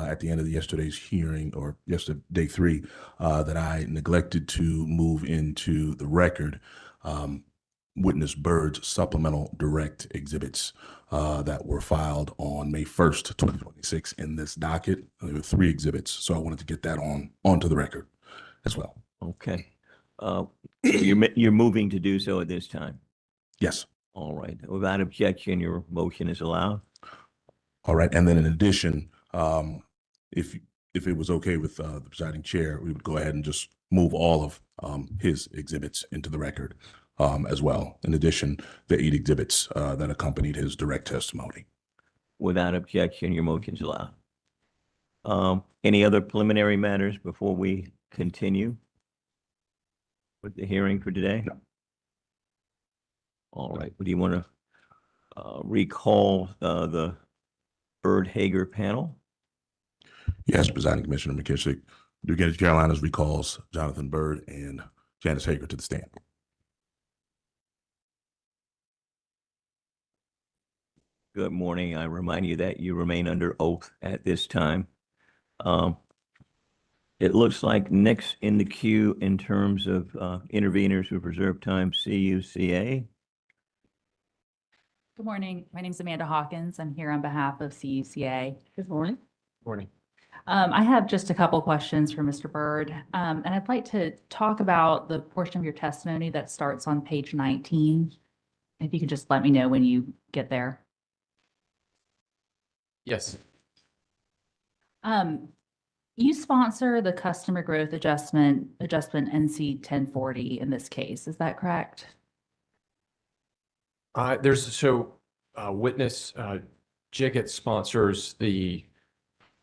at the end of yesterday's hearing, or yesterday, day 3, that I neglected to move into the record witness Byrd's supplemental direct exhibits that were filed on May 1st, 2026 in this docket. There were 3 exhibits, so I wanted to get that onto the record as well. Okay. You're moving to do so at this time? Yes. All right. Without objection, your motion is allowed. All right. And then in addition, if it was okay with the presiding chair, we would go ahead and just move all of his exhibits into the record as well. In addition, the 8 exhibits that accompanied his direct testimony. Without objection, your motion is allowed. Any other preliminary matters before we continue with the hearing for today? No. All right. Do you want to recall the Byrd-Hager panel? Yes, Presiding Commissioner McKissick. Duke Carolinas recalls Jonathan Byrd and Janice Hager to the stand. Good morning. I remind you that you remain under oath at this time. It looks like next in the queue in terms of interveners who reserve time, CUCA. Good morning. My name is Amanda Hawkins. I'm here on behalf of CUCA. Good morning. Morning. I have just a couple questions for Mr. Byrd, and I'd like to talk about the portion of your testimony that starts on page 19. If you could just let me know when you get there. Yes. You sponsor the customer growth adjustment NC 1040 in this case. Is that correct? Witness Jiggett sponsors the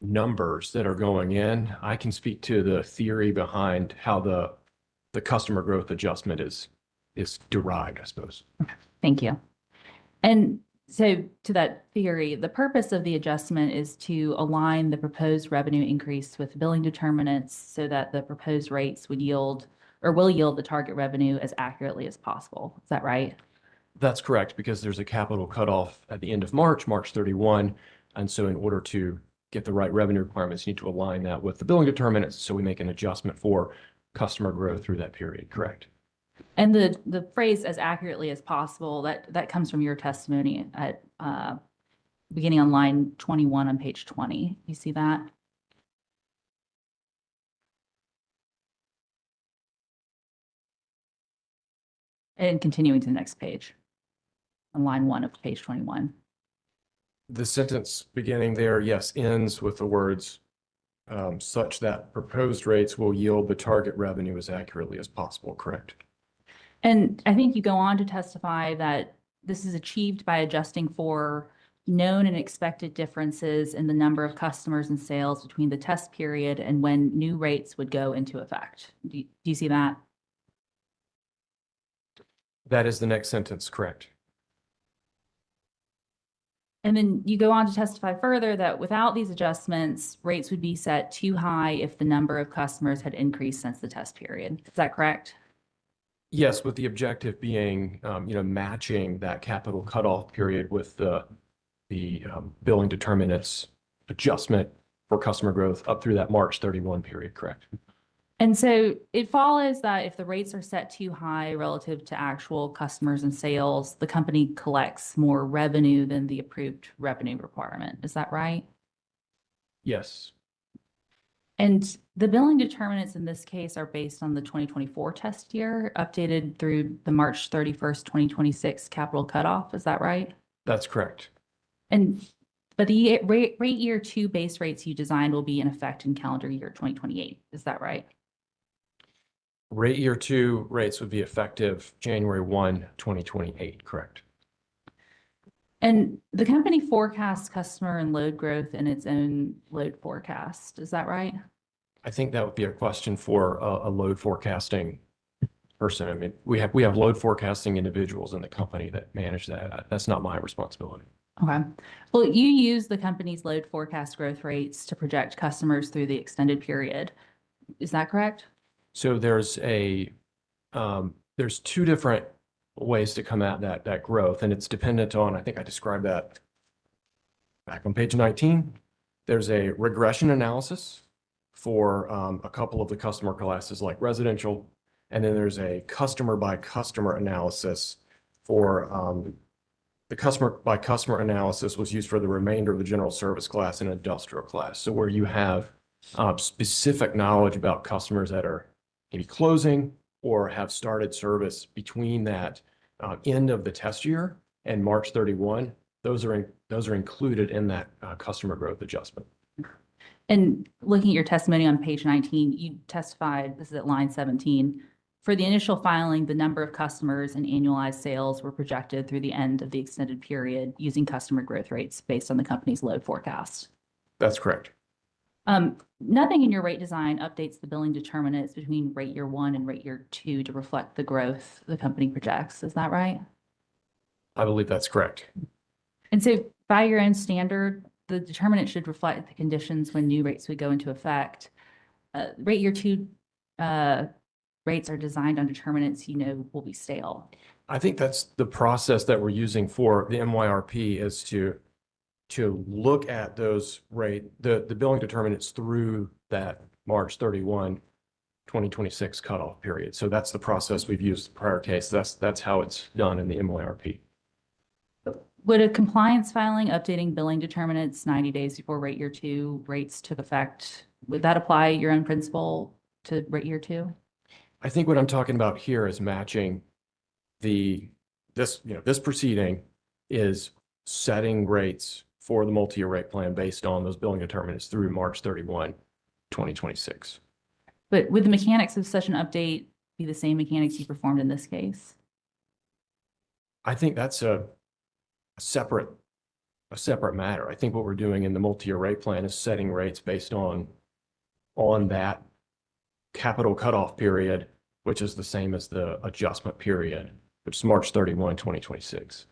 numbers that are going in. I can speak to the theory behind how the customer growth adjustment is derived, I suppose. Thank you. And so to that theory, the purpose of the adjustment is to align the proposed revenue increase with billing determinants so that the proposed rates would yield or will yield the target revenue as accurately as possible. Is that right? That's correct, because there's a capital cutoff at the end of March 31. And so in order to get the right revenue requirements, you need to align that with the billing determinants. So we make an adjustment for customer growth through that period, correct? And the phrase as accurately as possible, that comes from your testimony at beginning on line 21 on page 20. You see that? And continuing to the next page on line 1 of page 21. The sentence beginning there, yes, ends with the words such that proposed rates will yield the target revenue as accurately as possible, correct? And I think you go on to testify that this is achieved by adjusting for known and expected differences in the number of customers and sales between the test period and when new rates would go into effect. Do you see that? That is the next sentence, correct? And then you go on to testify further that without these adjustments, rates would be set too high if the number of customers had increased since the test period. Is that correct? Yes, with the objective being, matching that capital cutoff period with the billing determinants adjustment for customer growth up through that March 31 period, correct? And so it follows that if the rates are set too high relative to actual customers and sales, the company collects more revenue than the approved revenue requirement. Is that right? Yes. And the billing determinants in this case are based on the 2024 test year, updated through the March 31st, 2026 capital cutoff. Is that right? That's correct. But the rate year 2 base rates you designed will be in effect in calendar year 2028. Is that right? Rate year 2 rates would be effective January 1, 2028, correct? And the company forecasts customer and load growth in its own load forecast. Is that right? I think that would be a question for a load forecasting person. I mean, we have load forecasting individuals in the company that manage that. That's not my responsibility. Okay. Well, you use the company's load forecast growth rates to project customers through the extended period. Is that correct? So there's 2 different ways to come at that growth, and it's dependent on, I think I described that back on page 19. There's a regression analysis for a couple of the customer classes like residential. And then there's a customer by customer analysis for the customer by customer analysis was used for the remainder of the general service class and industrial class. So where you have specific knowledge about customers that are maybe closing or have started service between that end of the test year and March 31, those are included in that customer growth adjustment. And looking at your testimony on page 19, you testified, this is at line 17, for the initial filing, the number of customers and annualized sales were projected through the end of the extended period using customer growth rates based on the company's load forecast. That's correct. Nothing in your rate design updates the billing determinants between rate year 1 and rate year 2 to reflect the growth the company projects. Is that right? I believe that's correct. And so by your own standard, the determinant should reflect the conditions when new rates would go into effect. Rate year 2 rates are designed on determinants will be stale. I think that's the process that we're using for the MYRP is to look at those the billing determinants through that March 31, 2026 cutoff period. So that's the process we've used in the prior case. That's how it's done in the MYRP. Would a compliance filing updating billing determinants 90 days before rate year 2 rates took effect, would that apply your own principle to rate year 2? I think what I'm talking about here is matching this proceeding is setting rates for the multi-year rate plan based on those billing determinants through March 31, 2026. But would the mechanics of such an update be the same mechanics you performed in this case? I think that's a separate matter. I think what we're doing in the multi-year rate plan is setting rates based on that capital cutoff period, which is the same as the adjustment period, which is March 31, 2026.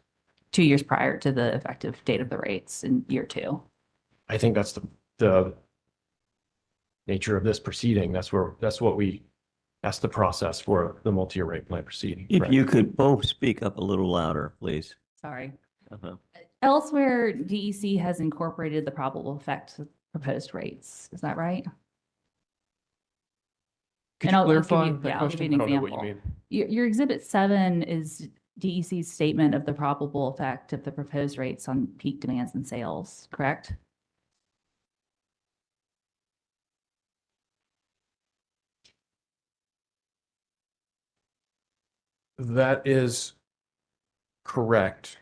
2 years prior to the effective date of the rates in year 2. I think that's the nature of this proceeding. That's the process for the multi-year rate plan proceeding. If correct? you could both speak up a little louder, please. Sorry. Uh-huh. Elsewhere, DEC has incorporated the probable effect of proposed rates. Is that right? Could And you I'll give clarify you- that yeah, I'll give question? you an I don't know what you example. mean. Your Exhibit 7 is DEC's statement of the probable effect of the proposed rates on peak demands and sales, correct? That is correct.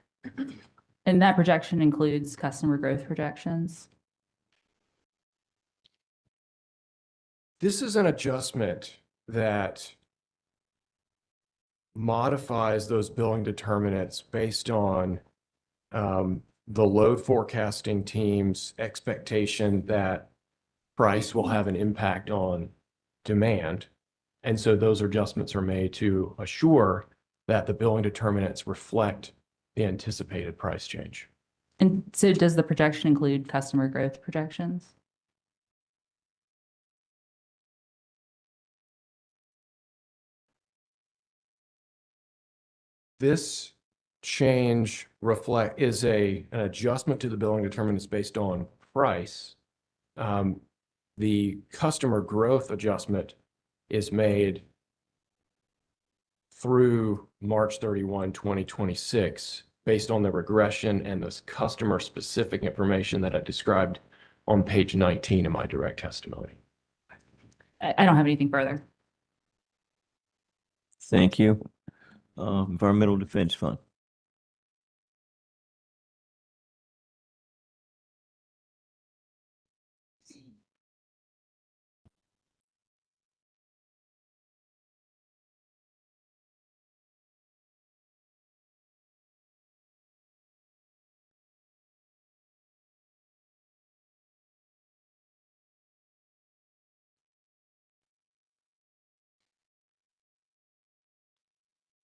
And that projection includes customer growth projections. This is an adjustment that modifies those billing determinants based on the load forecasting team's expectation that price will have an impact on demand. And so those adjustments are made to assure that the billing determinants reflect the anticipated price change. And so does the projection include customer growth projections? This change is an adjustment to the billing determinants based on price. The customer growth adjustment is made through March 31, 2026, based on the regression and this customer specific information that I described on page 19 of my direct testimony. I don't have anything further. Thank you. Environmental Defense Fund.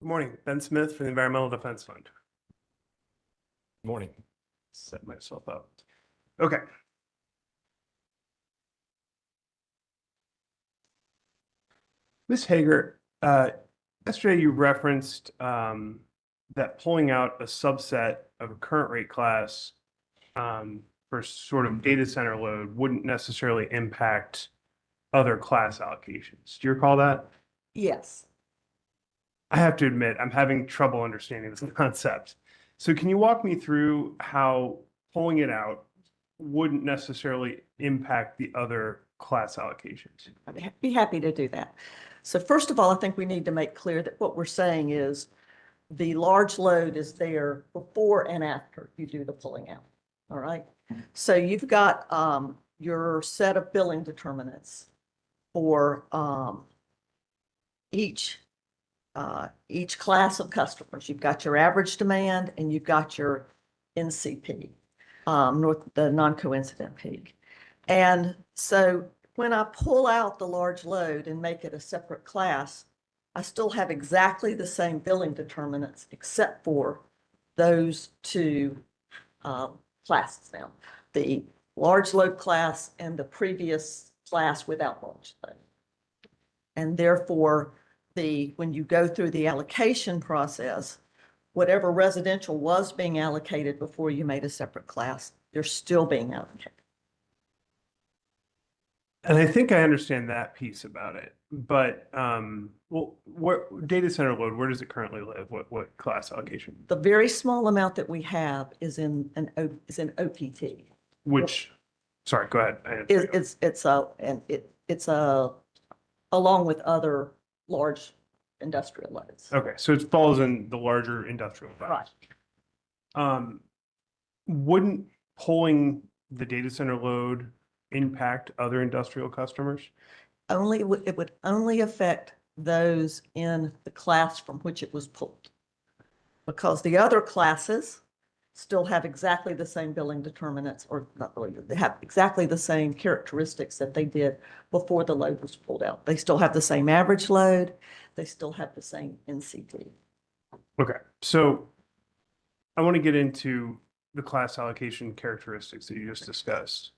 Good morning, Ben Smith for the Environmental Defense Fund. Morning. Set myself up. Okay. Ms. Hager, yesterday you referenced that pulling out a subset of a current rate class for sort of data center load wouldn't necessarily impact other class allocations. Do you recall that? Yes. I have to admit, I'm having trouble understanding this concept. So can you walk me through how pulling it out wouldn't necessarily impact the other class allocations? I'd be happy to do that. So first of all, I think we need to make clear that what we're saying is the large load is there before and after you do the pulling out. All right. So you've got your set of billing determinants for each class of customers. You've got your average demand and you've got your NCP, the non-coincident peak. And so when I pull out the large load and make it a separate class, I still have exactly the same billing determinants except for those two classes now, the large load class and the previous class without large load. And therefore, when you go through the allocation process, whatever residential was being allocated before you made a separate class, they're still being allocated. And I think I understand that piece about it, but well, what data center load, where does it currently live? What class allocation? The very small amount that we have is in OPT. Which, sorry, go ahead. It's along with other large industrial loads. Okay, so it falls in the larger industrial class. Right. Wouldn't pulling the data center load impact other industrial customers? It would only affect those in the class from which it was pulled. Because the other classes still have exactly the same billing determinants, or not really, they have exactly the same characteristics that they did before the load was pulled out. They still have the same average load. They still have the same NCP. Okay, so I want to get into the class allocation characteristics that you just discussed.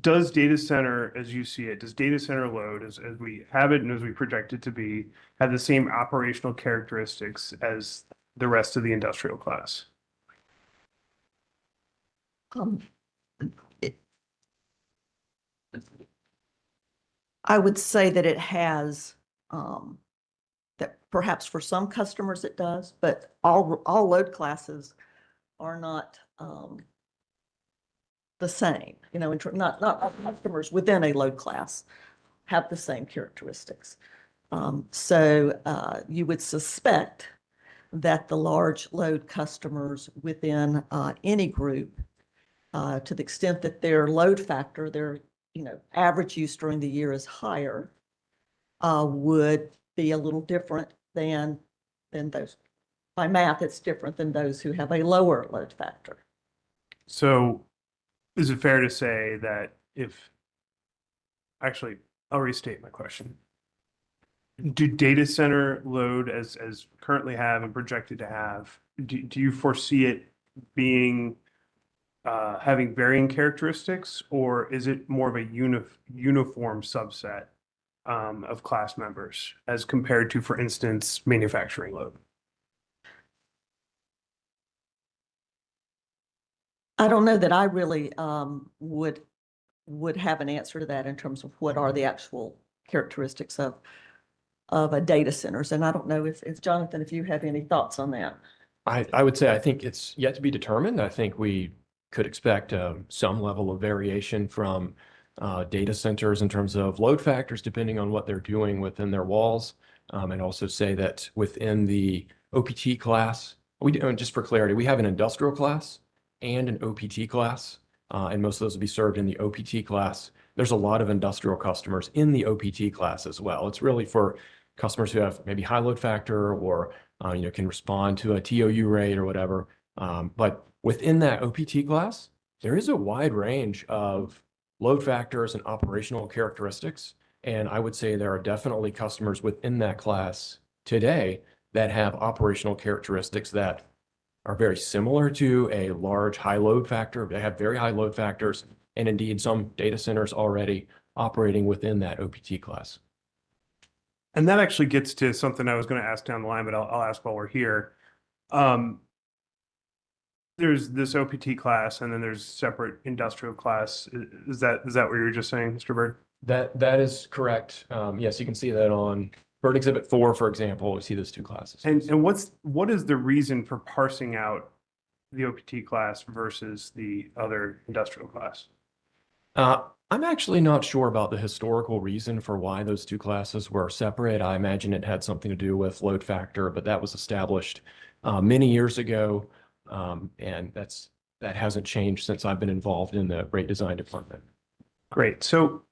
Does data center, as you see it, does data center load, as we have it and as we project it to be, have the same operational characteristics as the rest of the industrial class? I would say that it has, that perhaps for some customers it does, but all load classes are not the same. You know, not all customers within a load class have the same characteristics. So you would suspect that the large load customers within any group, to the extent that their load factor, their average use during the year is higher, would be a little different than those. By math, it's different than those who have a lower load factor. So is it fair to say that actually, I'll restate my question. Do data center load as currently have and projected to have, do you foresee it being having varying characteristics, or is it more of a uniform subset of class members as compared to, for instance, manufacturing load? I don't know that I really would have an answer to that in terms of what are the actual characteristics of a data centers. And I don't know if Jonathan, if you have any thoughts on that. I would say I think it's yet to be determined. I think we could expect some level of variation from data centers in terms of load factors, depending on what they're doing within their walls. And also say that within the OPT class, just for clarity, we have an industrial class and an OPT class, and most of those will be served in the OPT class. There's a lot of industrial customers in the OPT class as well. It's really for customers who have maybe high load factor or can respond to a TOU rate or whatever. But within that OPT class, there is a wide range of load factors and operational characteristics. And I would say there are definitely customers within that class today that have operational characteristics that are very similar to a large high load factor. They have very high load factors, and indeed some data centers already operating within that OPT class. And that actually gets to something I was going to ask down the line, but I'll ask while we're here. there's this OPT class and then there's separate industrial class. Is that what you were just saying, Mr. Bird? That is correct. Yes, you can see that on Bird Exhibit 4, for example. We see those two classes. And what is the reason for parsing out the OPT class versus the other industrial class? I'm actually not sure about the historical reason for why those two classes were separate. I imagine it had something to do with load factor, but that was established many years ago. And that hasn't changed since I've been involved in the rate design department. Great. So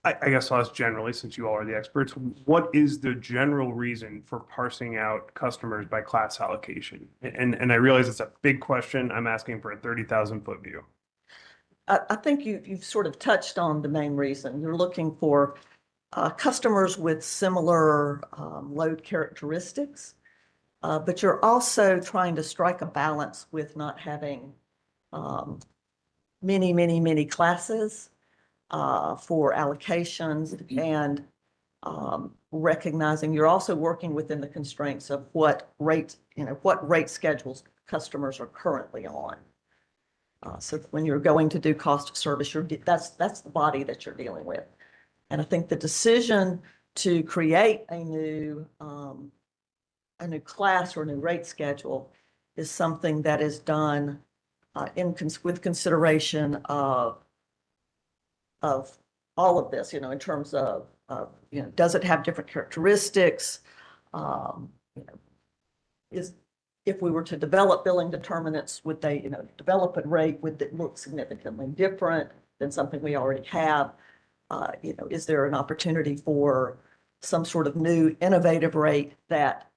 I guess I'll ask generally, since you all are the experts, what is the general reason for parsing out customers by class allocation? And I realize it's a big question. I'm asking for a 30,000-foot view. I think you've sort of touched on the main reason. You're looking for customers with similar load characteristics, but you're also trying to strike a balance with not having many classes for allocations, and recognizing you're also working within the constraints of what rate schedules customers are currently on. So when you're going to do cost of service, that's the body that you're dealing with. And I think the decision to create a new class or a new rate schedule is something that is done with consideration of all of this, in terms of, does it have different characteristics? If we were to develop billing determinants, would they, develop a rate, would it look significantly different than something we already have? Is there an opportunity for some sort of new innovative rate that,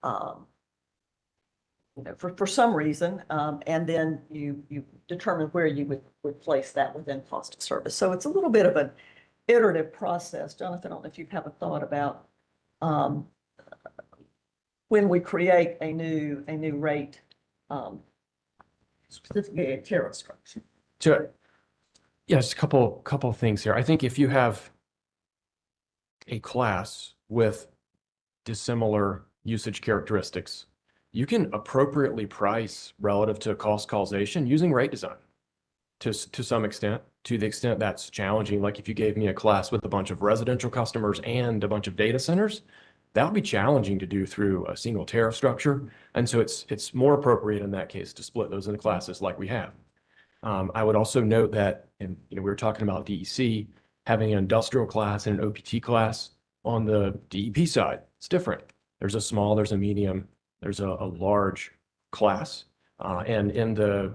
for some reason, and then you determine where you would place that within cost of service. So it's a little bit of an iterative process. Jonathan, I don't know if you have a thought about when we create a new rate, specifically a tariff structure. So, yes, a couple of things here. I think if you have a class with dissimilar usage characteristics, you can appropriately price relative to cost causation using rate design to some extent, to the extent that's challenging. Like if you gave me a class with a bunch of residential customers and a bunch of data centers, that would be challenging to do through a single tariff structure. And so it's more appropriate in that case to split those into classes like we have. I would also note that, and we were talking about DEC, having an industrial class and an OPT class. On the DEP side, it's different. There's a small, there's a medium, there's a large class. And in the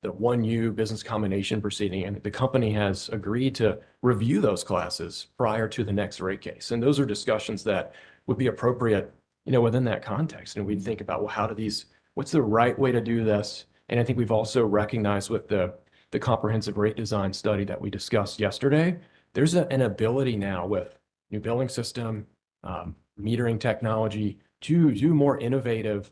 1U business combination proceeding, and the company has agreed to review those classes prior to the next rate case. And those are discussions that would be appropriate, within that context. And we'd think about, well, what's the right way to do this? And I think we've also recognized with the comprehensive rate design study that we discussed yesterday, there's an ability now with new billing system, metering technology to do more innovative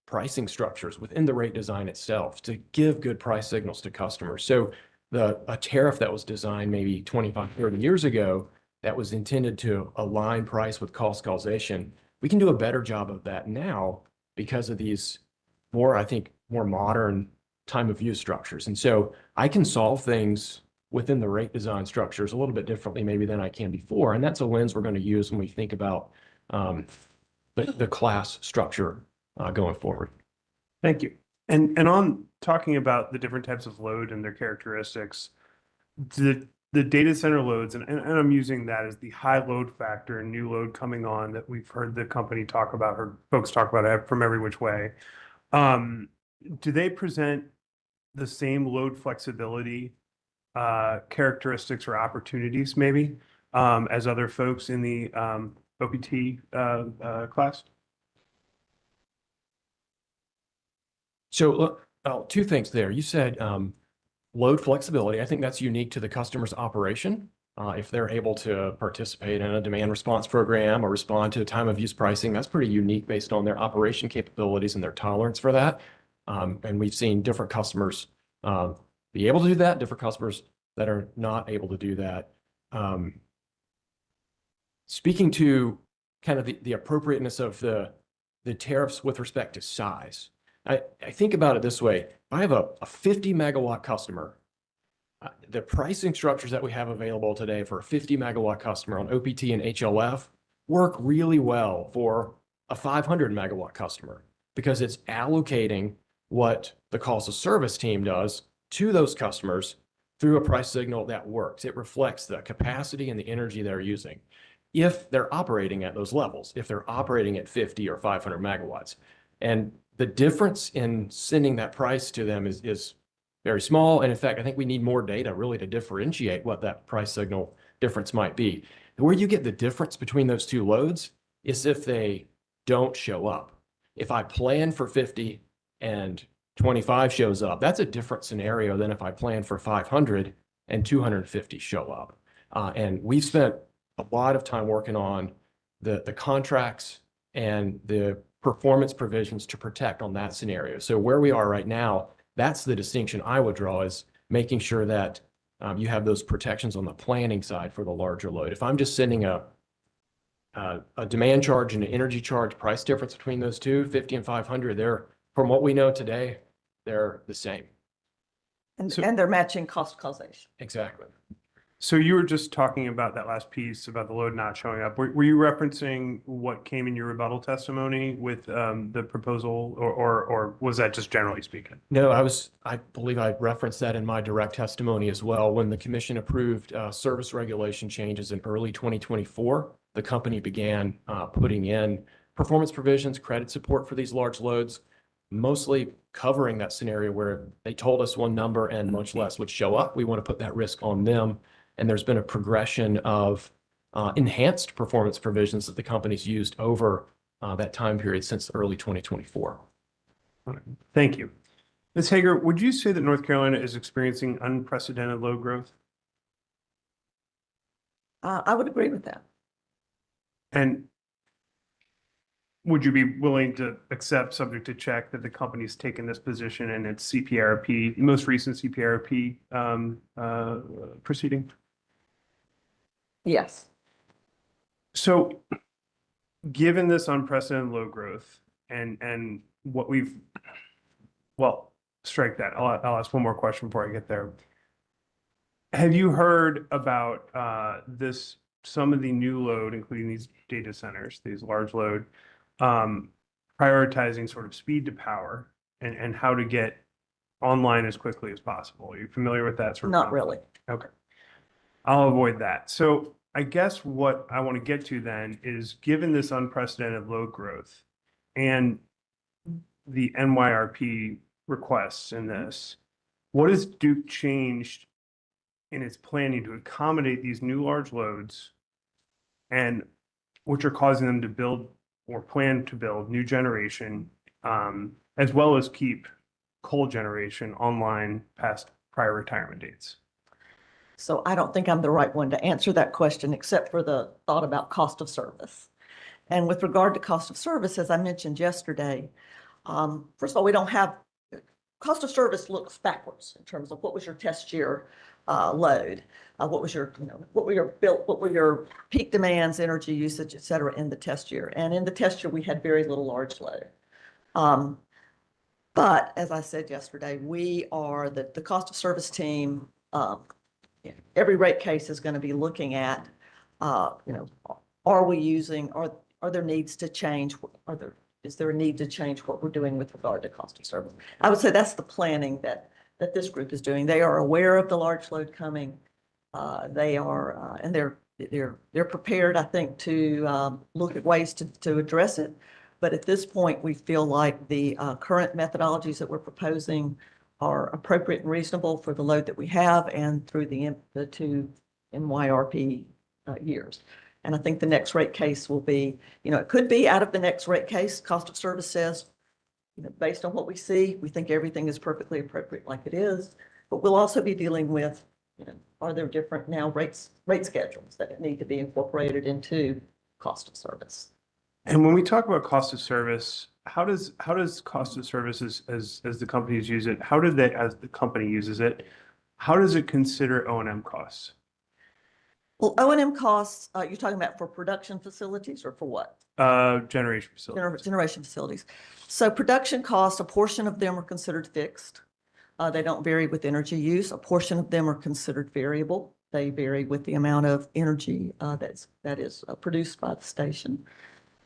pricing structures within the rate design itself to give good price signals to customers. So a tariff that was designed maybe 25, 30 years ago that was intended to align price with cost causation, we can do a better job of that now because of these more modern time of use structures. And so I can solve things within the rate design structures a little bit differently maybe than I can before. And that's a lens we're going to use when we think about the class structure going forward. Thank you. And on talking about the different types of load and their characteristics, the data center loads, and I'm using that as the high load factor and new load coming on that we've heard the company talk about, or folks talk about from every which way. Do they present the same load flexibility characteristics or opportunities maybe as other folks in the OPT class? So two things there. You said load flexibility. I think that's unique to the customer's operation. If they're able to participate in a demand response program or respond to time of use pricing, that's pretty unique based on their operation capabilities and their tolerance for that. And we've seen different customers be able to do that, different customers that are not able to do that. Speaking to kind of the appropriateness of the tariffs with respect to size, I think about it this way. If I have a 50 megawatt customer. The pricing structures that we have available today for a 50 megawatt customer on OPT and HLF work really well for a 500 megawatt customer because it's allocating what the cost of service team does to those customers through a price signal that works. It reflects the capacity and the energy they're using. If they're operating at those levels, if they're operating at 50 or 500 megawatts. And the difference in sending that price to them is very small. And in fact, I think we need more data really to differentiate what that price signal difference might be. Where you get the difference between those two loads is if they don't show up. If I plan for 50 and 25 shows up, that's a different scenario than if I plan for 500 and 250 show up. And we've spent a lot of time working on the contracts and the performance provisions to protect on that scenario. So where we are right now, that's the distinction I would draw, is making sure that you have those protections on the planning side for the larger load. If I'm just sending a demand charge and an energy charge price difference between those two, 50 and 500, they're, from what we know today, they're the same. And, So- and they're matching cost causation. Exactly. So you were just talking about that last piece about the load not showing up. Were you referencing what came in your rebuttal testimony with the proposal, or was that just generally speaking? No, I believe I referenced that in my direct testimony as well. When the commission approved service regulation changes in early 2024, the company began putting in performance provisions, credit support for these large loads, mostly covering that scenario where they told us one number and much less would show up. We want to put that risk on them. And there's been a progression of enhanced performance provisions that the company's used over that time period since early 2024. Thank you. Ms. Hager, would you say that North Carolina is experiencing unprecedented load growth? I would agree with that. And would you be willing to accept, subject to check, that the company's taken this position in its CPRP, most recent CPRP proceeding? Yes. So given this unprecedented load growth and what well, strike that. I'll ask one more question before I get there. Have you heard about some of the new load, including these data centers, these large load, prioritizing sort of speed to power and how to get online as quickly as possible? Are you familiar with that sort of? Not really. Okay. I'll avoid that. So I guess what I want to get to then is, given this unprecedented load growth and the NYRP requests in this, what has Duke changed in its planning to accommodate these new large loads, and which are causing them to build or plan to build new generation, as well as keep coal generation online past prior retirement dates? So I don't think I'm the right one to answer that question, except for the thought about cost of service. And with regard to cost of service, as I mentioned yesterday, first of all, we don't have, cost of service looks backwards in terms of what was your test year load, what was your, what were your peak demands, energy usage, et cetera, in the test year. And in the test year, we had very little large load. But as I said yesterday, we are the cost of service team. Every rate case is going to be looking at, are we using, are there needs to change? Is there a need to change what we're doing with regard to cost of service? I would say that's the planning that this group is doing. They are aware of the large load coming. They are, and they're prepared, I think, to look at ways to address it. But at this point, we feel like the current methodologies that we're proposing are appropriate and reasonable for the load that we have and through the two NYRP years. And I think the next rate case will be, it could be out of the next rate case, cost of service says, based on what we see, we think everything is perfectly appropriate like it is. But we'll also be dealing with, are there different now rate schedules that need to be incorporated into cost of service? And when we talk about cost of service, how does cost of service as the companies use it, as the company uses it, how does it consider O&M costs? Well, O&M costs, you're talking about for production facilities or for what? Generation facilities. Generation facilities. So production costs, a portion of them are considered fixed. They don't vary with energy use. A portion of them are considered variable. They vary with the amount of energy that is produced by the station.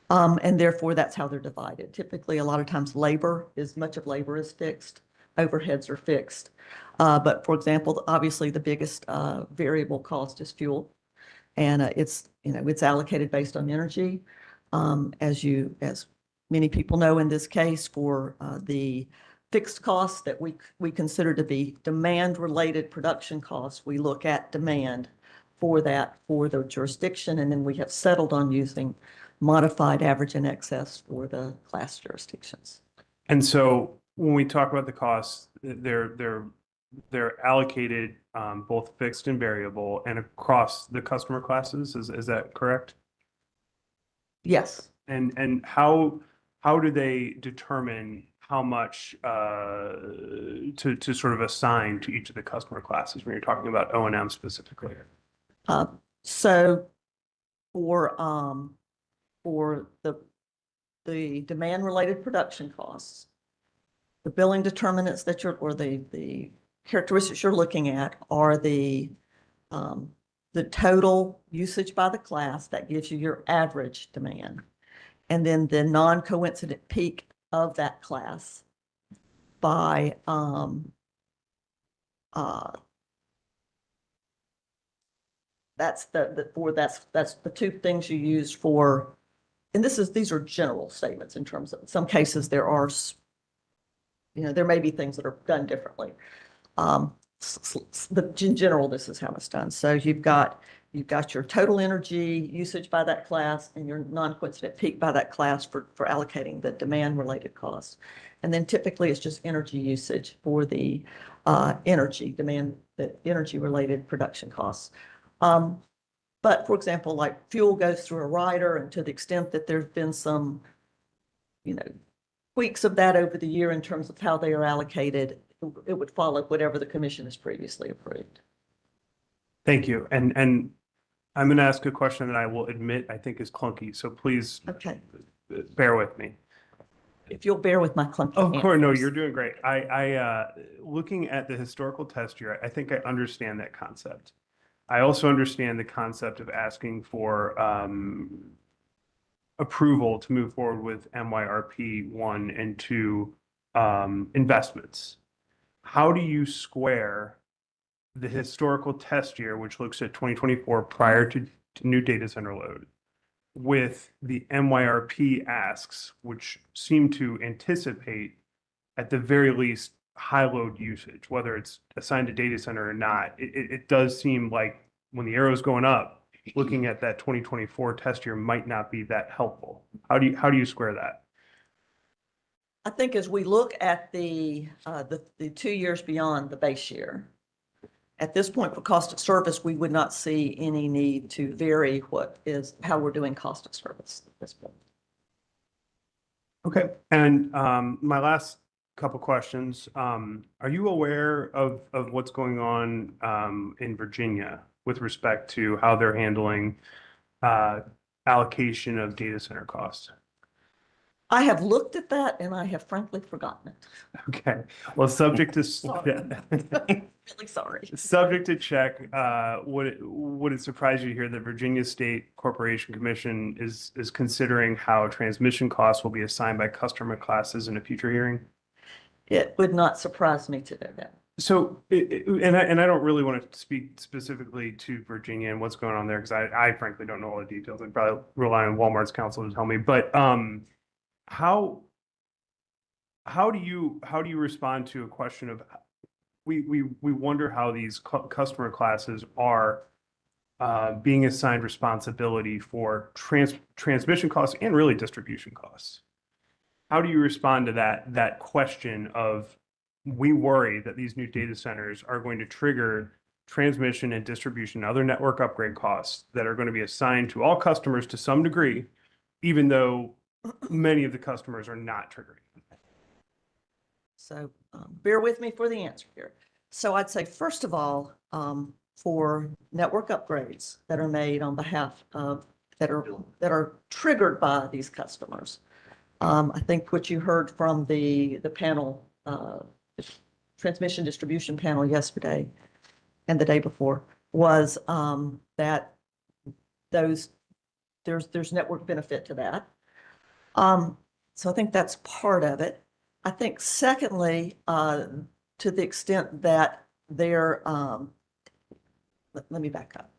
And therefore, that's how they're divided. Typically, a lot of times much of labor is fixed, overheads are fixed. But for example, obviously the biggest variable cost is fuel. And it's allocated based on energy. As many people know in this case, for the fixed costs that we consider to be demand-related production costs, we look at demand for the jurisdiction, and then we have settled on using modified average and excess for the class jurisdictions. And so when we talk about the costs, they're allocated both fixed and variable and across the customer classes. Is that correct? Yes. And how do they determine how much to sort of assign to each of the customer classes when you're talking about O&M specifically? So for the demand-related production costs, the billing determinants or the characteristics you're looking at are the total usage by the class. That gives you your average demand. And then the non-coincident peak of that class by that's the two things you use for, and these are general statements in terms of, in some cases there may be things that are done differently. But in general, this is how it's done. So you've got your total energy usage by that class and your non-coincident peak by that class for allocating the demand-related costs. And then typically it's just energy usage for the energy-related production costs. But for example, like fuel goes through a rider, and to the extent that there's been some, tweaks of that over the year in terms of how they are allocated, it would follow whatever the commission has previously approved. Thank you. And I'm going to ask a question that I will admit I think is clunky. So please bear with me. If you'll bear with my clunky Of course, no, answers. you're doing great. I looking at the historical test year, I think I understand that concept. I also understand the concept of asking for approval to move forward with MYRP 1 and 2 investments. How do you square the historical test year, which looks at 2024 prior to new data center load, with the MYRP asks, which seem to anticipate, at the very least, high load usage, whether it's assigned to data center or not? It does seem like when the arrow's going up, looking at that 2024 test year might not be that helpful. How do you square that? I think as we look at the 2 years beyond the base year, at this point for cost of service, we would not see any need to vary how we're doing cost of service at this point. Okay. And my last couple questions. Are you aware of what's going on in Virginia with respect to how they're handling allocation of data center costs? I have looked at that and I have frankly forgotten it. Okay. Well, subject to Sorry. Really sorry. subject to check. Would it surprise you to hear that Virginia State Corporation Commission is considering how transmission costs will be assigned by customer classes in a future hearing? It would not surprise me to know that. So, and I don't really want to speak specifically to Virginia and what's going on there, because I frankly don't know all the details. I'd probably rely on Walmart's counsel to tell me. But how do you respond to a question of we wonder how these customer classes are being assigned responsibility for transmission costs and really distribution costs? How do you respond to that question of, we worry that these new data centers are going to trigger transmission and distribution, other network upgrade costs that are going to be assigned to all customers to some degree, even though many of the customers are not triggering? So bear with me for the answer here. So I'd say, first of all, for network upgrades that are made on behalf of, that are triggered by these customers, I think what you heard from the panel transmission distribution panel yesterday and the day before was that there's network benefit to that. So I think that's part of it. I think secondly, to the extent that let me back up.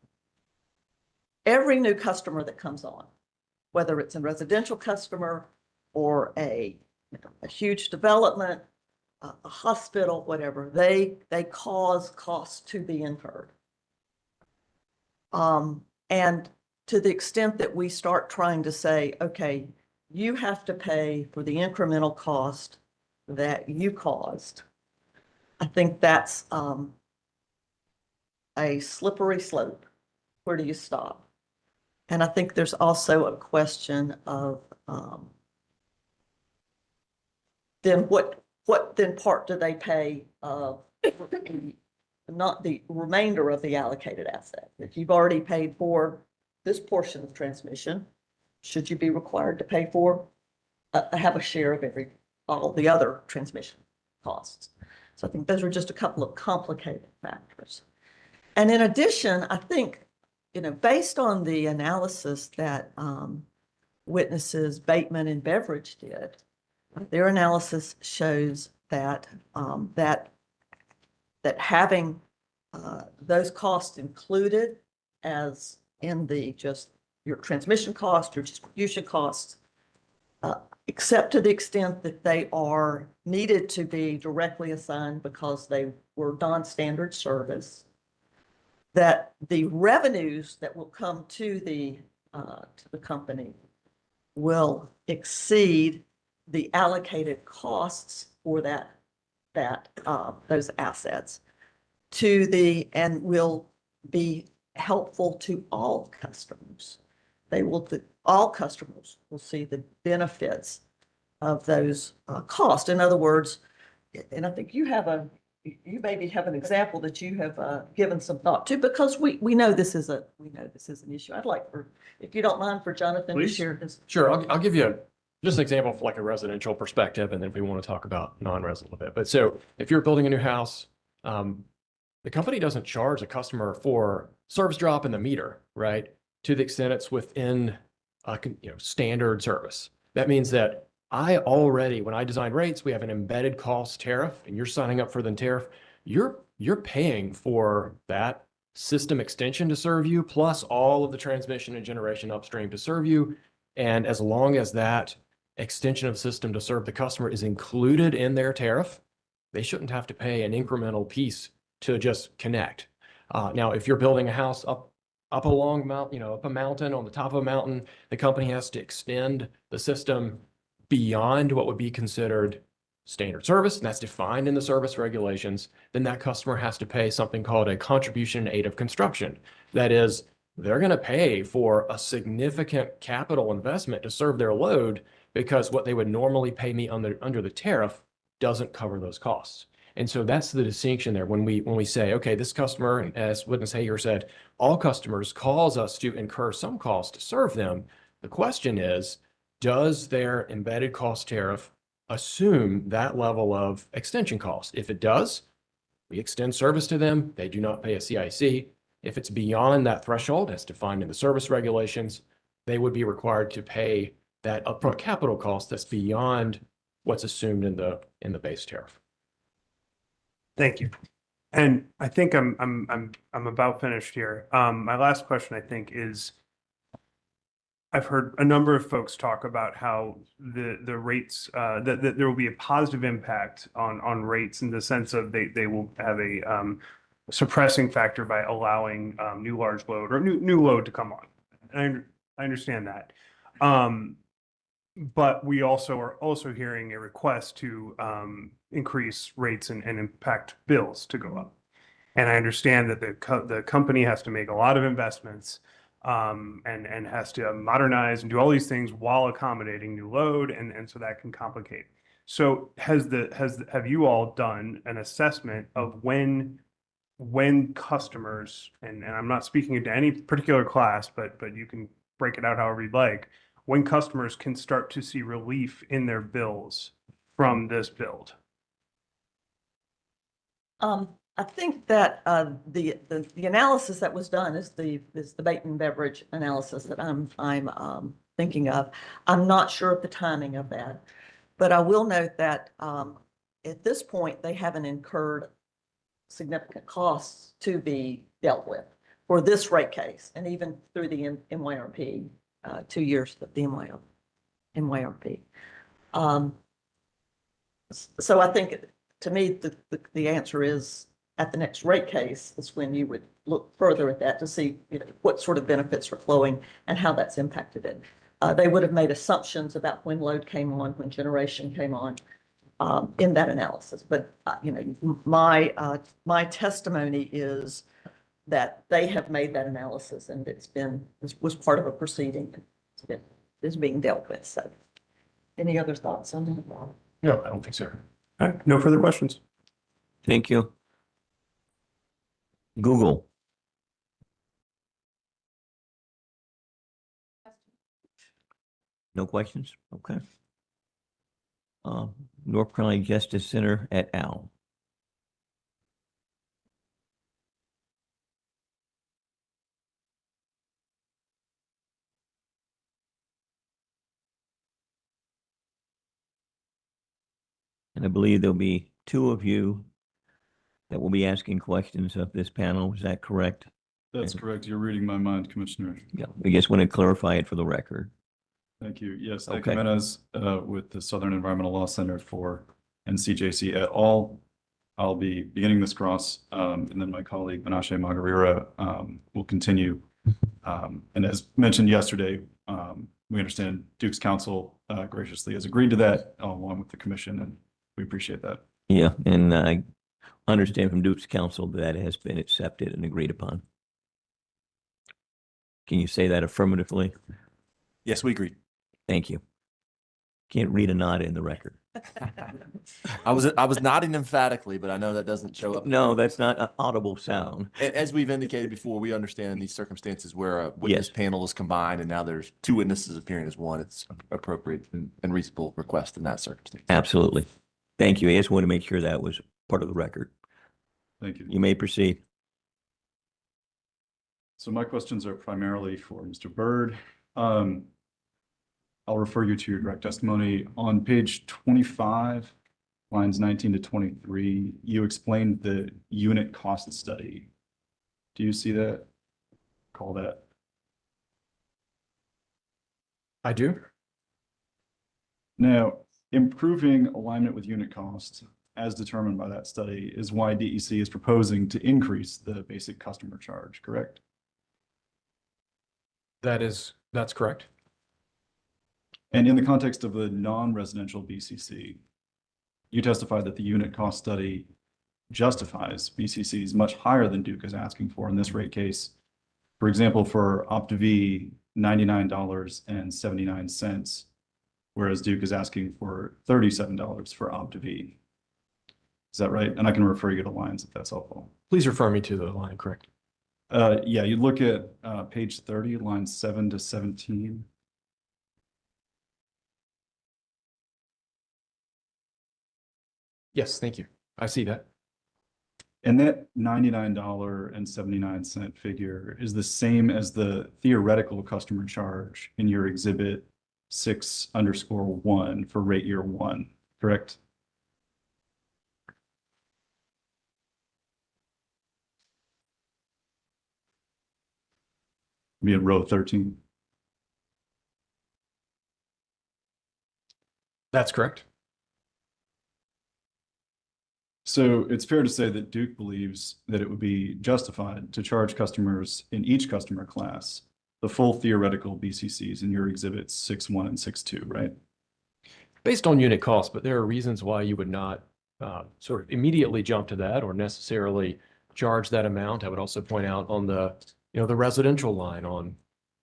Every new customer that comes on, whether it's a residential customer or a huge development, a hospital, whatever, they cause costs to be incurred. And to the extent that we start trying to say, okay, you have to pay for the incremental cost that you caused, I think that's a slippery slope. Where do you stop? And I think there's also a question of then what then part do they pay of not the remainder of the allocated asset? If you've already paid for this portion of transmission, should you be required to pay for have a share of all the other transmission costs? So I think those are just a couple of complicated factors. And in addition, I think, based on the analysis that witnesses Bateman and Beveridge did, their analysis shows that that having those costs included as in the just your transmission cost, your distribution costs, except to the extent that they are needed to be directly assigned because they were non-standard service, that the revenues that will come to the company will exceed the allocated costs for those assets and will be helpful to all customers. All customers will see the benefits of those costs. In other words, and I think you maybe have an example that you have given some thought to, because we know this is an issue. I'd like if you don't mind, for Jonathan to share his. Sure, I'll give you just an example from like a residential perspective, and then we want to talk about non-resident a bit. But so if you're building a new house, the company doesn't charge a customer for service drop in the meter, right? To the extent it's within standard service. That means that when I design rates, we have an embedded cost tariff, and you're signing up for the tariff. You're paying for that system extension to serve you, plus all of the transmission and generation upstream to serve you. And as long as that extension of system to serve the customer is included in their tariff, they shouldn't have to pay an incremental piece to just connect. Now, if you're building a house up a long mountain, up a mountain on the top of a mountain, the company has to extend the system beyond what would be considered standard service, and that's defined in the service regulations. Then that customer has to pay something called a contribution in aid of construction. That is, they're going to pay for a significant capital investment to serve their load, because what they would normally pay me under the tariff doesn't cover those costs. And so that's the distinction there. When we say, okay, this customer, and as witness Hager said, all customers cause us to incur some cost to serve them. The question is, does their embedded cost tariff assume that level of extension cost? If it does, we extend service to them. They do not pay a CIC. If it's beyond that threshold, as defined in the service regulations, they would be required to pay that upfront capital cost that's beyond what's assumed in the base tariff. Thank you. And I think I'm about finished here. My last question, I think, is I've heard a number of folks talk about how the rates that there will be a positive impact on rates, in the sense of they will have a suppressing factor by allowing new large load or new load to come on. And I understand that. But we are also hearing a request to increase rates and impact bills to go up. And I understand that the company has to make a lot of investments and has to modernize and do all these things while accommodating new load, and so that can complicate. So have you all done an assessment of when customers, and I'm not speaking to any particular class, but you can break it out however you'd like, when customers can start to see relief in their bills from this build? I think that the analysis that was done is the bait and beverage analysis that I'm thinking of. I'm not sure of the timing of that, but I will note that at this point they haven't incurred significant costs to be dealt with for this rate case, and even through the MYRP, 2 years of the MYRP. So I think, to me, the answer is at the next rate case is when you would look further at that to see, what sort of benefits are flowing and how that's impacted it. They would have made assumptions about when load came on, when generation came on, in that analysis. But, my testimony is that they have made that analysis and it was part of a proceeding. Is being dealt with. So any other thoughts on that? No, I don't think so. All right, no further questions. Thank you. Google. No questions? Okay. North Carolina Justice Center et al. And I believe there'll be two of you that will be asking questions of this panel. Is that correct? That's correct. You're reading my mind, Commissioner. Yeah, we just want to clarify it for the record. Thank you. Yes, Okay. Ed Jimenez with the Southern Environmental Law Center for NCJC et al. I'll be beginning this cross, and then my colleague Menashe Margarira will continue. And as mentioned yesterday, we understand Duke's counsel graciously has agreed to that along with the commission, and we appreciate that. Yeah, and I understand from Duke's counsel that it has been accepted and agreed upon. Can you say that affirmatively? Yes, we agree. Thank you. Can't read a nod in the record. I was nodding emphatically, but I know that doesn't show up. No, that's not an audible sound. As we've indicated before, we understand in these circumstances where a witness Yes. panel is combined and now there's two witnesses appearing as one, it's appropriate and reasonable request in that circumstance. Absolutely. Thank you. I just want to make sure that was part of the record. Thank you. You may proceed. So my questions are primarily for Mr. Byrd. I'll refer you to your direct testimony. On page 25, lines 19 to 23, you explained the unit cost study. Do you see that? Call that. I do. Now, improving alignment with unit cost as determined by that study is why DEC is proposing to increase the basic customer charge, correct? That's correct. And in the context of the non-residential BCC, you testified that the unit cost study justifies BCCs much higher than Duke is asking for in this rate case. For example, for OptiV, $99.79, whereas Duke is asking for $37 for OptiV. Is that right? And I can refer you to lines if that's helpful. Please refer me to the line, correct? Yeah, you look at page 30, lines 7 to 17. Yes, thank you. I see that. And that $99.79 figure is the same as the theoretical customer charge in your exhibit 6_1 for rate year 1, correct? Be in row 13. That's correct. So it's fair to say that Duke believes that it would be justified to charge customers in each customer class the full theoretical BCCs in your exhibits 6.1 and 6.2, right? Based on unit cost, but there are reasons why you would not sort of immediately jump to that or necessarily charge that amount. I would also point out on the residential line on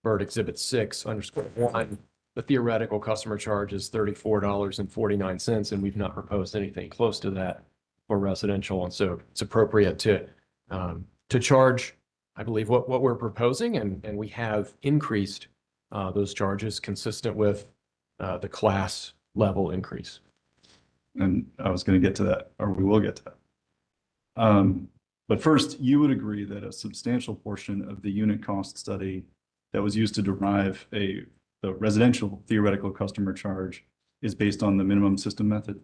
Bird Exhibit 6_1, the theoretical customer charge is $34.49, and we've not proposed anything close to that for residential. And so it's appropriate to charge, I believe, what we're proposing, and we have increased those charges consistent with the class level increase. And I was going to get to that, or we will get to that. But first, you would agree that a substantial portion of the unit cost study that was used to derive the residential theoretical customer charge is based on the minimum system method?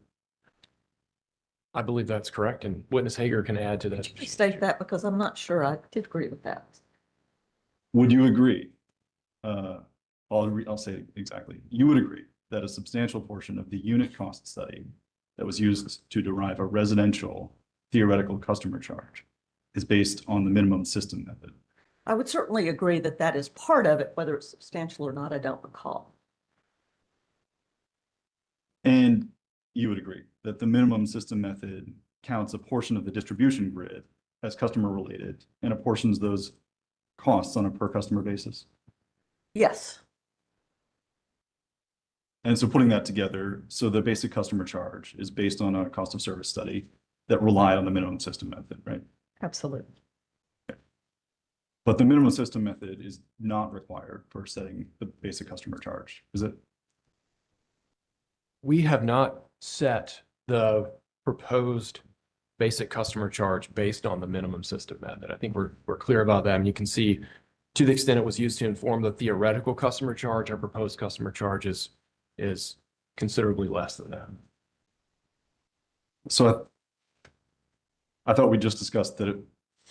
I believe that's correct, and witness Hager can add to that. Could you state that, because I'm not sure I did agree with that. Would you agree? I'll say it exactly. You would agree that a substantial portion of the unit cost study that was used to derive a residential theoretical customer charge is based on the minimum system method. I would certainly agree that that is part of it, whether it's substantial or not, I don't recall. And you would agree that the minimum system method counts a portion of the distribution grid as customer related and apportions those costs on a per customer basis. Yes, And so putting that together, so the basic customer charge is based on a cost of service study that relied on the minimum system method, right? absolutely. But the minimum system method is not required for setting the basic customer charge, is it? We have not set the proposed basic customer charge based on the minimum system method. I think we're clear about that. And you can see, to the extent it was used to inform the theoretical customer charge, our proposed customer charge is considerably less than that. So I thought we just discussed that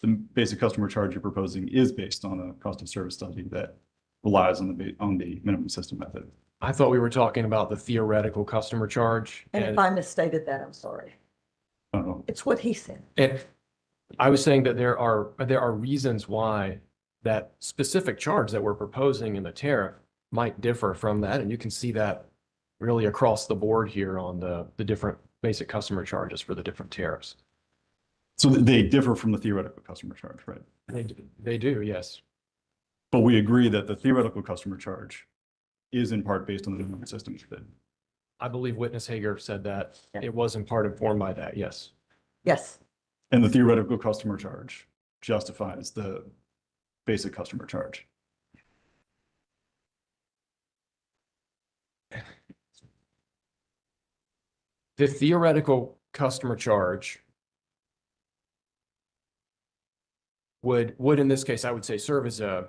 the basic customer charge you're proposing is based on a cost of service study that relies on the minimum system method. I thought we were talking about the theoretical customer charge. And if I misstated that, I'm sorry. Oh, It's what he said. And I was saying that there are reasons why that specific charge that we're proposing in the tariff might differ from that. And you can see that really across the board here on the different basic customer charges for the different tariffs. so they differ from the theoretical customer charge, right? They do, yes. But we agree that the theoretical customer charge is in part based on the minimum system method. I believe witness Hager said that Yeah. it was in part informed by that, yes. Yes, And the theoretical customer charge justifies the basic customer charge. The theoretical customer charge would in this case, I would say, serve as a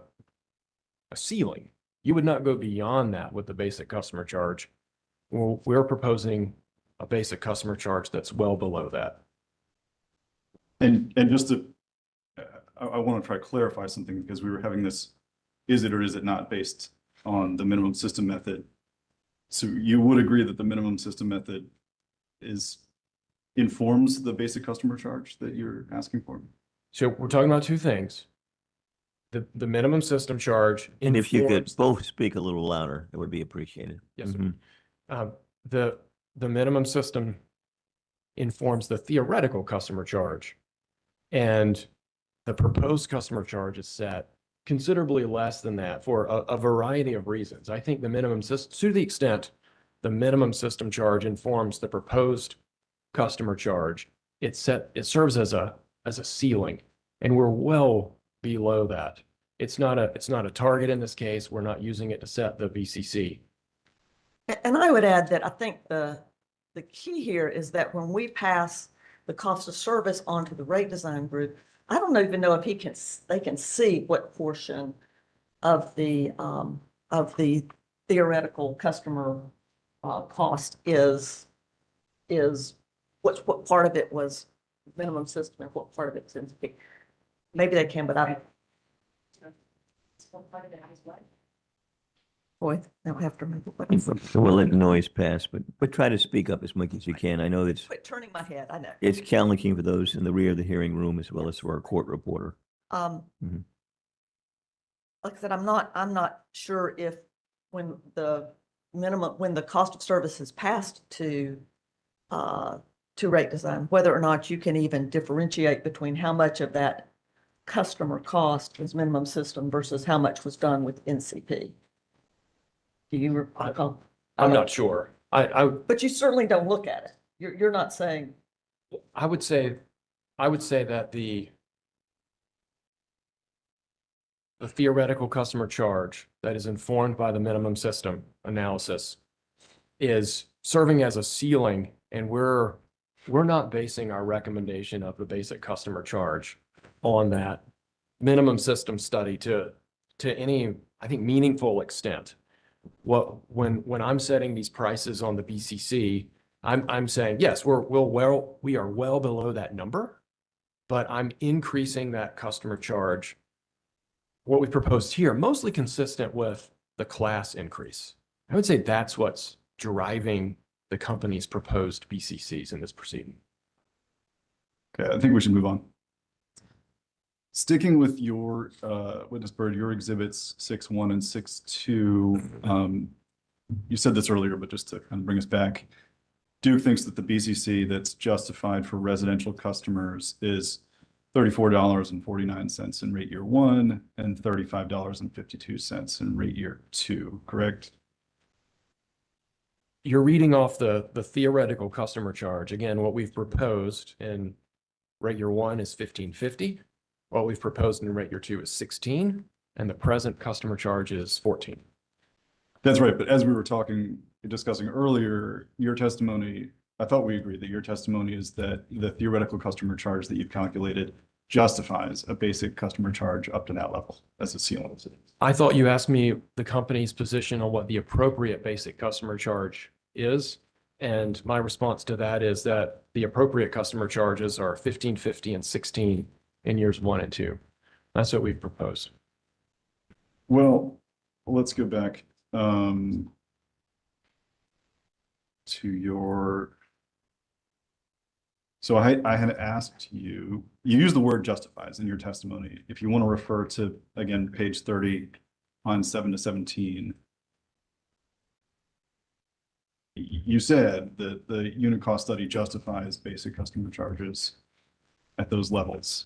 ceiling. You would not go beyond that with the basic customer charge. Well, we're proposing a basic customer charge that's well below that. And just to, I want to try to clarify something because we were having this, is it or is it not based on the minimum system method? So you would agree that the minimum system method informs the basic customer charge that you're asking for? So we're talking about two things. The minimum system charge. And if you could informs- both speak a little louder, it would be appreciated. Yes, sir. Mhm. The minimum system informs the theoretical customer charge. And the proposed customer charge is set considerably less than that for a variety of reasons. I think the minimum system, to the extent the minimum system charge informs the proposed customer charge, it serves as a ceiling, and we're well below that. It's not a target in this case. We're not using it to set the VCC. and I would add that I think the key here is that when we pass the cost of service onto the rate design group, I don't even know if they can see what portion of the theoretical customer cost is what part of it was minimum system and what part of it's NCP. Maybe they can, but I don't. Boy, now I have to remember what. So we'll let the noise pass, but try to speak up as much as you can. I know it's Quit turning my head, I know. it's challenging for those in the rear of the hearing room as well as for our court reporter. Mhm. Like I said, I'm not sure if when the cost of service is passed to rate design, whether or not you can even differentiate between how much of that customer cost is minimum system versus how much was done with NCP. Do you recall? I'm not sure. But you certainly don't look at it. You're not saying, I would say that the theoretical customer charge that is informed by the minimum system analysis is serving as a ceiling, and we're we're not basing our recommendation of the basic customer charge on that minimum system study to any, I think, meaningful extent. When I'm setting these prices on the BCC, I'm saying, yes, we are well below that number, but I'm increasing that customer charge. What we proposed here, mostly consistent with the class increase. I would say that's what's driving the company's proposed BCCs in this proceeding. Okay, I think we should move on. Sticking with your witness bird, your exhibits 6.1 and 6.2, you said this earlier, but just to kind of bring us back, Duke thinks that the BCC that's justified for residential customers is $34.49 in rate year 1 and $35.52 in rate year 2, correct? You're reading off the theoretical customer charge. Again, what we've proposed in rate year 1 is $15.50. What we've proposed in rate year 2 is $16, and the present customer charge is $14. That's right, but as we were discussing earlier, your testimony, I thought we agreed that your testimony is that the theoretical customer charge that you've calculated justifies a basic customer charge up to that level as a ceiling. I thought you asked me the company's position on what the appropriate basic customer charge is. And my response to that is that the appropriate customer charges are $15.50 and $16 in years 1 and 2. That's what we've proposed. Well, let's go back to your. So I had asked you, you use the word justifies in your testimony. If you want to refer to, again, page 30 on 7 to 17, you said that the unit cost study justifies basic customer charges at those levels,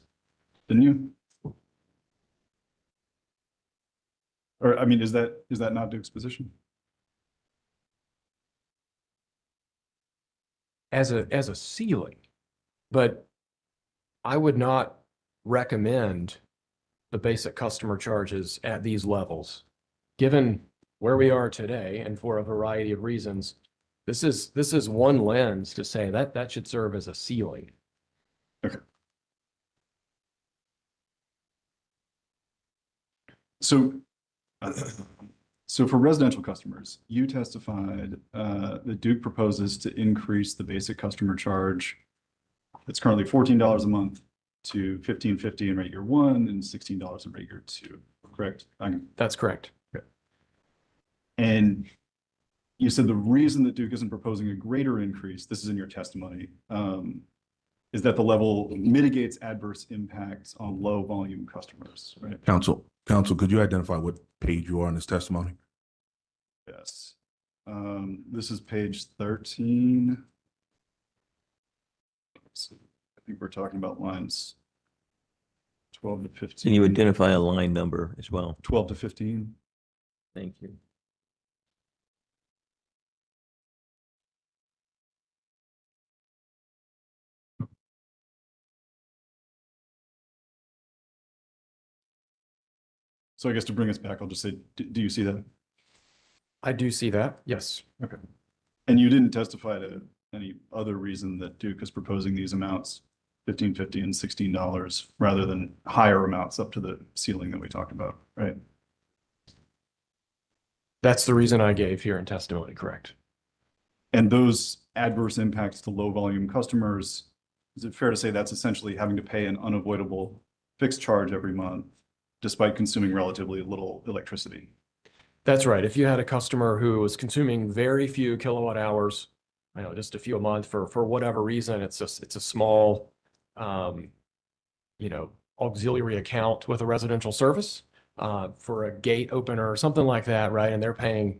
didn't you? Or, I mean, is that not Duke's position? As a ceiling, but I would not recommend the basic customer charges at these levels. Given where we are today, and for a variety of reasons, this is one lens to say that should serve as a ceiling. Okay. So for residential customers, you testified that Duke proposes to increase the basic customer charge that's currently $14 a month to $15.50 in rate year 1 and $16 in rate year 2, correct? That's correct. Okay. And you said the reason that Duke isn't proposing a greater increase, this is in your testimony, is that the level mitigates adverse impacts on low volume customers, right? Counsel, could you identify what page you are in this testimony? Yes. This is page 13. So I think we're talking about lines 12 to 15. Can you identify a line number as well? 12 to 15. Thank you. So I guess to bring us back, I'll just say, do you see that? I do see that, yes. Okay. And you didn't testify to any other reason that Duke is proposing these amounts, $15.50 and $16, rather than higher amounts up to the ceiling that we talked about, right? That's the reason I gave here in testimony, correct? And those adverse impacts to low volume customers, is it fair to say that's essentially having to pay an unavoidable fixed charge every month, despite consuming relatively little electricity? That's right. If you had a customer who was consuming very few kilowatt hours, I know, just a few a month for whatever reason, it's a small, auxiliary account with a residential service for a gate opener or something like that, right? And they're paying,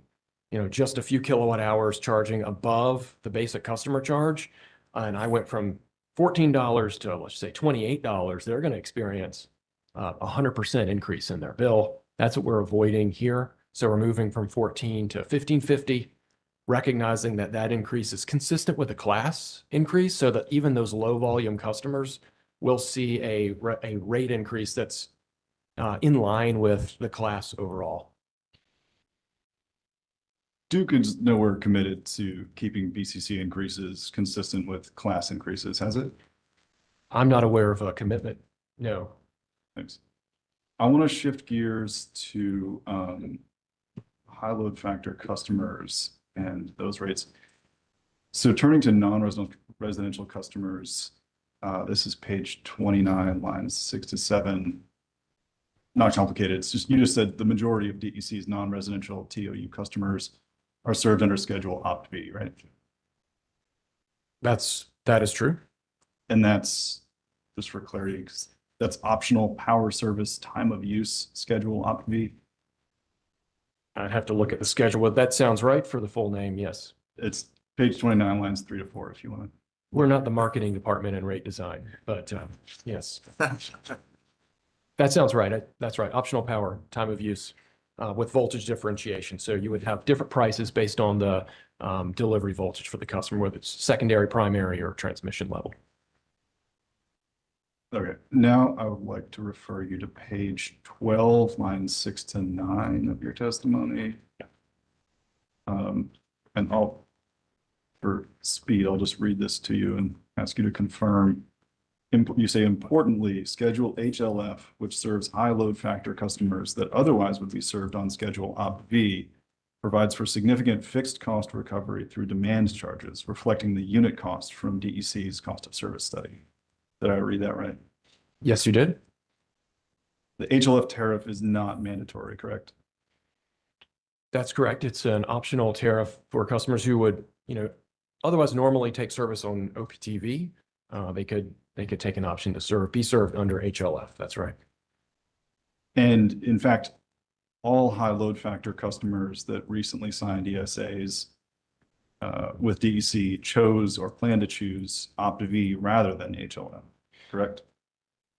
just a few kilowatt hours charging above the basic customer charge. And I went from $14 to, let's say, $28. They're going to experience 100% increase in their bill. That's what we're avoiding here. So we're moving from 14 to 15.50, recognizing that that increase is consistent with the class increase, so that even those low volume customers will see a rate increase that's in line with the class overall. Duke is nowhere committed to keeping BCC increases consistent with class increases, has it? I'm not aware of a commitment. No. Thanks. I want to shift gears to high load factor customers and those rates. So turning to non-residential customers, this is page 29, lines 6 to 7. Not complicated. It's just, you just said the majority of DEC's non-residential TOU customers are served under schedule opt B, right? That is true. And that's, just for clarity, 'cause that's optional power service time of use schedule opt B. I'd have to look at the schedule, but that sounds right for the full name, yes. It's page 29, lines 3 to 4, if you want to. We're not the marketing department in rate design, but yes. That sounds right. That's right. Optional power, time of use with voltage differentiation. So you would have different prices based on the delivery voltage for the customer, whether it's secondary, primary, or transmission level. Okay, now I would like to refer you to page 12, lines 6 to 9 of your testimony. And for speed, I'll just read this to you and ask you to confirm. You say, importantly, schedule HLF, which serves high load factor customers that otherwise would be served on schedule OPV, provides for significant fixed cost recovery through demand charges, reflecting the unit cost from DEC's cost of service study. Did I read that right? Yes, you did. The HLF tariff is not mandatory, correct? That's correct. It's an optional tariff for customers who would, otherwise normally take service on OPTV. They could take an option to be served under HLF. That's right. And in fact, all high load factor customers that recently signed ESAs with DEC chose or plan to choose OPTV rather than HLF, correct?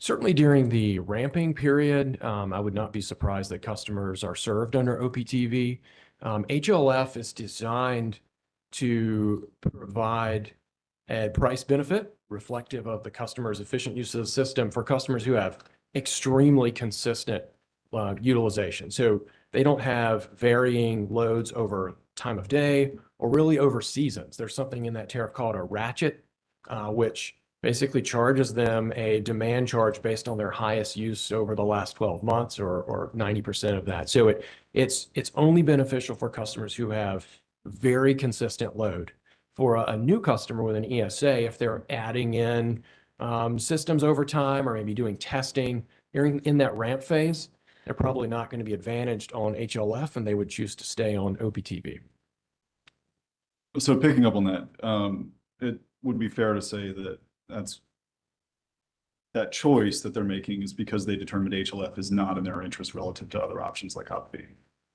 Certainly during the ramping period, I would not be surprised that customers are served under OPTV. HLF is designed to provide a price benefit reflective of the customer's efficient use of the system for customers who have extremely consistent utilization. So they don't have varying loads over time of day or really over seasons. There's something in that tariff called a ratchet, which basically charges them a demand charge based on their highest use over the last 12 months or 90% of that. So it's only beneficial for customers who have very consistent load. For a new customer with an ESA, if they're adding in systems over time or maybe doing testing in that ramp phase, they're probably not going to be advantaged on HLF and they would choose to stay on OPTV. So picking up on that, it would be fair to say that that choice that they're making is because they determined HLF is not in their interest relative to other options like OPTV.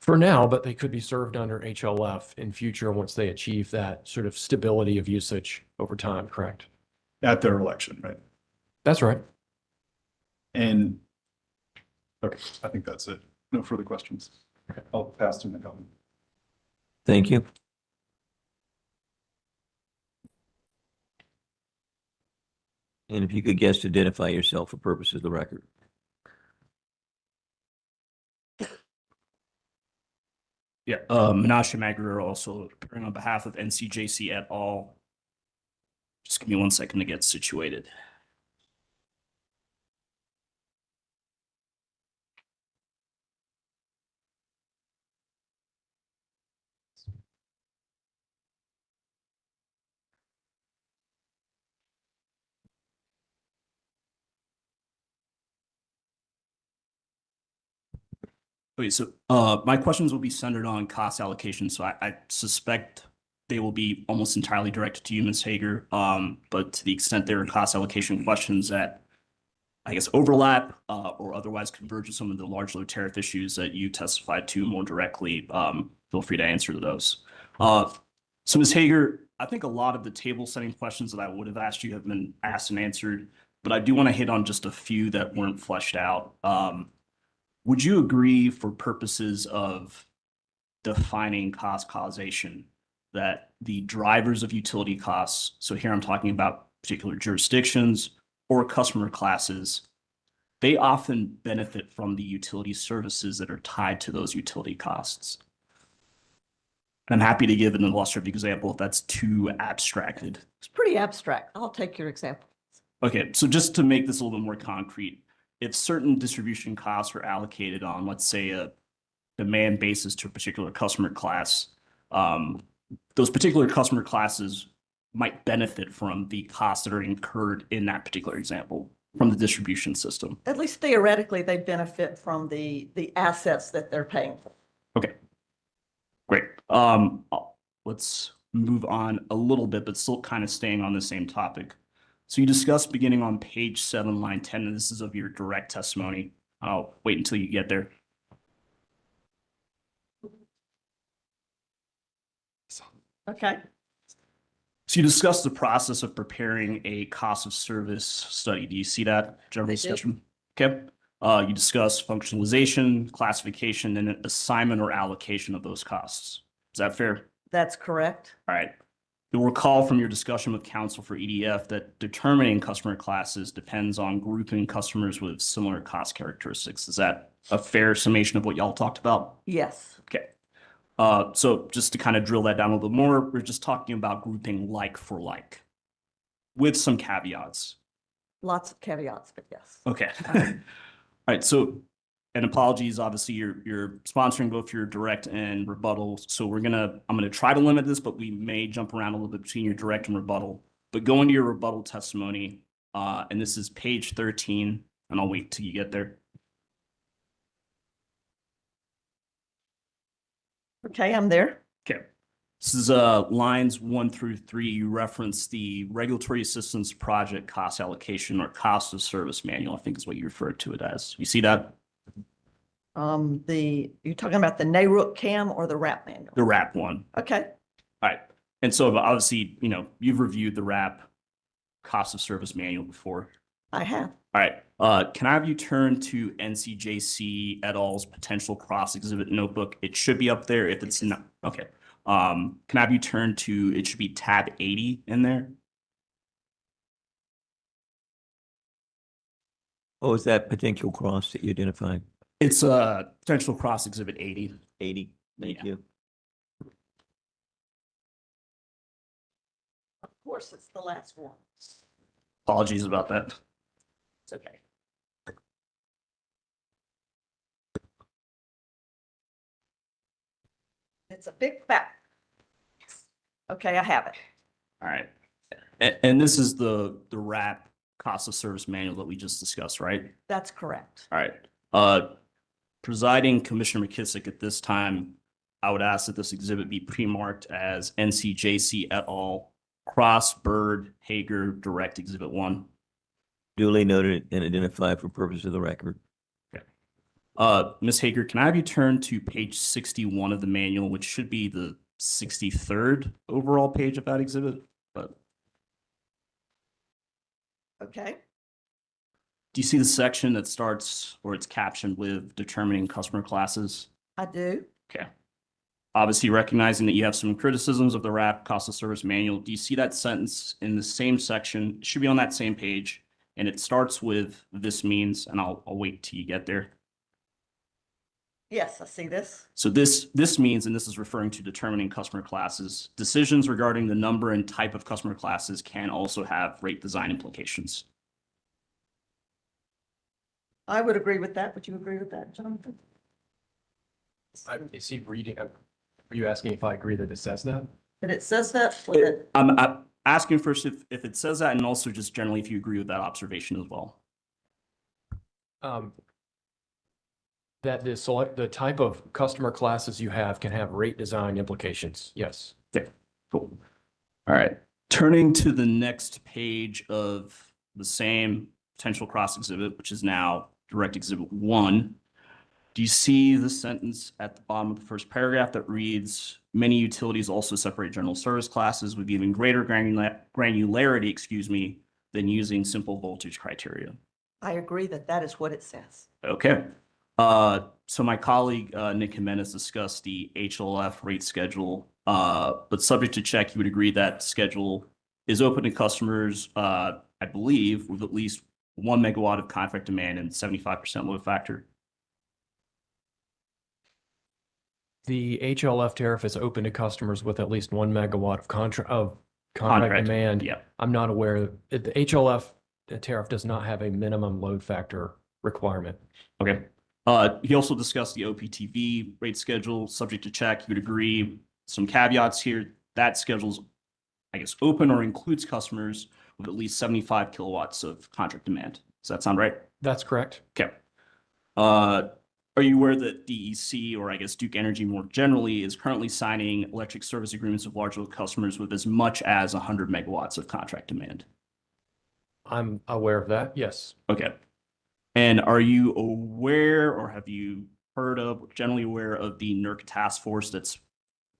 For now, but they could be served under HLF in future once they achieve that sort of stability of usage over time, correct? At their election, right? That's right. And okay, I think that's it. No further questions. Okay, I'll pass to Nicole. Thank you. And if you could just identify yourself for purposes of the record. Yeah, Menashe Maguire, also appearing on behalf of NCJC et al. Just give me 1 second to get situated. Okay, so my questions will be centered on cost allocation. So I suspect they will be almost entirely directed to you, Ms. Hager. But to the extent there are cost allocation questions that I guess overlap or otherwise converge with some of the large load tariff issues that you testified to more directly, feel free to answer those. So Ms. Hager, I think a lot of the table setting questions that I would have asked you have been asked and answered, but I do want to hit on just a few that weren't fleshed out. Would you agree, for purposes of defining cost causation, that the drivers of utility costs, so here I'm talking about particular jurisdictions or customer classes, they often benefit from the utility services that are tied to those utility costs? And I'm happy to give an illustrative example if that's too abstracted. It's pretty abstract. I'll take your example. Okay, so just to make this a little bit more concrete, if certain distribution costs are allocated on, let's say, a demand basis to a particular customer class, those particular customer classes might benefit from the costs that are incurred in that particular example from the distribution system. At least theoretically, they benefit from the assets that they're paying for. Okay, great. Let's move on a little bit, but still kind of staying on the same topic. So you discussed beginning on page 7, line 10, and this is of your direct testimony. I'll wait until you get there. Okay. So you discussed the process of preparing a cost of service study. Do you see that general I do. discussion? Okay. You discussed functionalization, classification, and assignment or allocation of those costs. Is that fair? That's correct. All right. You'll recall from your discussion with counsel for EDF that determining customer classes depends on grouping customers with similar cost characteristics. Is that a fair summation of what y'all talked about? Yes. Okay. So just to kind of drill that down a little bit more, we're just talking about grouping like for like with some caveats. Lots of caveats, but yes. Okay. All right. So, and apologies, obviously you're sponsoring both your direct and rebuttal. So I'm gonna try to limit this, but we may jump around a little bit between your direct and rebuttal. But go into your rebuttal testimony, and this is page 13, and I'll wait till you get there. Okay, I'm there. Okay. This is lines 1 through 3. You reference the regulatory assistance project cost allocation or cost of service manual, I think is what you referred to it as. You see that? You're talking about the NARUC CAM or the RAP manual? The RAP one. Okay, All right. And so obviously, you've reviewed the RAP cost of service manual before. I have. All right. Can I have you turn to NCJC et al.'s potential cross exhibit notebook? It should be up there if it's not. Okay. Can I have you turn to, it should be tab 80 in there? Oh, is that potential cross that you identified? It's a potential cross exhibit 80. 80, thank Yeah. you. Of course, it's the last one. Apologies about that. It's okay. It's a big fact. Okay, I have it. All right. And this is the RAP cost of service manual that we just discussed, right? That's correct. All right. Presiding Commissioner McKissick, at this time, I would ask that this exhibit be pre-marked as NCJC et al. Cross Bird Hager Direct Exhibit 1. Duly noted and identified for purpose of the record. Ms. Hager, can I have you turn to page 61 of the manual, which should be the 63rd overall page of that exhibit? But Okay, do you see the section that starts or it's captioned with determining customer classes? I do. Okay. Obviously recognizing that you have some criticisms of the RAP cost of service manual, do you see that sentence in the same section? It should be on that same page, and it starts with "this means," and I'll wait till you get there. Yes, I see this. So this means, and this is referring to determining customer classes, decisions regarding the number and type of customer classes can also have rate design implications. I would agree with that. Would you agree with that, Jonathan? Is he reading? Are you asking if I agree that it says that? But it says that for the, I'm asking first if it says that, and also just generally if you agree with that observation as well. That the type of customer classes you have can have rate design implications. Yes. Okay, cool. All right. Turning to the next page of the same potential cross exhibit, which is now direct exhibit 1. Do you see the sentence at the bottom of the first paragraph that reads, "Many utilities also separate general service classes with even greater granularity, than using simple voltage criteria." I agree that that is what it says. Okay. So my colleague, Nick Jimenez, discussed the HLF rate schedule, but subject to check, you would agree that schedule is open to customers, I believe, with at least 1 megawatt of contract demand and 75% load factor. The HLF tariff is open to customers with at least 1 megawatt of contract Contract, demand. yeah. I'm not aware, the HLF tariff does not have a minimum load factor requirement. Okay. He also discussed the OPTV rate schedule, subject to check. You would agree. Some caveats here. That schedule's, I guess, open or includes customers with at least 75 kilowatts of contract demand. Does that sound right? That's correct. Okay. Are you aware that DEC, or I guess Duke Energy more generally, is currently signing electric service agreements with large load customers with as much as 100 megawatts of contract demand? I'm aware of that, yes. Okay. And are you aware, or have you heard of, generally aware of the NERC task force that's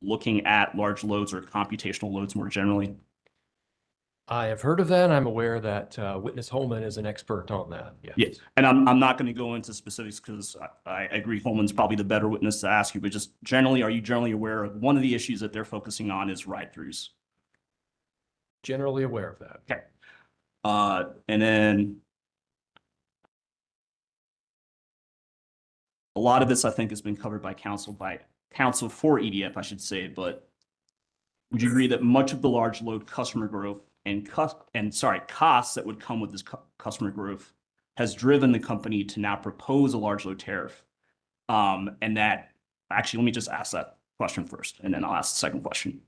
looking at large loads or computational loads more generally? I have heard of that. I'm aware that Witness Holman is an expert on that. Yes. Yes. And I'm not going to go into specifics because I agree Holman's probably the better witness to ask you, but just generally, are you generally aware of one of the issues that they're focusing on is ride-throughs? Generally aware of that. Okay. And then a lot of this, I think, has been covered by counsel for EDF, I should say, but would you agree that much of the large load customer growth and costs that would come with this customer growth has driven the company to now propose a large load tariff? And that, actually, let me just ask that question first, and then I'll ask the second question.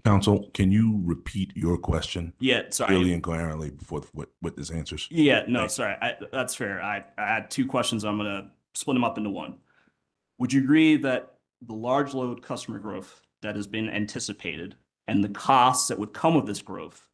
Counsel, can you repeat your question Yeah, sorry. clearly and coherently before what this answers? Yeah, no, Thanks. sorry. That's fair. I had two questions. I'm going to split them up into one. Would you agree that the large load customer growth that has been anticipated and the costs that would come with this growth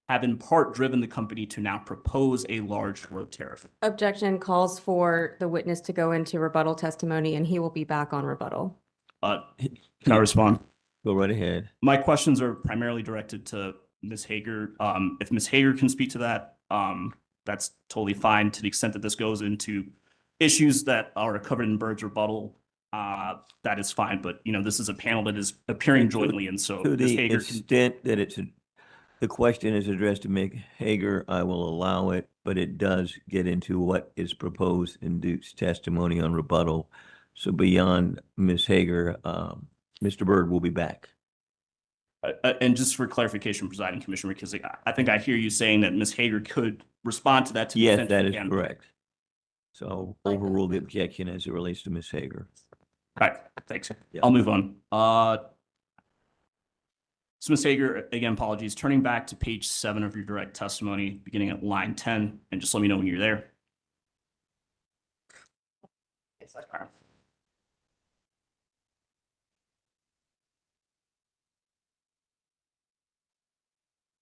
have in part driven the company to now propose a large load tariff? Objection calls for the witness to go into rebuttal testimony, and he will be back on rebuttal. Can I respond? Go right ahead. My questions are primarily directed to Ms. Hager. If Ms. Hager can speak to that, that's totally fine. To the extent that this goes into issues that are covered in Bird's rebuttal, that is fine. But, you know, this is a panel that is appearing jointly, and so To Ms. the Hager can. extent that the question is addressed to Ms. Hager, I will allow it, but it does get into what is proposed in Duke's testimony on rebuttal. So beyond Ms. Hager, Mr. Byrd will be back. And just for clarification, Presiding Commissioner, because I think I hear you saying that Ms. Hager could respond to that. To the Yes, extent that she is can. correct. So I'll overrule the objection as it relates to Ms. Hager. All right, thanks. Yeah. I'll move on. So Ms. Hager, again, apologies. Turning back to page 7 of your direct testimony, beginning at line 10, and just let me know when you're there.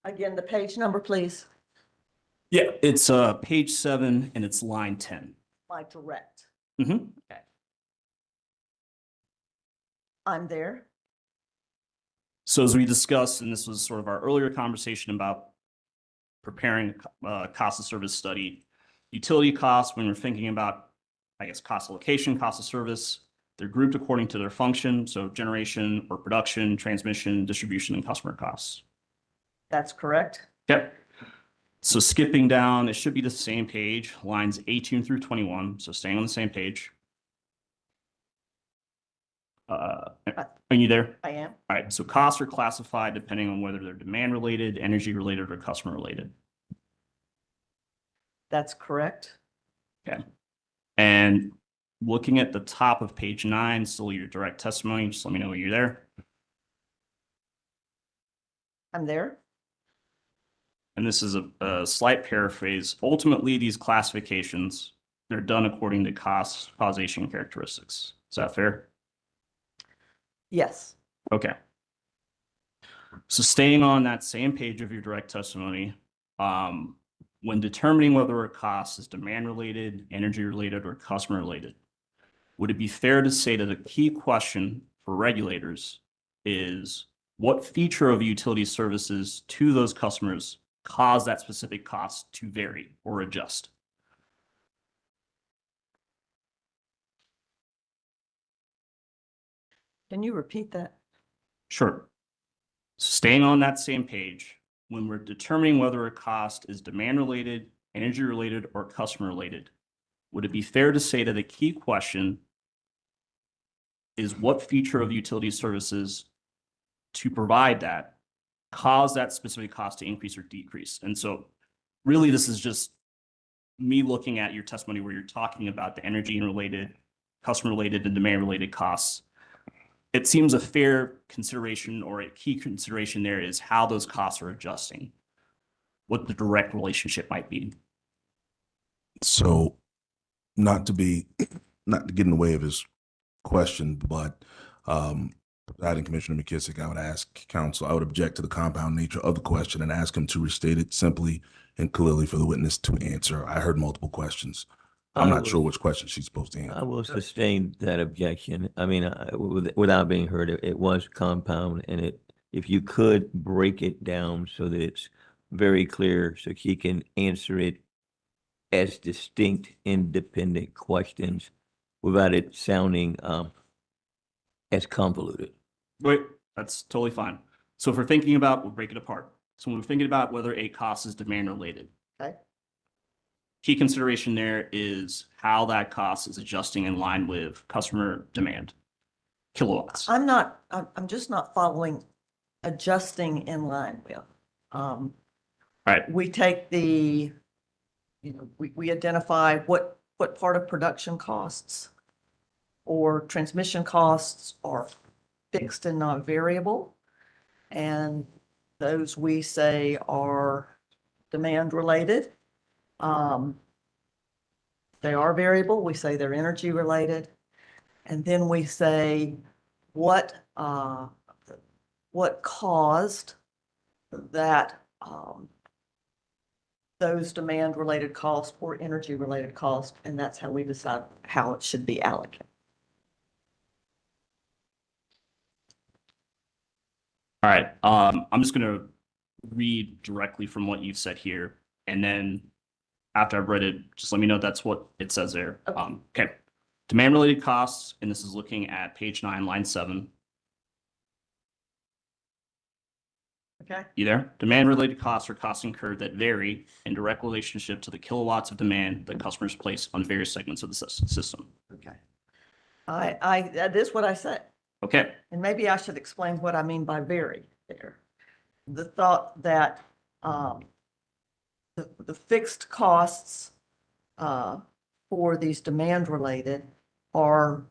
Again, the page number, please. Yeah, it's page 7 and it's line 10. My direct. Mm-hmm. Okay. I'm there. So as we discussed, and this was sort of our earlier conversation about preparing a cost of service study, utility costs, when we're thinking about, I guess, cost allocation, cost of service, they're grouped according to their function. So generation or production, transmission, distribution, and customer costs. That's correct. Okay. So skipping down, it should be the same page, lines 18 through 21. So staying on the same page. Are you there? I am. All right. So costs are classified depending on whether they're demand related, energy related, or customer related. That's correct. Okay. And looking at the top of page 9, still your direct testimony, just let me know when you're there. I'm there. And this is a slight paraphrase. Ultimately, these classifications, they're done according to causation characteristics. Is that fair? Yes. Okay. So staying on that same page of your direct testimony, when determining whether a cost is demand related, energy related, or customer related, would it be fair to say that a key question for regulators is what feature of utility services to those customers cause that specific cost to vary or adjust? Can you repeat that? Sure. Staying on that same page, when we're determining whether a cost is demand related, energy related, or customer related, would it be fair to say that a key question is what feature of utility services to provide that cause that specific cost to increase or decrease. And so really, this is just me looking at your testimony where you're talking about the energy and related, customer related and demand related costs. It seems a fair consideration or a key consideration there is how those costs are adjusting, what the direct relationship might be. So not to get in the way of his question, but Presiding Commissioner McKissick, I would ask counsel, I would object to the compound nature of the question and ask him to restate it simply and clearly for the witness to answer. I heard multiple questions. I'm not sure which question she's supposed to I answer. will sustain that objection. I mean, without being heard, it was compound, and if you could break it down so that it's very clear, so he can answer it as distinct, independent questions without it sounding as convoluted. Wait, that's totally fine. So if we're thinking about, we'll break it apart. So when we're thinking about whether a cost is demand related, Okay. key consideration there is how that cost is adjusting in line with customer demand, kilowatts. I'm just not following adjusting in line with. Right. We take we identify what part of production costs or transmission costs are fixed and not variable. And those we say are demand related. They are variable. We say they're energy related. And then we say what caused that those demand related costs or energy related costs, and that's how we decide how it should be allocated. All right. I'm just going to read directly from what you've said here. And then after I've read it, just let me know that's what it says there. Okay. Demand related costs, and this is looking at page 9, line 7. Okay. You there? Demand related costs are costs incurred that vary in direct relationship to the kilowatts of demand that customers place on various segments of the system. Okay. That is what I said. Okay. And maybe I should explain what I mean by vary there. The thought that the fixed costs for these demand related are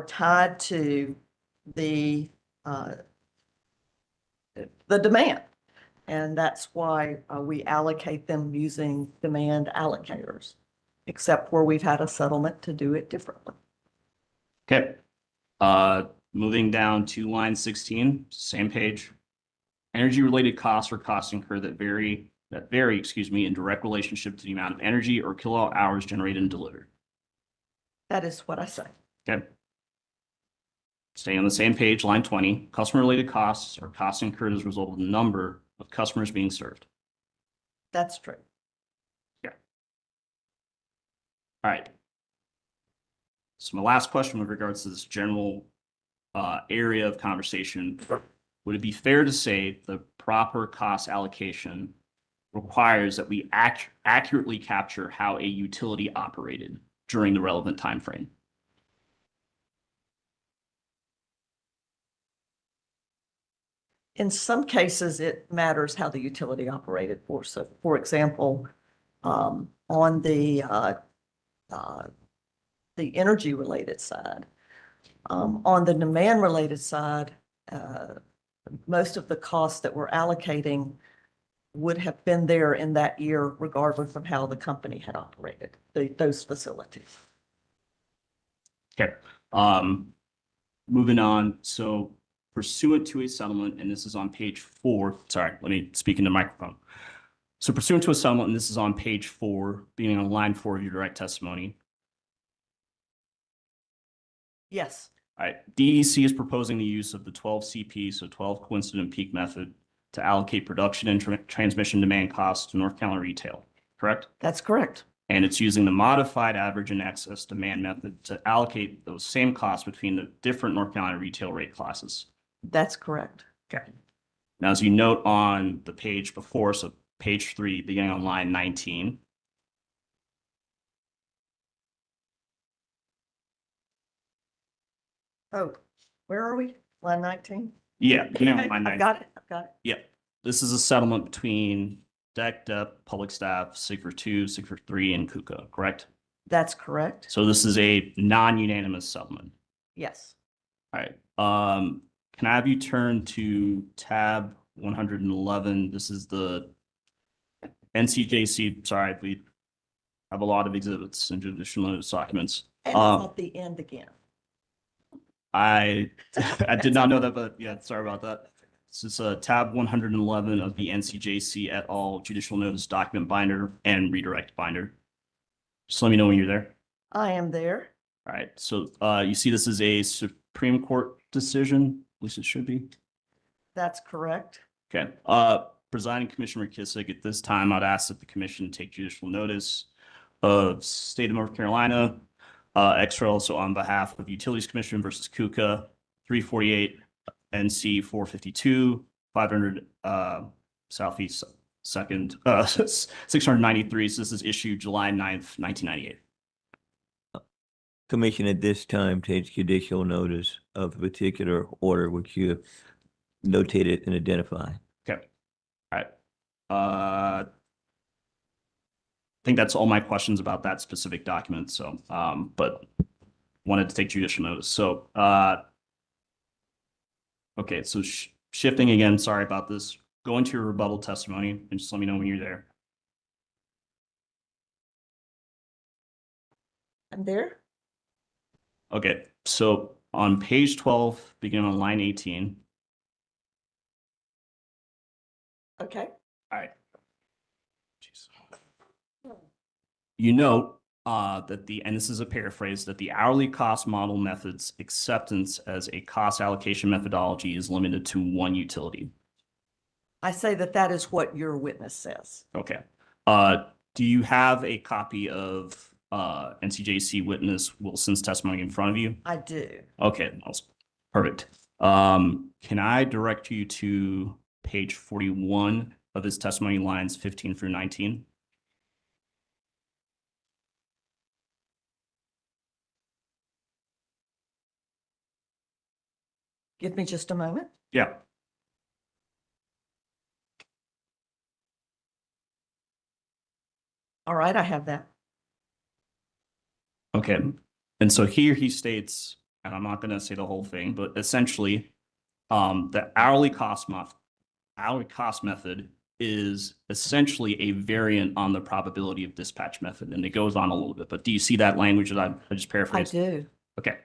tied to the demand. And that's why we allocate them using demand allocators, except where we've had a settlement to do it differently. Okay. Moving down to line 16, same page. Energy related costs are costs incurred that vary, in direct relationship to the amount of energy or kilowatt hours generated and delivered. That is what I say. Okay. Staying on the same page, line 20, customer related costs are costs incurred as a result of the number of customers being served. That's true. Yeah. All right. So my last question with regards to this general area of conversation, would it be fair to say the proper cost allocation requires that we accurately capture how a utility operated during the relevant time frame? In some cases, it matters how the utility operated for. So, for example, on the energy related side, on the demand related side, most of the costs that we're allocating would have been there in that year, regardless of how the company had operated those facilities. Okay. Moving on. So pursuant to a settlement, and this is on page 4. Sorry, let me speak into the microphone. So pursuant to a settlement, and this is on page 4, beginning on line 4 of your direct testimony. Yes. All right. DEC is proposing the use of the 12 CP, so 12 coincident peak method, to allocate production and transmission demand costs to North Carolina retail, correct? That's correct. And it's using the modified average and excess demand method to allocate those same costs between the different North Carolina retail rate classes. That's correct. Okay. Now, as you note on the page before, so page 3, beginning on line 19, Oh, where are we? Line 19? Yeah, beginning on Okay, line I've 9. got it, I've got it. Yeah, this is a settlement between DEC, Public Staff, Sigford 2, Sigford 3, and KUKA, correct? That's correct. So this is a non-unanimous settlement. Yes. All right. Can I have you turn to tab 111? This is the NCJC. Sorry, we have a lot of exhibits and judicial notice documents. And it's at the end again. I did not know that, but yeah, sorry about that. This is tab 111 of the NCJC et al. Judicial notice document binder and redirect binder. Just let me know when you're there. I am there. All right. So you see this is a Supreme Court decision, at least it should be. That's correct. Okay. Presiding Commissioner McKissick, at this time, I'd ask that the commission take judicial notice of State of North Carolina, XRL, also on behalf of Utilities Commission versus KUKA, 348 NC 452, 500 Southeast Second, 693. So this is issued July 9th, 1998. Commission at this time takes judicial notice of the particular order which you have notated and identified. Okay. All right. I think that's all my questions about that specific document. So, but wanted to take judicial notice. So, okay. So shifting again, sorry about this. Go into your rebuttal testimony and just let me know when you're there. I'm there. Okay. So on page 12, beginning on line 18. Okay. All right. Jeez. You note that and this is a paraphrase, that the hourly cost model method's acceptance as a cost allocation methodology is limited to one utility. I say that that is what your witness says. Okay. Do you have a copy of NCJC witness Wilson's testimony in front of you? I do. Okay, perfect. Can I direct you to page 41 of his testimony, lines 15 through 19? Give me just a moment. Yeah. All right, I have that. Okay. And so here he states, and I'm not going to say the whole thing, but essentially, the hourly cost method is essentially a variant on the probability of dispatch method. And it goes on a little bit, but do you see that language that I just I paraphrased? do. Okay.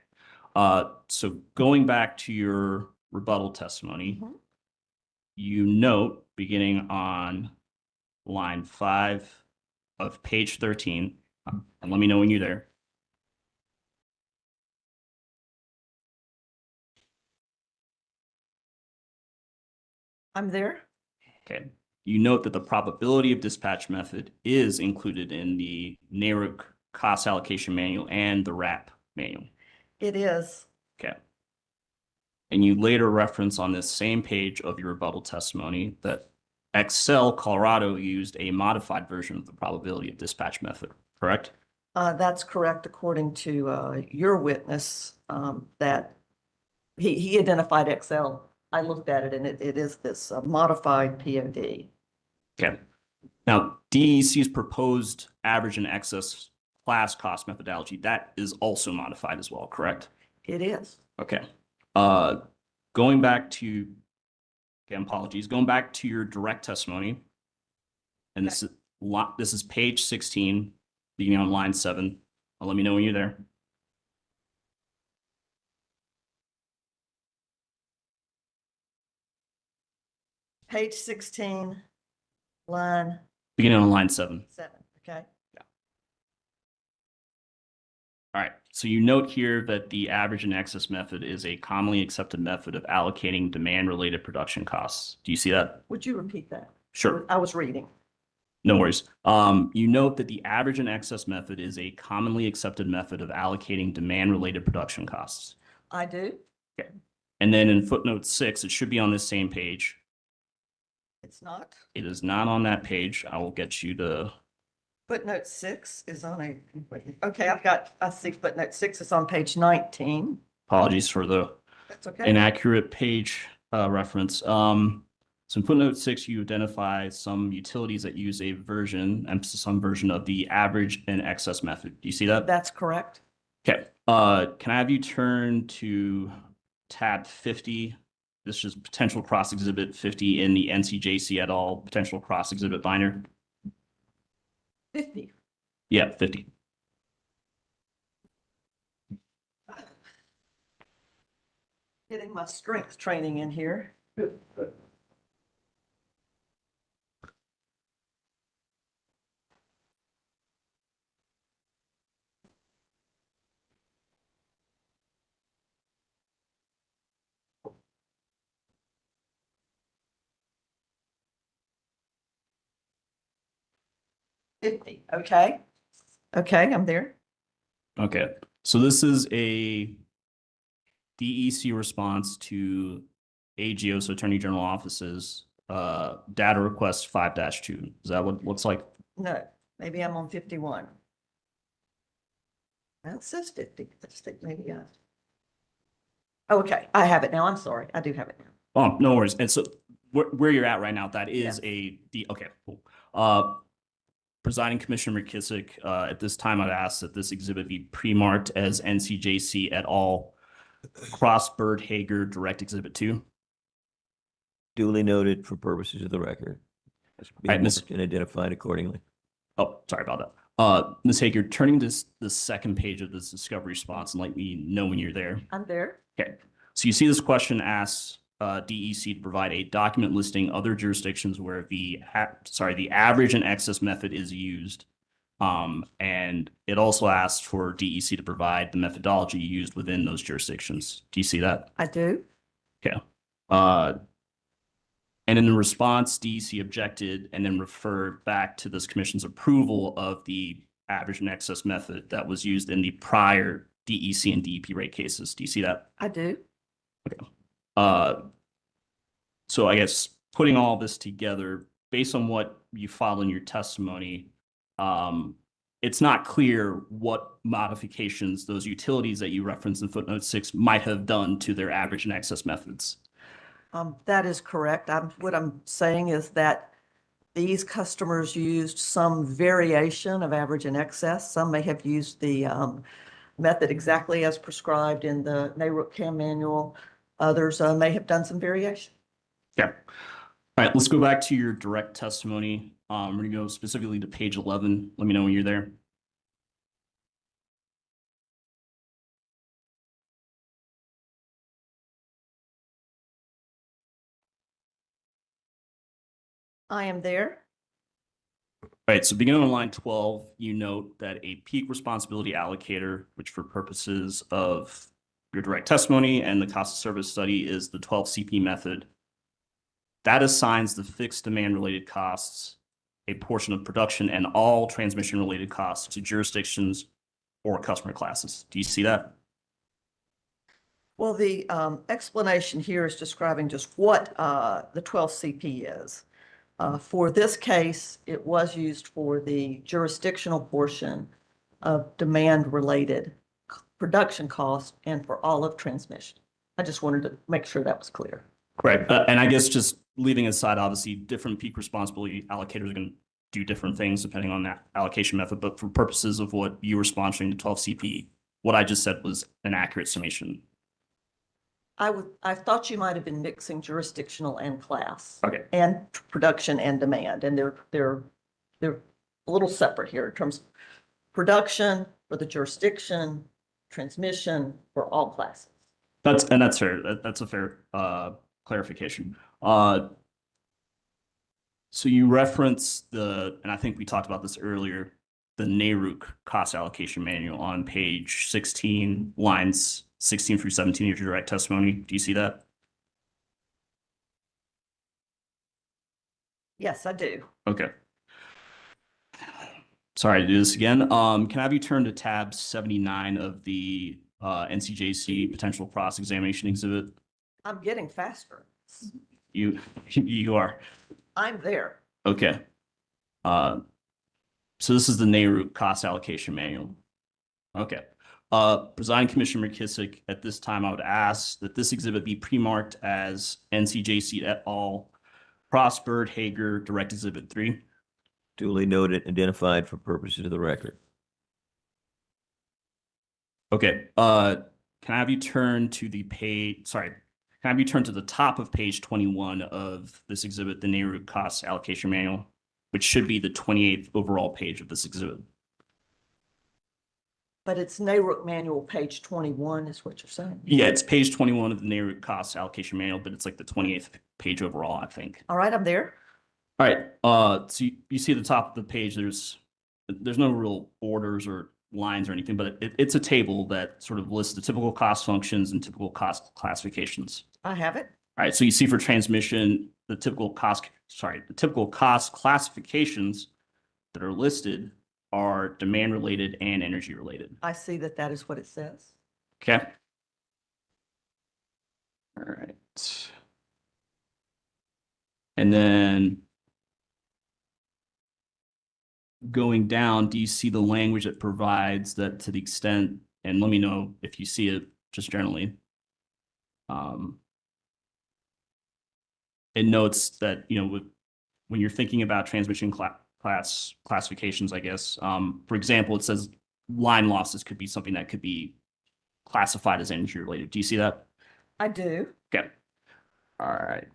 So going back to your rebuttal testimony, you note beginning on line 5 of page 13, and let me know when you're there. I'm there. Okay. You note that the probability of dispatch method is included in the NARUC cost allocation manual and the RAP manual. It is. Okay. And you later reference on this same page of your rebuttal testimony that Excel Colorado used a modified version of the probability of dispatch method, correct? That's correct, according to your witness, that he identified Excel. I looked at it and it is this modified POD. Okay. Now, DEC's proposed average and excess class cost methodology, that is also modified as well, correct? It is. Okay. Going back to, again, apologies, going back to your direct testimony, and this is page 16, beginning on line 7. Let me know when you're there. Page 16, line Beginning on line 7. 7, okay? All right. So you note here that the average and excess method is a commonly accepted method of allocating demand-related production costs. Do you see that? Would you repeat that? Sure. I was reading. No worries. You note that the average and excess method is a commonly accepted method of allocating demand-related production costs. I do. Okay. And then in footnote 6, it should be on this same page. It's not. It is not on that page. I will get you to. Footnote 6 is on a, okay, I see footnote 6 is on page 19. Apologies for the That's okay. inaccurate page reference. So in footnote 6, you identify some utilities that use a version, emphasis on version of the average and excess method. Do you see that? That's correct. Okay. Can I have you turn to tab 50? This is potential cross exhibit 50 in the NCJC et al. Potential cross exhibit binder. 50. Yeah, 50. Getting my strength training in here. Okay. Okay, I'm there. Okay. So this is a DEC response to AGO, so Attorney General Office's data request 5-2. Is that what it looks like? No, maybe I'm on 51. Well, it says 50. Let's think maybe Oh, okay, I have it now. I'm sorry. I do have it now. Oh, no worries. And so where you're at right now, that is Yes. okay, cool. Presiding Commissioner McKissick, at this time, I'd ask that this exhibit be pre-marked as NCJC et al. Crossbird Hager Direct Exhibit 2. Duly noted for purposes of the record. It's being Right, Ms. marked and identified accordingly. Oh, sorry about that. Ms. Hager, turning to the second page of this discovery response and let me know when you're there. I'm there. Okay, so you see this question asks DEC to provide a document listing other jurisdictions where the average and excess method is used. And it also asks for DEC to provide the methodology used within those jurisdictions. Do you see that? I do. Okay. And in the response, DEC objected and then referred back to this commission's approval of the average and excess method that was used in the prior DEC and DEP rate cases. Do you see that? I do. So I guess putting all this together, based on what you filed in your testimony, it's not clear what modifications those utilities that you referenced in footnote 6 might have done to their average and excess methods. That is correct. What I'm saying is that these customers used some variation of average and excess. Some may have used the method exactly as prescribed in the NARUC CAM manual. Others may have done some variation. Yeah. All right, let's go back to your direct testimony. We're going to go specifically to page 11. Let me know when you're there. I am there. All right, so beginning on line 12, you note that a peak responsibility allocator, which for purposes of your direct testimony and the cost of service study is the 12 CP method, that assigns the fixed demand related costs, a portion of production and all transmission related costs to jurisdictions or customer classes. Do you see that? Well, the explanation here is describing just what the 12 CP is. For this case, it was used for the jurisdictional portion of demand-related production costs and for all of transmission. I just wanted to make sure that was clear. Right. And I guess just leaving aside, obviously, different peak responsibility allocators are going to do different things depending on that allocation method. But for purposes of what you were sponsoring the 12 CP, what I just said was an accurate summation. I thought you might have been mixing jurisdictional and class. Okay. And production and demand, and they're a little separate here in terms of production for the jurisdiction, transmission for all classes. That's fair. That's a fair clarification. So you reference and I think we talked about this earlier, the NARUC cost allocation manual on page 16, lines 16 through 17 of your direct testimony. Do you see that? Yes, I do. Okay. Sorry to do this again. Can I have you turn to tab 79 of the NCJC potential cross-examination exhibit? I'm getting faster. You are. I'm there. Okay. So this is the NARUC cost allocation manual. Okay. Presiding Commissioner McKissick, at this time, I would ask that this exhibit be pre-marked as NCJC et al. Prospered Hager Direct Exhibit 3. Duly noted, identified for purposes of the record. Okay, can I have you turn to the page, sorry, can I have you turn to the top of page 21 of this exhibit, the neighborhood cost allocation manual, which should be the 28th overall page of this exhibit. But it's NARUC manual, page 21 is what you're saying. Yeah, it's page 21 of the neighborhood cost allocation manual, but it's like the 28th page overall, I think. All right, I'm there. All right, so you see at the top of the page, there's no real orders or lines or anything, but it's a table that sort of lists the typical cost functions and typical cost classifications. I have it. All right, so you see for transmission, the typical cost classifications that are listed are demand related and energy related. I see that that is what it says. Okay. All right. And then going down, do you see the language that provides that to the extent, and let me know if you see it just generally. It notes that, you know, when you're thinking about transmission classifications, I guess, for example, it says line losses could be something that could be classified as energy related. Do you see that? I do. Okay. All right.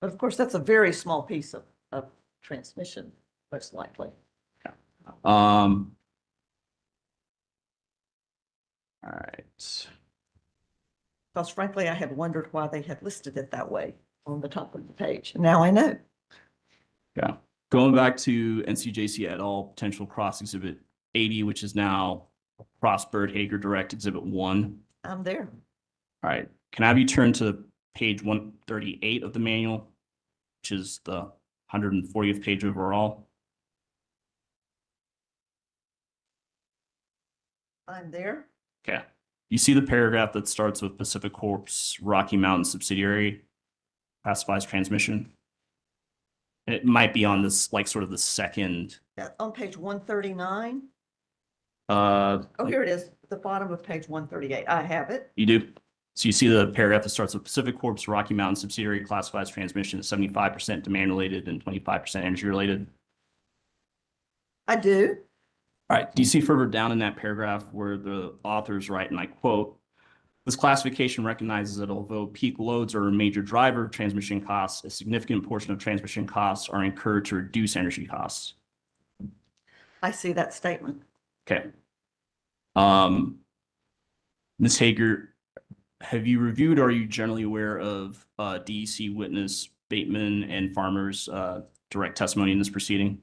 But of course, that's a very small piece of transmission, most likely. All right. Because frankly, I had wondered why they had listed it that way on the top of the page. Now I know. Yeah. Going back to NCJC et al. Potential cross exhibit 80, which is now Prospered Hager Direct Exhibit 1. I'm there. All right. Can I have you turn to page 138 of the manual, which is the 140th page overall? I'm there. Okay. You see the paragraph that starts with Pacific Corp's Rocky Mountain subsidiary classifies transmission? It might be on this, like, sort of the second. On page 139. Oh, Here it is, the bottom of page 138. I have it. You do? So you see the paragraph that starts with Pacific Corp's Rocky Mountain subsidiary classifies transmission as 75% demand related and 25% energy related. I do. All right. Do you see further down in that paragraph where the authors write, and I quote, "This classification recognizes that although peak loads are a major driver of transmission costs, a significant portion of transmission costs are incurred to reduce energy costs." I see that statement. Okay. Ms. Hager, have you reviewed, or are you generally aware of DEC witness Bateman and Farmer's direct testimony in this proceeding?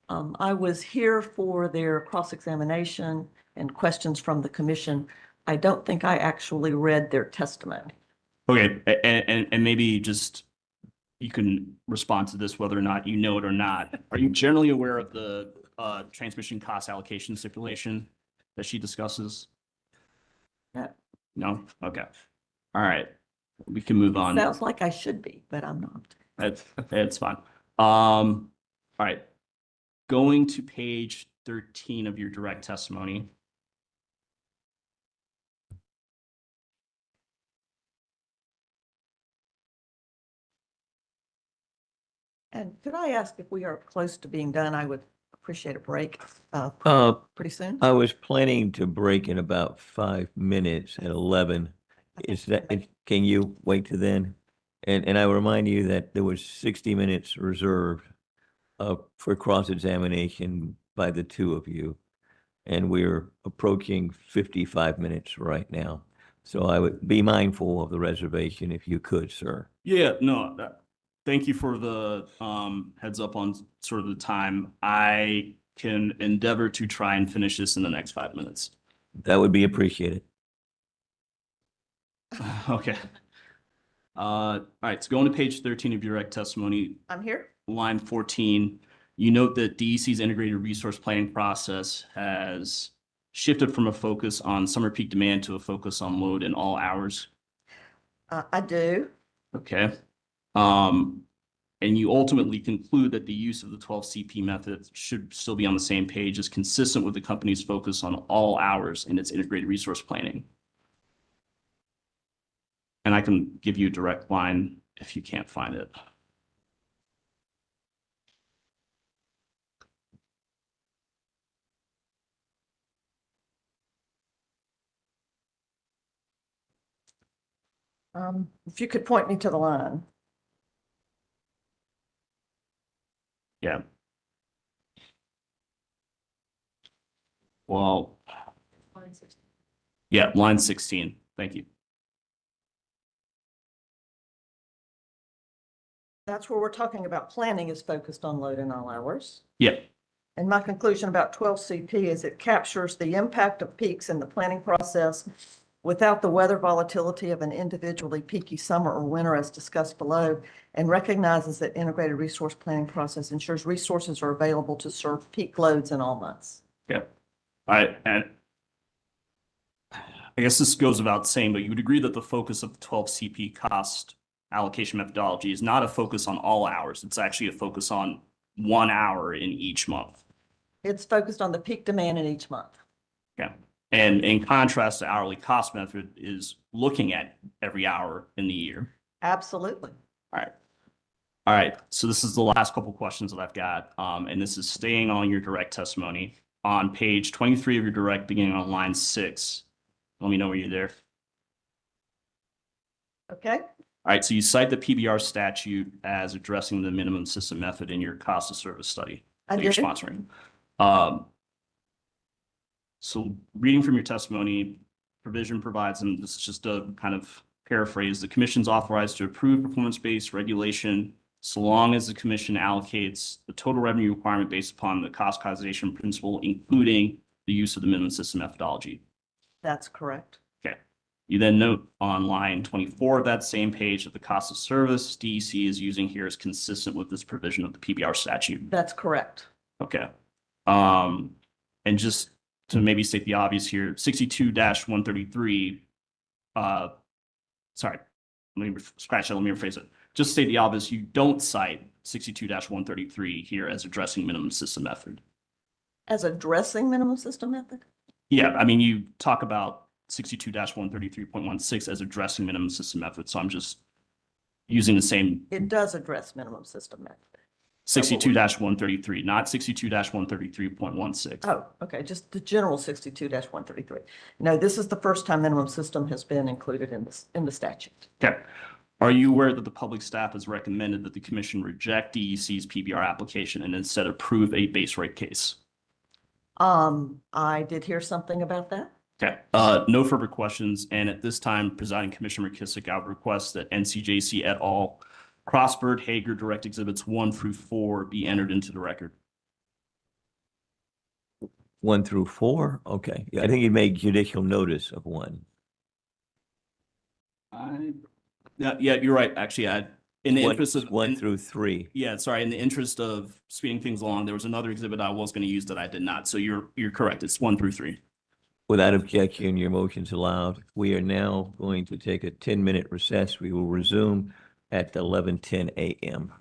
I was here for their cross-examination and questions from the commission. I don't think I actually read their testimony. Okay, and maybe just you can respond to this whether or not you know it or not. Are you generally aware of the transmission cost allocation stipulation that she discusses? No. No? Okay. All right. We can move on. Sounds like I should be, but I'm not. That's fine. All right. Going to page 13 of your direct testimony. And could I ask if we are close to being done? I would appreciate a break pretty soon. I was planning to break in about 5 minutes at 11. Is that, can you wait to then? And I will remind you that there was 60 minutes reserved for cross-examination by the two of you. And we're approaching 55 minutes right now. So I would be mindful of the reservation if you could, sir. Yeah, no, thank you for the heads up on sort of the time. I can endeavor to try and finish this in the next 5 minutes. That would be appreciated. Okay. All right, so going to page 13 of your direct testimony, I'm here. line 14, you note that DEC's integrated resource planning process has shifted from a focus on summer peak demand to a focus on load in all hours. I do. Okay. And you ultimately conclude that the use of the 12 CP method should still be on the same page, is consistent with the company's focus on all hours in its integrated resource planning. And I can give you a direct line if you can't find it. If you could point me to the line. Yeah. Well, yeah, line 16. Thank you. That's where we're talking about planning is focused on load and all hours. Yeah. And my conclusion about 12 CP is it captures the impact of peaks in the planning process without the weather volatility of an individually peaky summer or winter as discussed below, and recognizes that integrated resource planning process ensures resources are available to serve peak loads in all months. Yeah. And I guess this goes without saying, but you would agree that the focus of the 12 CP cost allocation methodology is not a focus on all hours. It's actually a focus on 1 hour in each month. It's focused on the peak demand in each month. Yeah. And in contrast, the hourly cost method is looking at every hour in the year. Absolutely. All right. All right. So this is the last couple questions that I've got. And this is staying on your direct testimony. On page 23 of your direct, beginning on line 6. Let me know where you're there. Okay. All right. So you cite the PBR statute as addressing the minimum system method in your cost of service study I that you're do. sponsoring. So reading from your testimony, provision provides, and this is just a kind of paraphrase, the commission's authorized to approve performance-based regulation so long as the commission allocates the total revenue requirement based upon the cost causation principle, including the use of the minimum system methodology. That's correct. Okay. You then note on line 24 of that same page that the cost of service DEC is using here is consistent with this provision of the PBR statute. That's correct. Okay. And just to maybe state the obvious here, 62-133, sorry, let me scratch that, let me rephrase it. Just state the obvious, you don't cite 62-133 here as addressing minimum system method. As addressing minimum system method? Yeah, I mean, you talk about 62-133.16 as addressing minimum system method, so I'm just using the same It does address minimum system method. 62-133, not 62-133.16. Oh, okay, just the general 62-133. No, this is the first time minimum system has been included in the statute. Okay. Are you aware that the public staff has recommended that the commission reject DEC's PBR application and instead approve a base rate case? I did hear something about that. Okay. No further questions. And at this time, Presiding Commissioner McKissick, I would request that NCJC et al. Crossbird Hager Direct Exhibits 1 through 4 be entered into the record. 1 through 4? Okay. Yeah, I think you made judicial notice of 1. Yeah, you're right. Actually, in the interest of 1 through 3. Yeah, sorry. In the interest of speeding things along, there was another exhibit I was going to use that I did not. So you're correct. It's 1 through 3. Without objection, your motion's allowed. We are now going to take a 10-minute recess. We will resume at 11:10 a.m.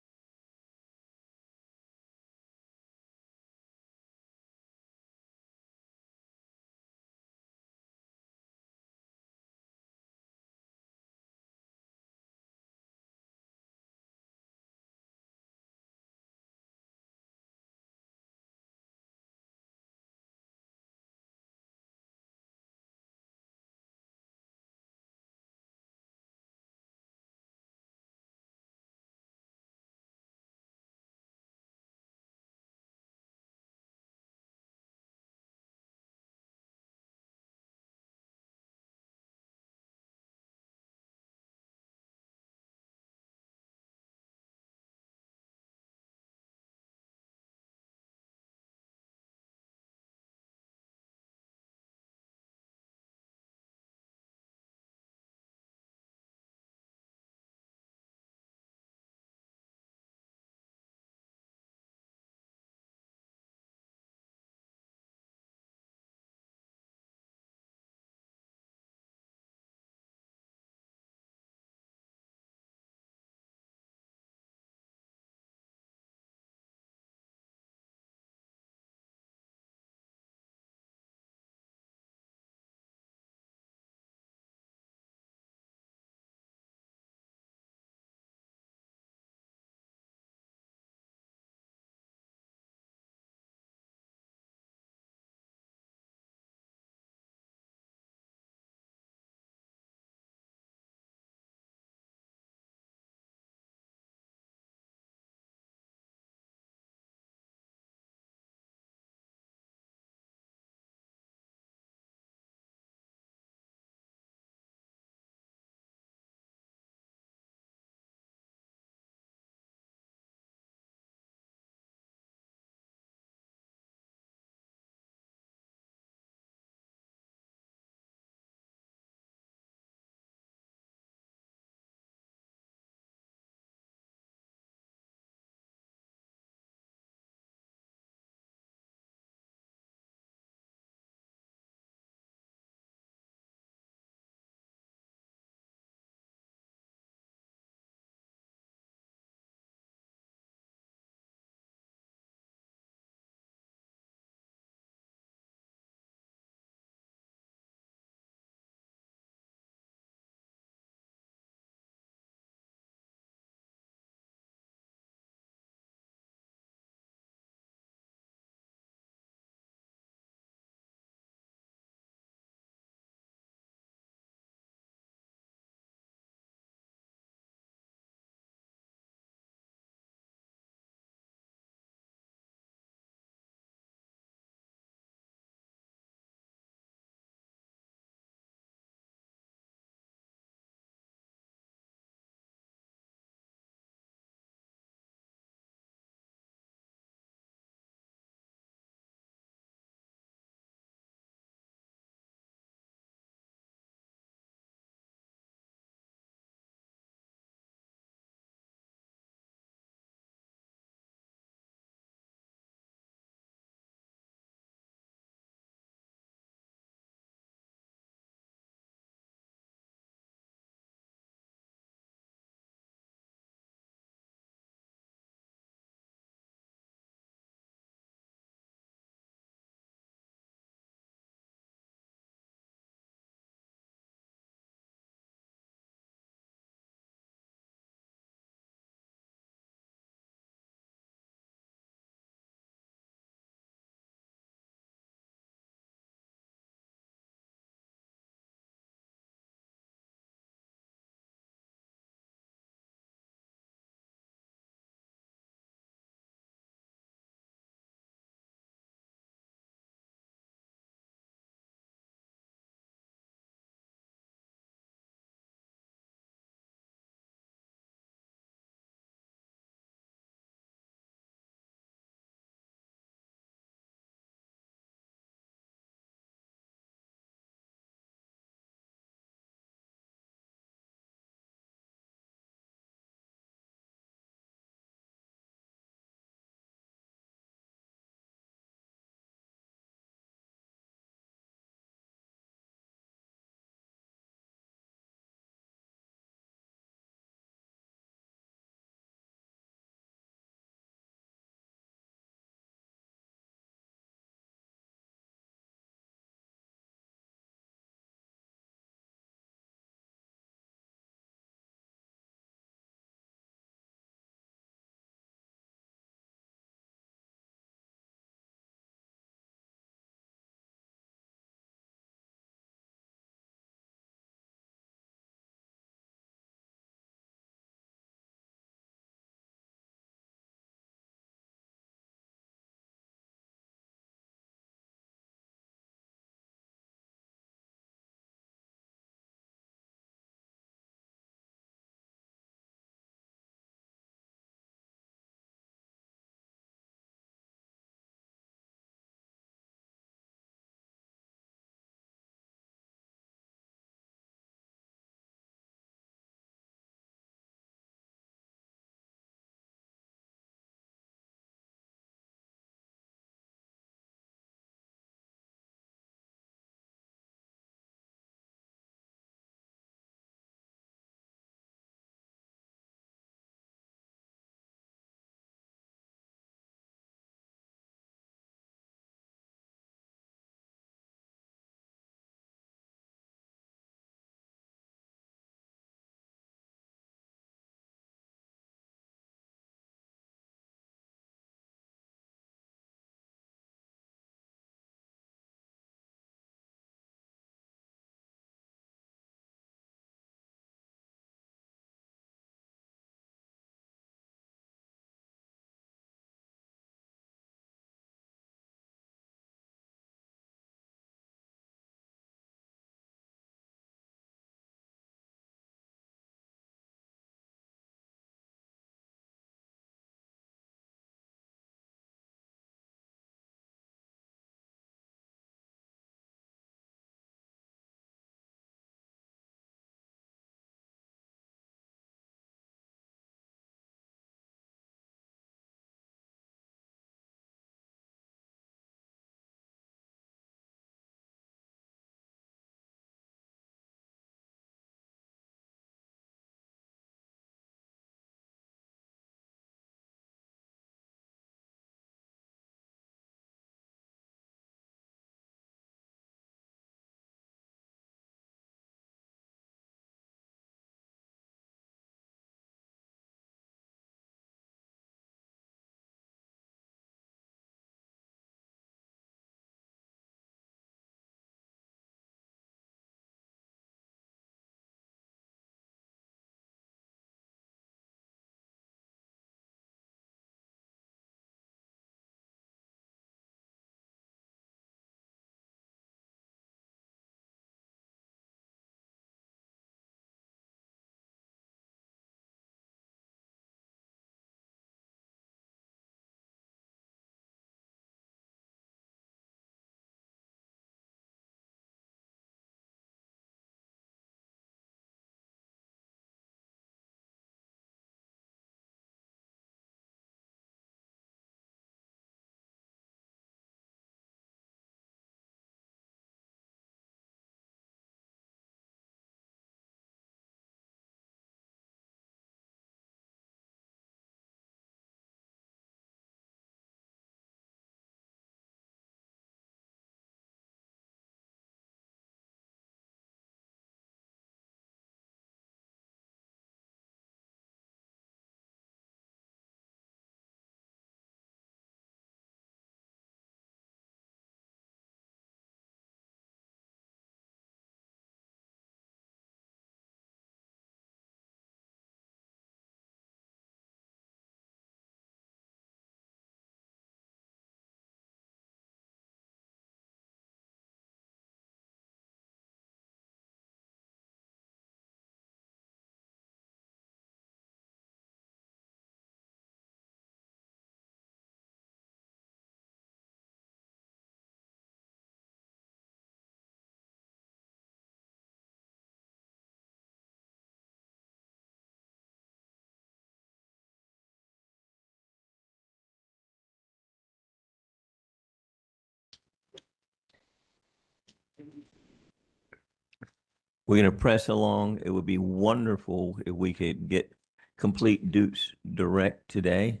We're going to press along. It would be wonderful if we could get complete Duke's direct today.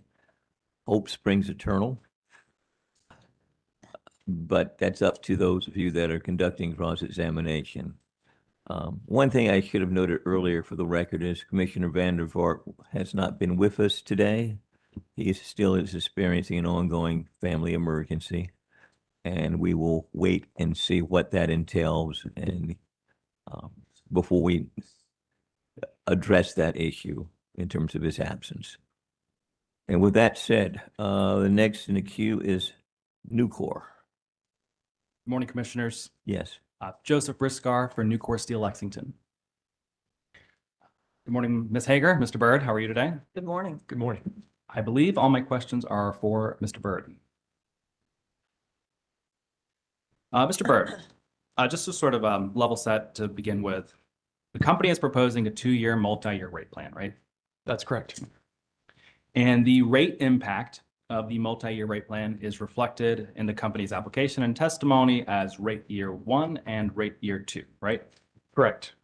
Hope springs eternal. But that's up to those of you that are conducting cross-examination. One thing I should have noted earlier for the record is Commissioner Vandervaart has not been with us today. He still is experiencing an ongoing family emergency, and we will wait and see what that entails and before we address that issue in terms of his absence. And with that said, the next in the queue is Nucor. Good morning, Commissioners. Yes. Joseph Briscar for Nucor Steel Lexington. Good morning, Ms. Hager, Mr. Byrd. How are you today? Good morning. Good morning. I believe all my questions are for Mr. Byrd. Mr. Byrd, just to sort of level set to begin with, the company is proposing a 2-year multi-year rate plan, right? That's correct. And the rate impact of the multi-year rate plan is reflected in the company's application and testimony as rate year 1 and rate year 2, right? Correct.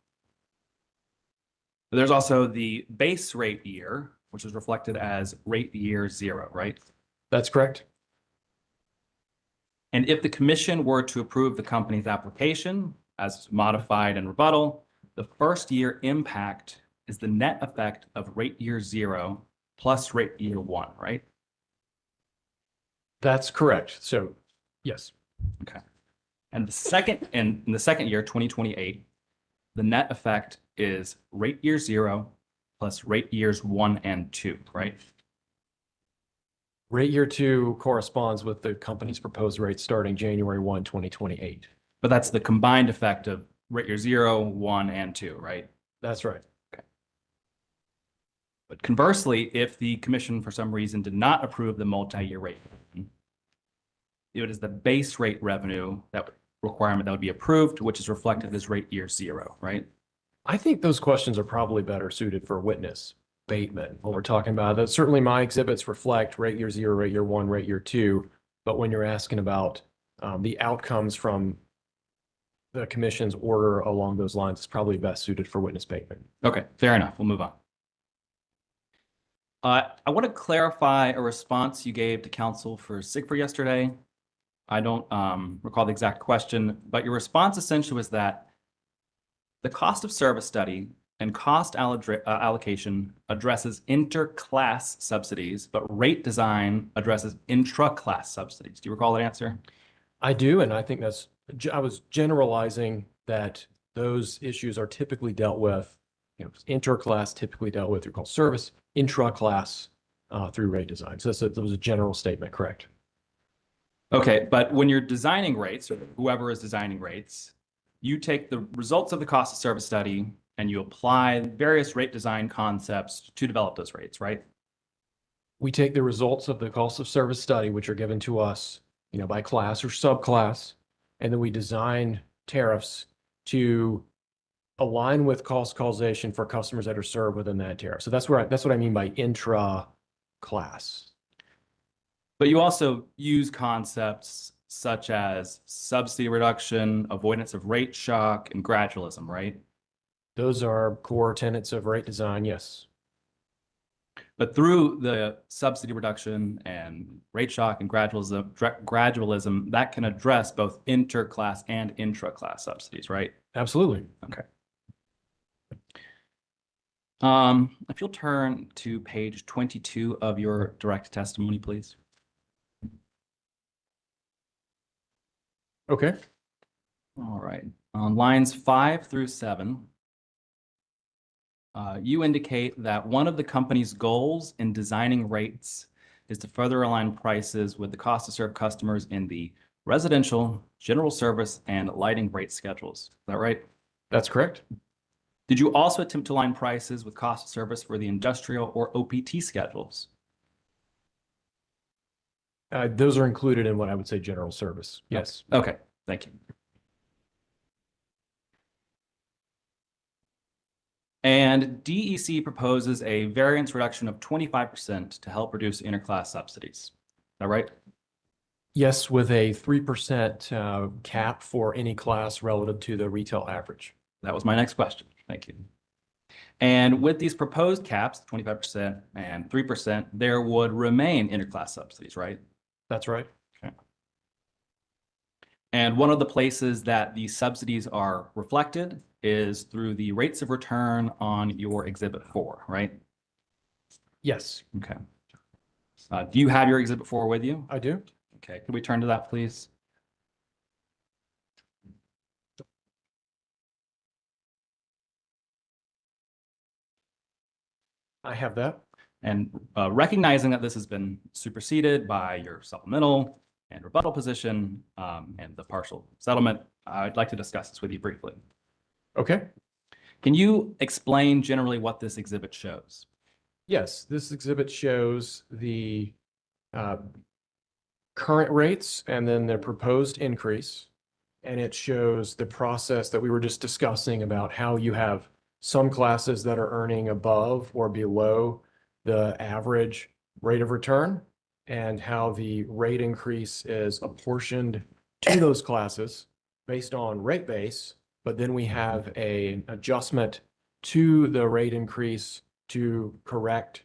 There's also the base rate year, which is reflected as rate year 0, right? That's correct. And if the commission were to approve the company's application as modified and rebuttal, the first year impact is the net effect of rate year 0 plus rate year 1, right? That's correct. So, yes. Okay. And in the second year, 2028, the net effect is rate year 0 plus rate years 1 and 2, right? Rate year 2 corresponds with the company's proposed rate starting January 1, 2028. But that's the combined effect of rate year 0, 1, and 2, right? That's right. But conversely, if the commission for some reason did not approve the multi-year rate, it is the base rate revenue that requirement that would be approved, which is reflected as rate year 0, right? I think those questions are probably better suited for witness Bateman when we're talking about that. Certainly my exhibits reflect rate year 0, rate year 1, rate year 2. But when you're asking about the outcomes from the commission's order along those lines, it's probably best suited for witness Bateman. Okay, fair enough. We'll move on. I want to clarify a response you gave to counsel for Sigford yesterday. I don't recall the exact question, but your response essentially was that the cost of service study and cost allocation addresses inter-class subsidies, but rate design addresses intra-class subsidies. Do you recall that answer? I do, and I think I was generalizing that those issues are typically dealt with, inter-class typically dealt with through called service, intra-class through rate design. So that was a general statement, correct? Okay, but when you're designing rates, or whoever is designing rates, you take the results of the cost of service study and you apply various rate design concepts to develop those rates, right? We take the results of the cost of service study, which are given to us, by class or subclass, and then we design tariffs to align with cost causation for customers that are served within that tariff. So that's what I mean by intra-class. But you also use concepts such as subsidy reduction, avoidance of rate shock, and gradualism, right? Those are core tenets of rate design, yes. But through the subsidy reduction and rate shock and gradualism, that can address both inter-class and intra-class subsidies, right? Absolutely. Okay. If you'll turn to page 22 of your direct testimony, please. Okay. All right. On lines 5 through 7, you indicate that one of the company's goals in designing rates is to further align prices with the cost to serve customers in the residential, general service, and lighting rate schedules. Is that right? That's correct. Did you also attempt to align prices with cost of service for the industrial or OPT schedules? Those are included in what I would say general service. Yes. Okay, thank you. And DEC proposes a variance reduction of 25% to help reduce interclass subsidies. Is that right? Yes, with a 3% cap for any class relative to the retail average. That was my next question. Thank you. And with these proposed caps, 25% and 3%, there would remain interclass subsidies, right? That's right. And one of the places that these subsidies are reflected is through the rates of return on your Exhibit 4, right? Yes, Okay. Do you have your Exhibit 4 with you? I do. Okay, could we turn to that, please? I have that. And recognizing that this has been superseded by your supplemental and rebuttal position and the partial settlement, I'd like to discuss this with you briefly. Okay. Can you explain generally what this exhibit shows? Yes, this exhibit shows the current rates and then the proposed increase. And it shows the process that we were just discussing about how you have some classes that are earning above or below the average rate of return and how the rate increase is apportioned to those classes based on rate base. But then we have an adjustment to the rate increase to correct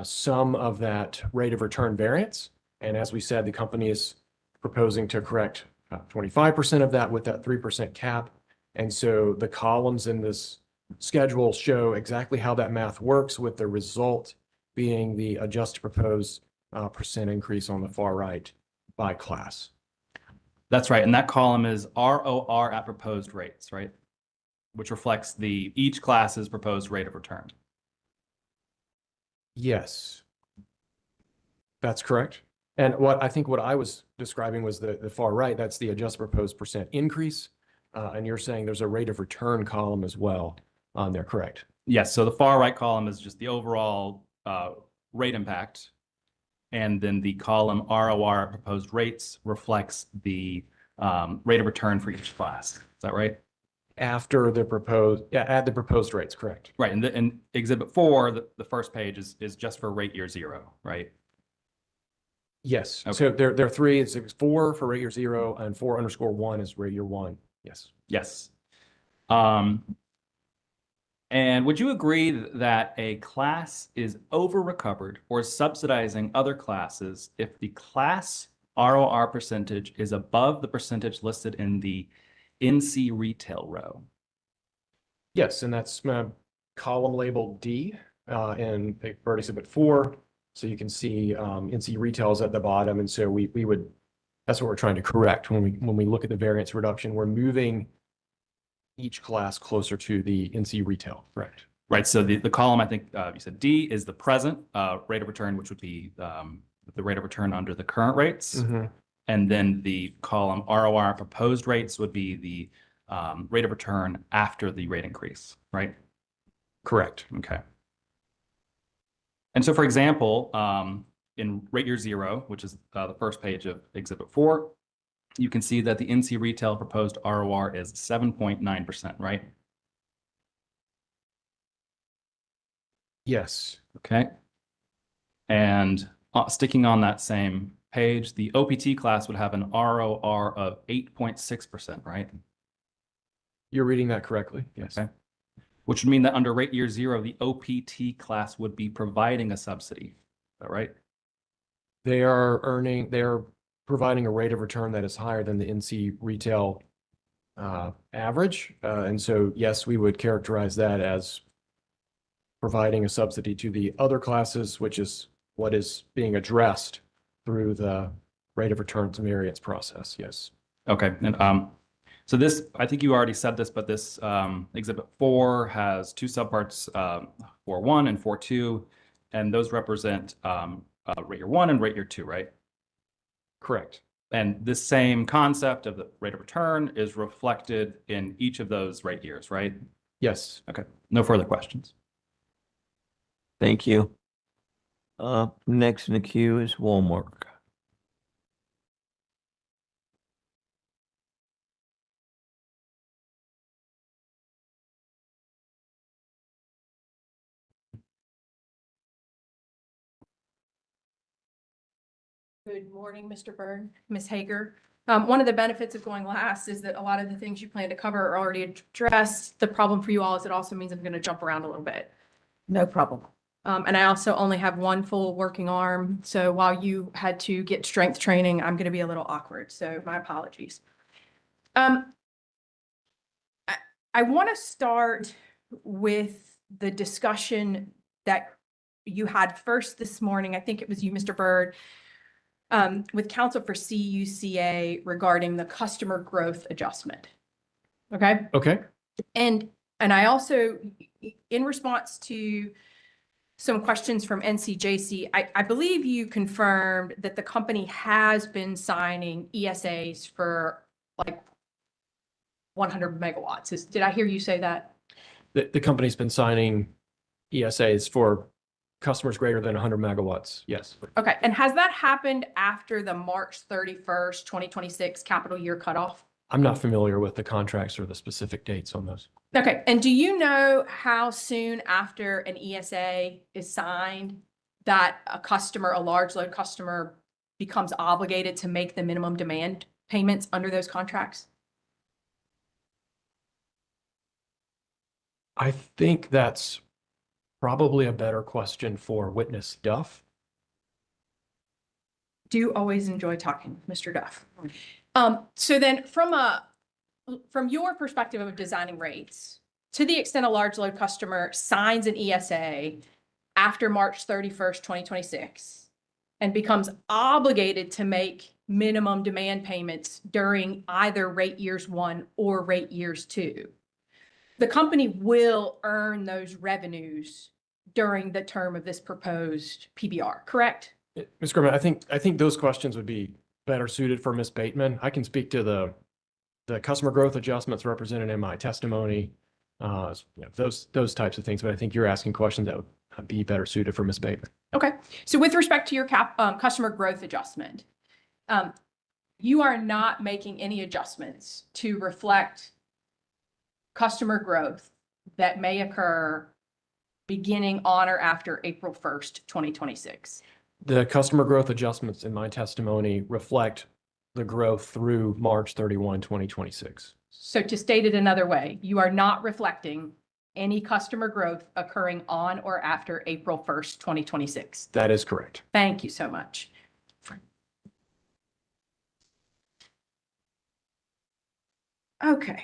some of that rate of return variance. And as we said, the company is proposing to correct 25% of that with that 3% cap. And so the columns in this schedule show exactly how that math works, with the result being the adjusted proposed percent increase on the far right by class. That's right. And that column is ROR at proposed rates, right? Which reflects each class's proposed rate of return. Yes, that's correct. And what I was describing was the far right. That's the adjusted proposed percent increase. And you're saying there's a rate of return column as well on there, correct? Yes. So the far right column is just the overall rate impact. And then the column ROR at proposed rates reflects the rate of return for each class. Is that right? After the proposed, yeah, add the proposed rates, correct? Right. And in Exhibit 4, the first page is just for rate year 0, right? Yes. Okay. So there are three. It's 4 for rate year 0 and 4_1 is rate year 1. Yes. Yes. And would you agree that a class is over-recovered or subsidizing other classes if the class ROR percentage is above the percentage listed in the NC retail row? Yes, and that's column labeled D in Bird Exhibit 4. So you can see NC retail is at the bottom. And so we would, that's what we're trying to correct when we look at the variance reduction. We're moving each class closer to the NC retail, correct? Right. So the column, I think you said D, is the present rate of return, which would be the rate of return under the current rates. And then the column ROR proposed rates would be the rate of return after the rate increase, right? Correct. Okay. And so, for example, in rate year 0, which is the first page of Exhibit 4, you can see that the NC retail proposed ROR is 7.9%, right? Yes. Okay. And sticking on that same page, the OPT class would have an ROR of 8.6%, right? You're reading that correctly. Yes. Okay. Which would mean that under rate year 0, the OPT class would be providing a subsidy. Is that right? They are providing a rate of return that is higher than the NC retail average. And so, yes, we would characterize that as providing a subsidy to the other classes, which is what is being addressed through the rate of return to variance process. Yes. Okay. And so this, I think you already said this, but this Exhibit 4 has two subparts, 4.1 and 4.2, and those represent rate year 1 and rate year 2, right? Correct. And this same concept of the rate of return is reflected in each of those rate years, right? Yes. Okay. No further questions. Thank you. Next in the queue is Walmart. Good morning, Mr. Byrne, Ms. Hager. One of the benefits of going last is that a lot of the things you plan to cover are already addressed. The problem for you all is it also means I'm going to jump around a little bit. No problem. And I also only have one full working arm. So while you had to get strength training, I'm going to be a little awkward. So my apologies. I want to start with the discussion that you had first this morning. I think it was you, Mr. Byrd, with counsel for CUCA regarding the customer growth adjustment. Okay. Okay. And I also, in response to some questions from NCJC, I believe you confirmed that the company has been signing ESAs for like 100 megawatts. Did I hear you say that? The company's been signing ESAs for customers greater than 100 megawatts. Yes. Okay. And has that happened after the March 31st, 2026 capital year cutoff? I'm not familiar with the contracts or the specific dates on those. Okay. And do you know how soon after an ESA is signed that a customer, a large load customer, becomes obligated to make the minimum demand payments under those contracts? I think that's probably a better question for witness Duff. Do always enjoy talking with Mr. Duff. So then from your perspective of designing rates, to the extent a large load customer signs an ESA after March 31st, 2026, and becomes obligated to make minimum demand payments during either rate years 1 or rate years 2, the company will earn those revenues during the term of this proposed PBR, correct? Ms. Gorman, I think those questions would be better suited for Ms. Bateman. I can speak to the customer growth adjustments represented in my testimony, those types of things, but I think you're asking questions that would be better suited for Ms. Bateman. Okay. So with respect to your customer growth adjustment, you are not making any adjustments to reflect customer growth that may occur beginning on or after April 1st, 2026. The customer growth adjustments in my testimony reflect the growth through March 31, 2026. So to state it another way, you are not reflecting any customer growth occurring on or after April 1st, 2026. That is correct. Thank you so much. Okay.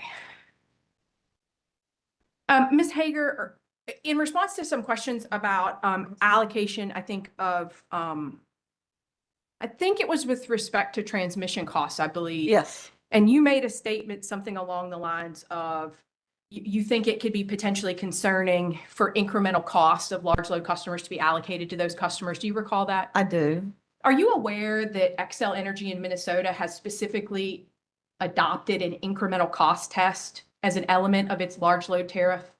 Ms. Hager, in response to some questions about allocation, I think it was with respect to transmission costs, I believe. Yes. And you made a statement, something along the lines of, you think it could be potentially concerning for incremental costs of large load customers to be allocated to those customers. Do you recall that? I do. Are you aware that Xcel Energy in Minnesota has specifically adopted an incremental cost test as an element of its large load tariff?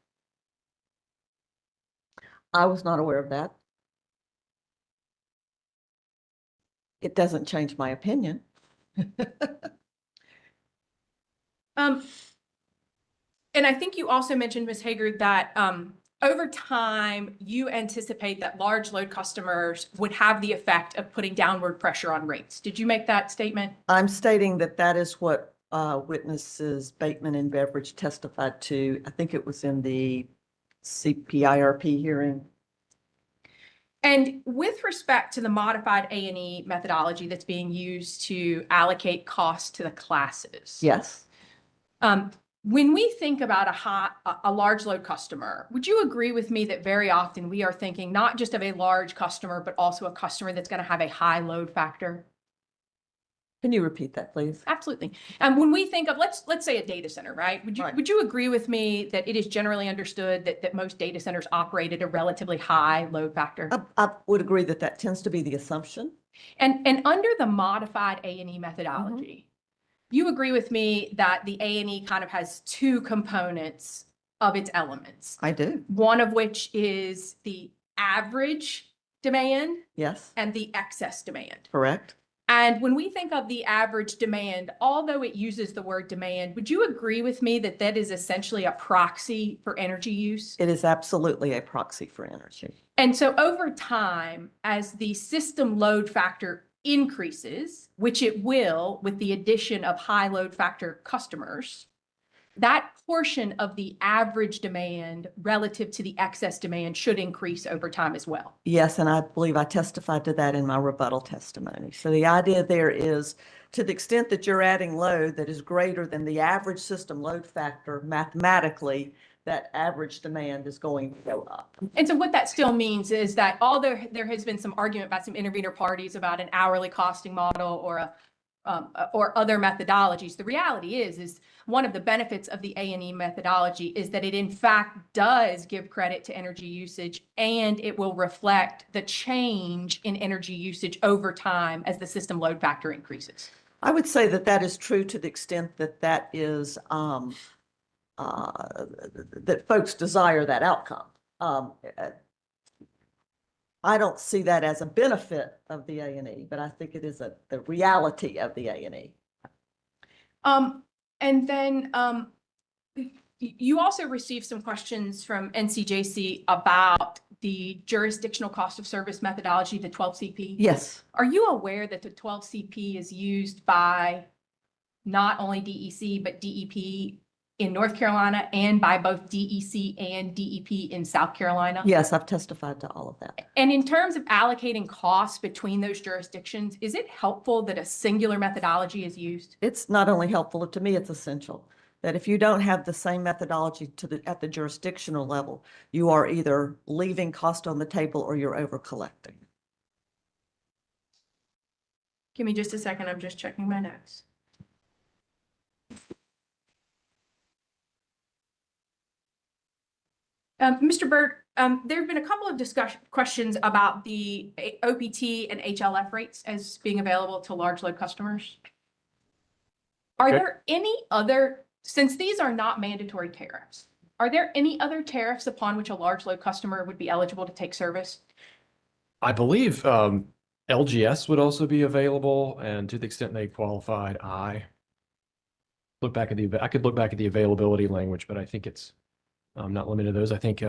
I was not aware of that. It doesn't change my opinion. And I think you also mentioned, Ms. Hager, that over time, you anticipate that large load customers would have the effect of putting downward pressure on rates. Did you make that statement? I'm stating that that is what witnesses Bateman and Beveridge testified to. I think it was in the CPIRP hearing. And with respect to the modified A&E methodology that's being used to allocate costs to the classes. Yes. When we think about a large load customer, would you agree with me that very often we are thinking not just of a large customer, but also a customer that's going to have a high load factor? Can you repeat that, please? Absolutely. And when we think of, let's say a data center, right? Would you agree with me that it is generally understood that most data centers operate at a relatively high load factor? I would agree that that tends to be the assumption. And under the modified A&E methodology, you agree with me that the A&E kind of has two components of its elements. I do. One of which is the average demand. Yes. And the excess demand. Correct. And when we think of the average demand, although it uses the word demand, would you agree with me that that is essentially a proxy for energy use? It is absolutely a proxy for energy. And so over time, as the system load factor increases, which it will with the addition of high load factor customers, that portion of the average demand relative to the excess demand should increase over time as well. Yes, and I believe I testified to that in my rebuttal testimony. So the idea there is, to the extent that you're adding load that is greater than the average system load factor, mathematically, that average demand is going to go up. And so what that still means is that although there has been some argument by some intervener parties about an hourly costing model or other methodologies, the reality is one of the benefits of the A&E methodology is that it in fact does give credit to energy usage, and it will reflect the change in energy usage over time as the system load factor increases. I would say that that is true to the extent that that is that folks desire that outcome. I don't see that as a benefit of the A&E, but I think it is the reality of the A&E. And then you also received some questions from NCJC about the jurisdictional cost of service methodology, the 12CP. Yes. Are you aware that the 12CP is used by not only DEC, but DEP in North Carolina and by both DEC and DEP in South Carolina? Yes, I've testified to all of that. And in terms of allocating costs between those jurisdictions, is it helpful that a singular methodology is used? It's not only helpful, to me, it's essential that if you don't have the same methodology at the jurisdictional level, you are either leaving cost on the table or you're over collecting. Give me just a second. I'm just checking my notes. Mr. Byrd, there have been a couple of questions about the OPT and HLF rates as being available to large load customers. Are there any other, since these are not mandatory tariffs, are there any other tariffs upon which a large load customer would be eligible to take service? I believe LGS would also be available, and to the extent they qualified, I could look back at the availability language, but I think it's not limited to those. I think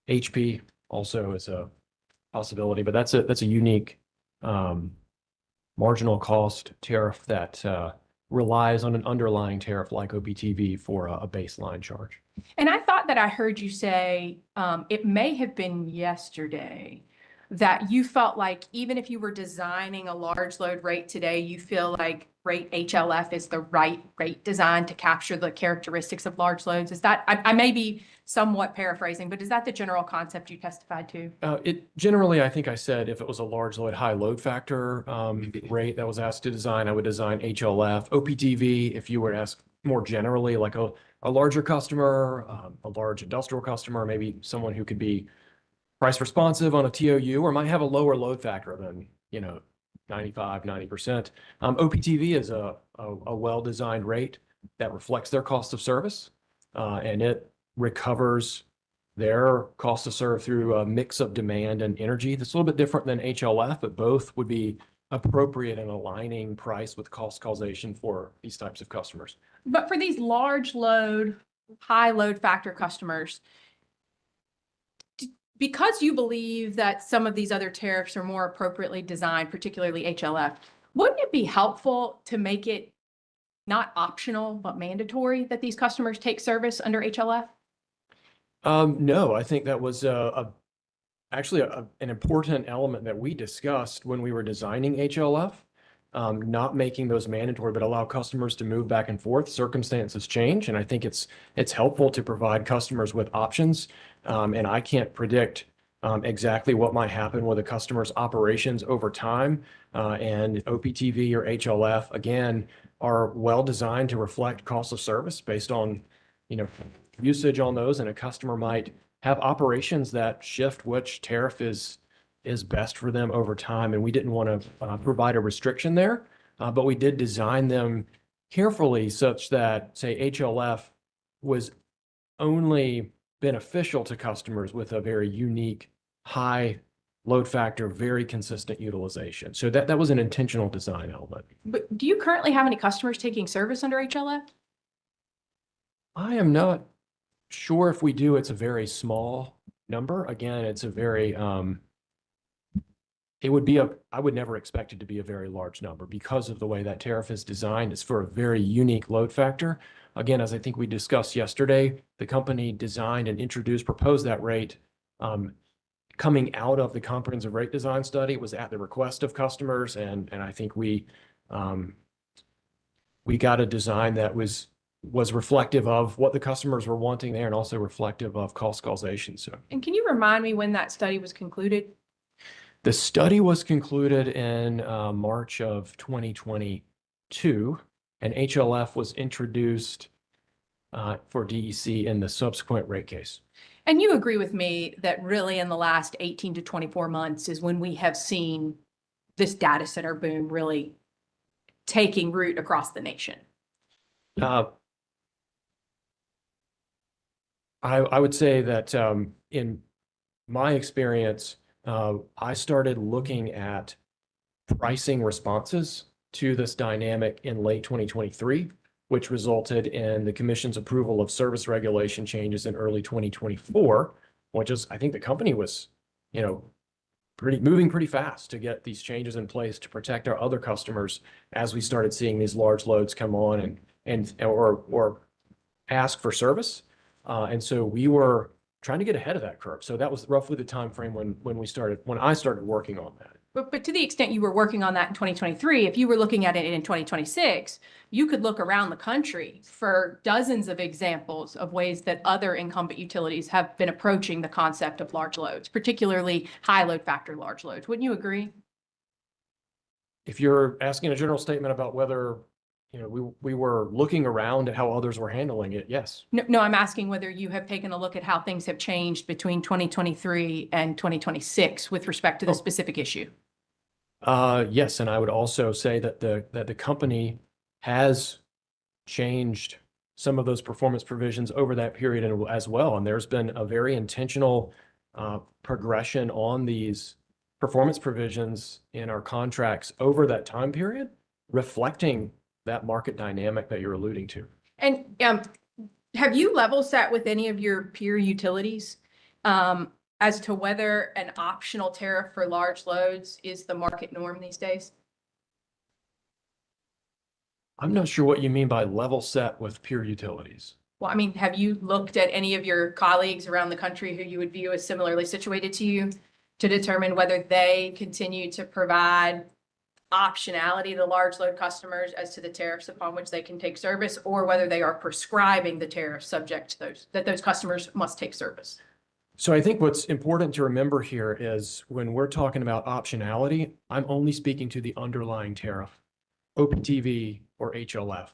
HP also is a possibility, but that's a unique marginal cost tariff that relies on an underlying tariff like OPTV for a baseline charge. And I thought that I heard you say, it may have been yesterday, that you felt like even if you were designing a large load rate today, you feel like rate HLF is the right rate design to capture the characteristics of large loads. Is that, I may be somewhat paraphrasing, but is that the general concept you testified to? It generally, I think I said if it was a large load, high load factor rate that was asked to design, I would design HLF. OPTV, if you were to ask more generally, like a larger customer, a large industrial customer, maybe someone who could be price responsive on a TOU or might have a lower load factor than, 95, 90%. OPTV is a well-designed rate that reflects their cost of service, and it recovers their cost to serve through a mix of demand and energy. That's a little bit different than HLF, but both would be appropriate in aligning price with cost causation for these types of customers. But for these large load, high load factor customers, because you believe that some of these other tariffs are more appropriately designed, particularly HLF, wouldn't it be helpful to make it not optional, but mandatory that these customers take service under HLF? No, I think that was actually an important element that we discussed when we were designing HLF, not making those mandatory, but allow customers to move back and forth. Circumstances change, and I think it's helpful to provide customers with options. And I can't predict exactly what might happen with a customer's operations over time. And OPTV or HLF, again, are well designed to reflect cost of service based on, usage on those. And a customer might have operations that shift which tariff is best for them over time. And we didn't want to provide a restriction there, but we did design them carefully such that, say, HLF was only beneficial to customers with a very unique, high load factor, very consistent utilization. So that was an intentional design element. But do you currently have any customers taking service under HLF? I am not sure if we do. It's a very small number. Again, it's a very it would I would never expect it to be a very large number because of the way that tariff is designed. It's for a very unique load factor. Again, as I think we discussed yesterday, the company designed and proposed that rate coming out of the comprehensive rate design study. It was at the request of customers, and I think we got a design that was reflective of what the customers were wanting there and also reflective of cost causation. So, And can you remind me when that study was concluded? the study was concluded in March of 2022, and HLF was introduced for DEC in the subsequent rate case. And you agree with me that really in the last 18 to 24 months is when we have seen this data center boom really taking root across the nation? I would say that in my experience, I started looking at pricing responses to this dynamic in late 2023, which resulted in the commission's approval of service regulation changes in early 2024, which is, I think the company was, moving pretty fast to get these changes in place to protect our other customers as we started seeing these large loads come on or ask for service. And so we were trying to get ahead of that curve. So that was roughly the time frame when I started working on that. But to the extent you were working on that in 2023, if you were looking at it in 2026, you could look around the country for dozens of examples of ways that other incumbent utilities have been approaching the concept of large loads, particularly high load factor large loads. Wouldn't you agree? If you're asking a general statement about whether we were looking around at how others were handling it, yes. No, I'm asking whether you have taken a look at how things have changed between 2023 and 2026 with respect to the specific issue. Yes, and I would also say that the company has changed some of those performance provisions over that period as well. And there's been a very intentional progression on these performance provisions in our contracts over that time period, reflecting that market dynamic that you're alluding to. And have you level set with any of your peer utilities as to whether an optional tariff for large loads is the market norm these days? I'm not sure what you mean by level set with peer utilities. Well, I mean, have you looked at any of your colleagues around the country who you would view as similarly situated to you to determine whether they continue to provide optionality to large load customers as to the tariffs upon which they can take service, or whether they are prescribing the tariffs subject to those customers must take service? So I think what's important to remember here is when we're talking about optionality, I'm only speaking to the underlying tariff, OPTV or HLF.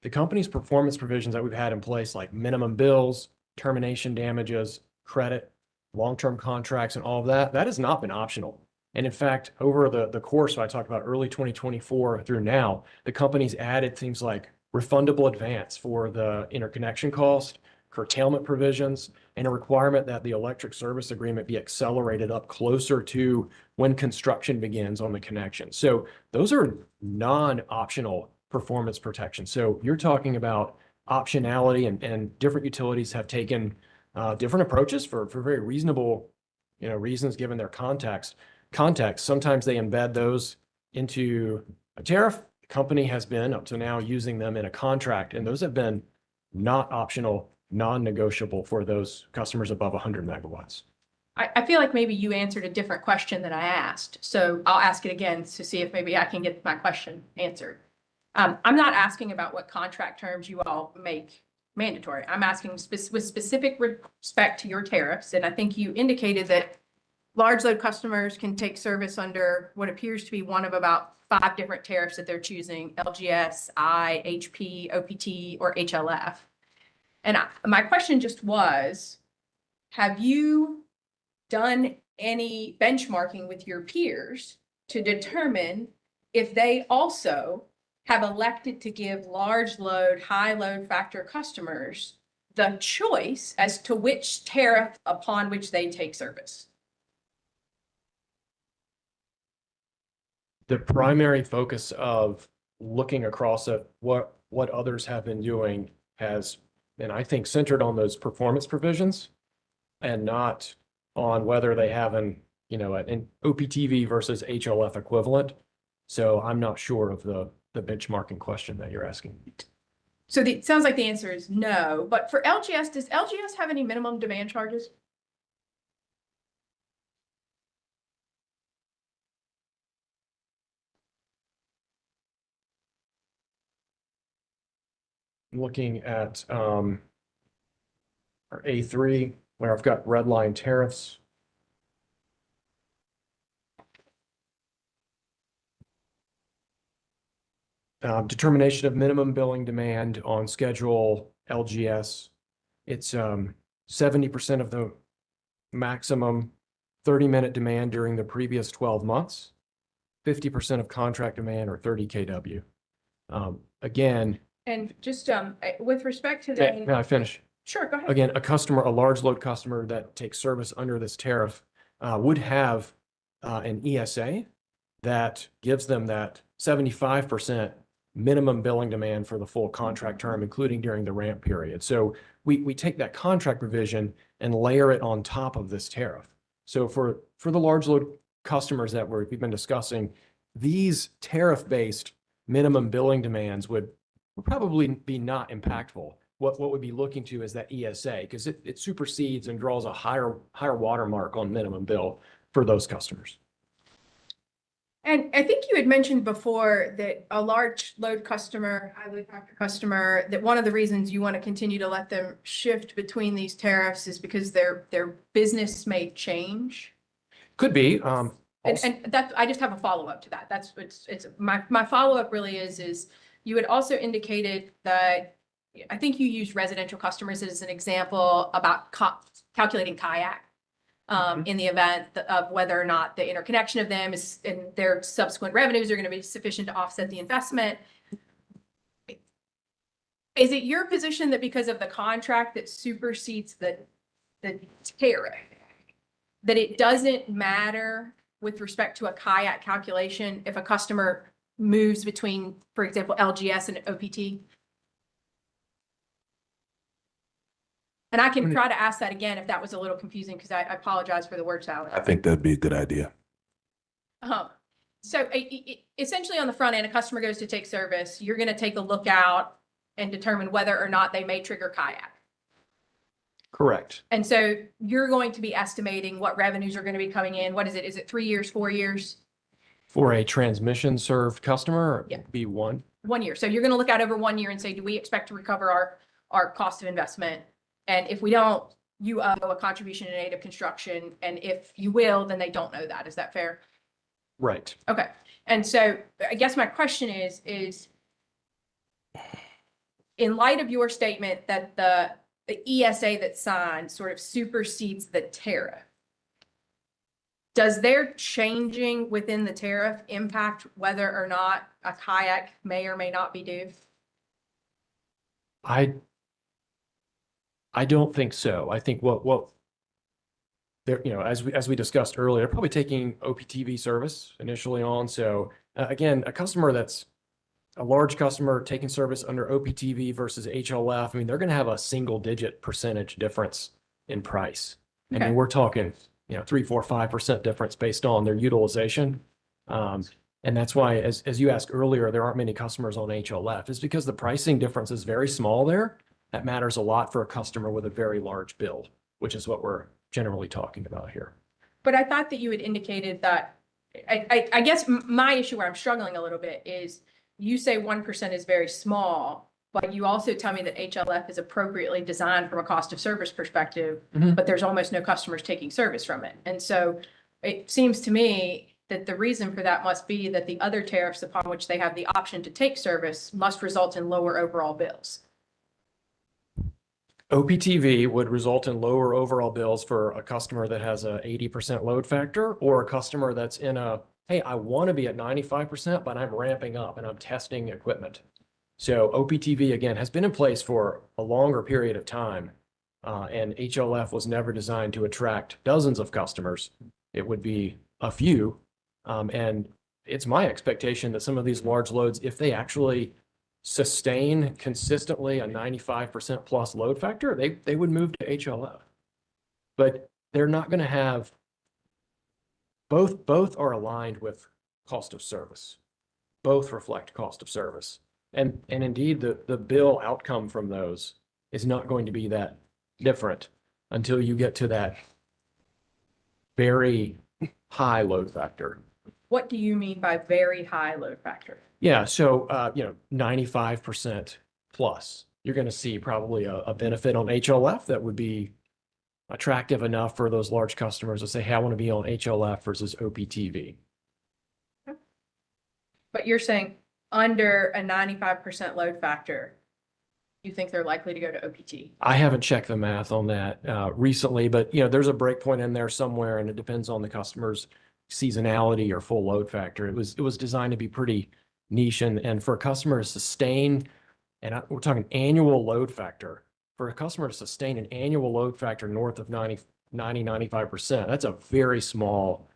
The company's performance provisions that we've had in place, like minimum bills, termination damages, credit, long-term contracts, and all of that, that has not been optional. And in fact, over the course I talked about early 2024 through now, the company's added things like refundable advance for the interconnection cost, curtailment provisions, and a requirement that the electric service agreement be accelerated up closer to when construction begins on the connection. So those are non-optional performance protections. So you're talking about optionality, and different utilities have taken different approaches for very reasonable reasons given their context. Sometimes they embed those into a tariff. The company has been up to now using them in a contract, and those have been not optional, non-negotiable for those customers above 100 megawatts. I feel like maybe you answered a different question than I asked. So I'll ask it again to see if maybe I can get my question answered. I'm not asking about what contract terms you all make mandatory. I'm asking with specific respect to your tariffs. And I think you indicated that large load customers can take service under what appears to be one of about 5 different tariffs that they're choosing: LGS, I, HP, OPT, or HLF. And my question just was, have you done any benchmarking with your peers to determine if they also have elected to give large load, high load factor customers the choice as to which tariff upon which they take service? The primary focus of looking across at what others have been doing has been, I think, centered on those performance provisions and not on whether they have an an OPTV versus HLF equivalent. So I'm not sure of the benchmarking question that you're asking. So it sounds like the answer is no, but for LGS, does LGS have any minimum demand charges? Looking at our A3, where I've got red line tariffs. Determination of minimum billing demand on schedule LGS. It's 70% of the maximum 30-minute demand during the previous 12 months, 50% of contract demand or 30 kW. Again, And just with respect to may I finish? Sure, go ahead. Again, a large load customer that takes service under this tariff would have an ESA that gives them that 75% minimum billing demand for the full contract term, including during the ramp period. So we take that contract provision and layer it on top of this tariff. So for the large load customers that we've been discussing, these tariff-based minimum billing demands would probably be not impactful. What would be looking to is that ESA, because it supersedes and draws a higher watermark on minimum bill for those customers. And I think you had mentioned before that a large load customer, high load factor customer, that one of the reasons you want to continue to let them shift between these tariffs is because their business may change. Could be. And that, I just have a follow-up to that. That's it's my follow-up really is you had also indicated that I think you used residential customers as an example about calculating kayak. In the event of whether or not the interconnection of them is and their subsequent revenues are going to be sufficient to offset the investment. Is it your position that because of the contract that supersedes the tariff, that it doesn't matter with respect to a kayak calculation if a customer moves between, for example, LGS and OPT? And I can try to ask that again if that was a little confusing, because I apologize for the word salad. I think that'd be a good idea. So essentially on the front end, a customer goes to take service, you're going to take a look out and determine whether or not they may trigger kayak. Correct. And so you're going to be estimating what revenues are going to be coming in. What is it? Is it 3 years, 4 years? For a transmission served customer, Yeah. it'd be 1. 1 year. So you're going to look out over 1 year and say, do we expect to recover our cost of investment? And if we don't, you owe a contribution in aid of construction. And if you will, then they don't know that. Is that fair? Right. Okay. And so I guess my question is in light of your statement that the ESA that's signed sort of supersedes the tariff, does their changing within the tariff impact whether or not a kayak may or may not be due? I don't think so. I think what there, as we discussed earlier, they're probably taking OPTV service initially on. So again, a customer that's a large customer taking service under OPTV versus HLF, I mean, they're going to have a single-digit percentage difference in price. I mean, we're talking, 3, 4, 5% difference based on their utilization. And that's why, as you asked earlier, there aren't many customers on HLF. It's because the pricing difference is very small there. That matters a lot for a customer with a very large bill, which is what we're generally talking about here. But I thought that you had indicated that, I guess my issue where I'm struggling a little bit is you say 1% is very small, but you also tell me that HLF is appropriately designed from a cost of service perspective, but there's almost no customers taking service from it. And so it seems to me that the reason for that must be that the other tariffs upon which they have the option to take service must result in lower overall bills. OPTV would result in lower overall bills for a customer that has a 80% load factor, or a customer that's in a, hey, I want to be at 95%, but I'm ramping up and I'm testing equipment. So OPTV, again, has been in place for a longer period of time, and HLF was never designed to attract dozens of customers. It would be a few, and it's my expectation that some of these large loads, if they actually sustain consistently a 95% plus load factor, they would move to HLF. But they're not going to have both are aligned with cost of service. Both reflect cost of service. And indeed, the bill outcome from those is not going to be that different until you get to that very high load factor. What do you mean by very high load factor? Yeah, so, 95% plus, you're going to see probably a benefit on HLF that would be attractive enough for those large customers to say, hey, I want to be on HLF versus OPTV. But you're saying under a 95% load factor, you think they're likely to go to OPT? I haven't checked the math on that recently, but there's a break point in there somewhere, and it depends on the customer's seasonality or full load factor. It was designed to be pretty niche, and for a customer to sustain, we're talking annual load factor, for a customer to sustain an annual load factor north of 95%, that's a very small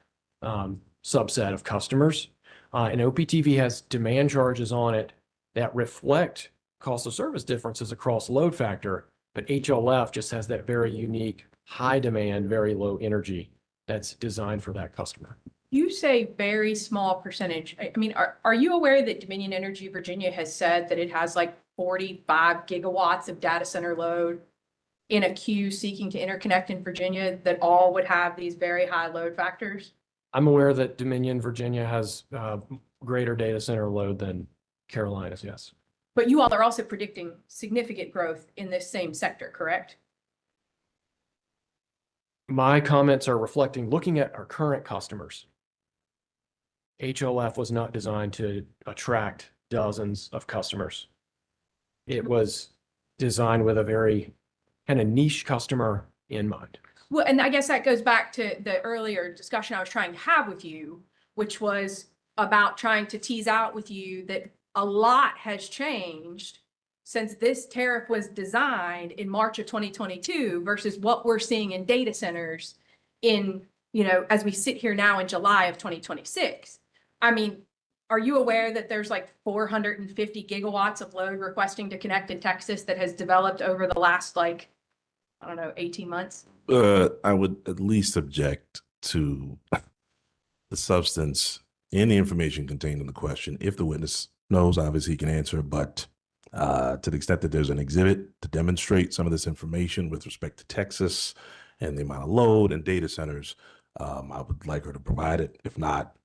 subset of customers. And OPTV has demand charges on it that reflect cost of service differences across load factor, but HLF just has that very unique, high demand, very low energy that's designed for that customer. You say very small percentage. I mean, are you aware that Dominion Energy Virginia has said that it has like 45 gigawatts of data center load in a queue seeking to interconnect in Virginia that all would have these very high load factors? I'm aware that Dominion, Virginia has greater data center load than Carolinas, yes. But you all are also predicting significant growth in this same sector, correct? My comments are reflecting, looking at our current customers. HLF was not designed to attract dozens of customers. It was designed with a very kind of niche customer in mind. Well, and I guess that goes back to the earlier discussion I was trying to have with you, which was about trying to tease out with you that a lot has changed since this tariff was designed in March of 2022 versus what we're seeing in data centers in, as we sit here now in July of 2026. I mean, are you aware that there's like 450 gigawatts of load requesting to connect in Texas that has developed over the last 18 months? I would at least object to the substance and the information contained in the question. If the witness knows, obviously he can answer, but to the extent that there's an exhibit to demonstrate some of this information with respect to Texas and the amount of load and data centers, I would like her to provide it. If not,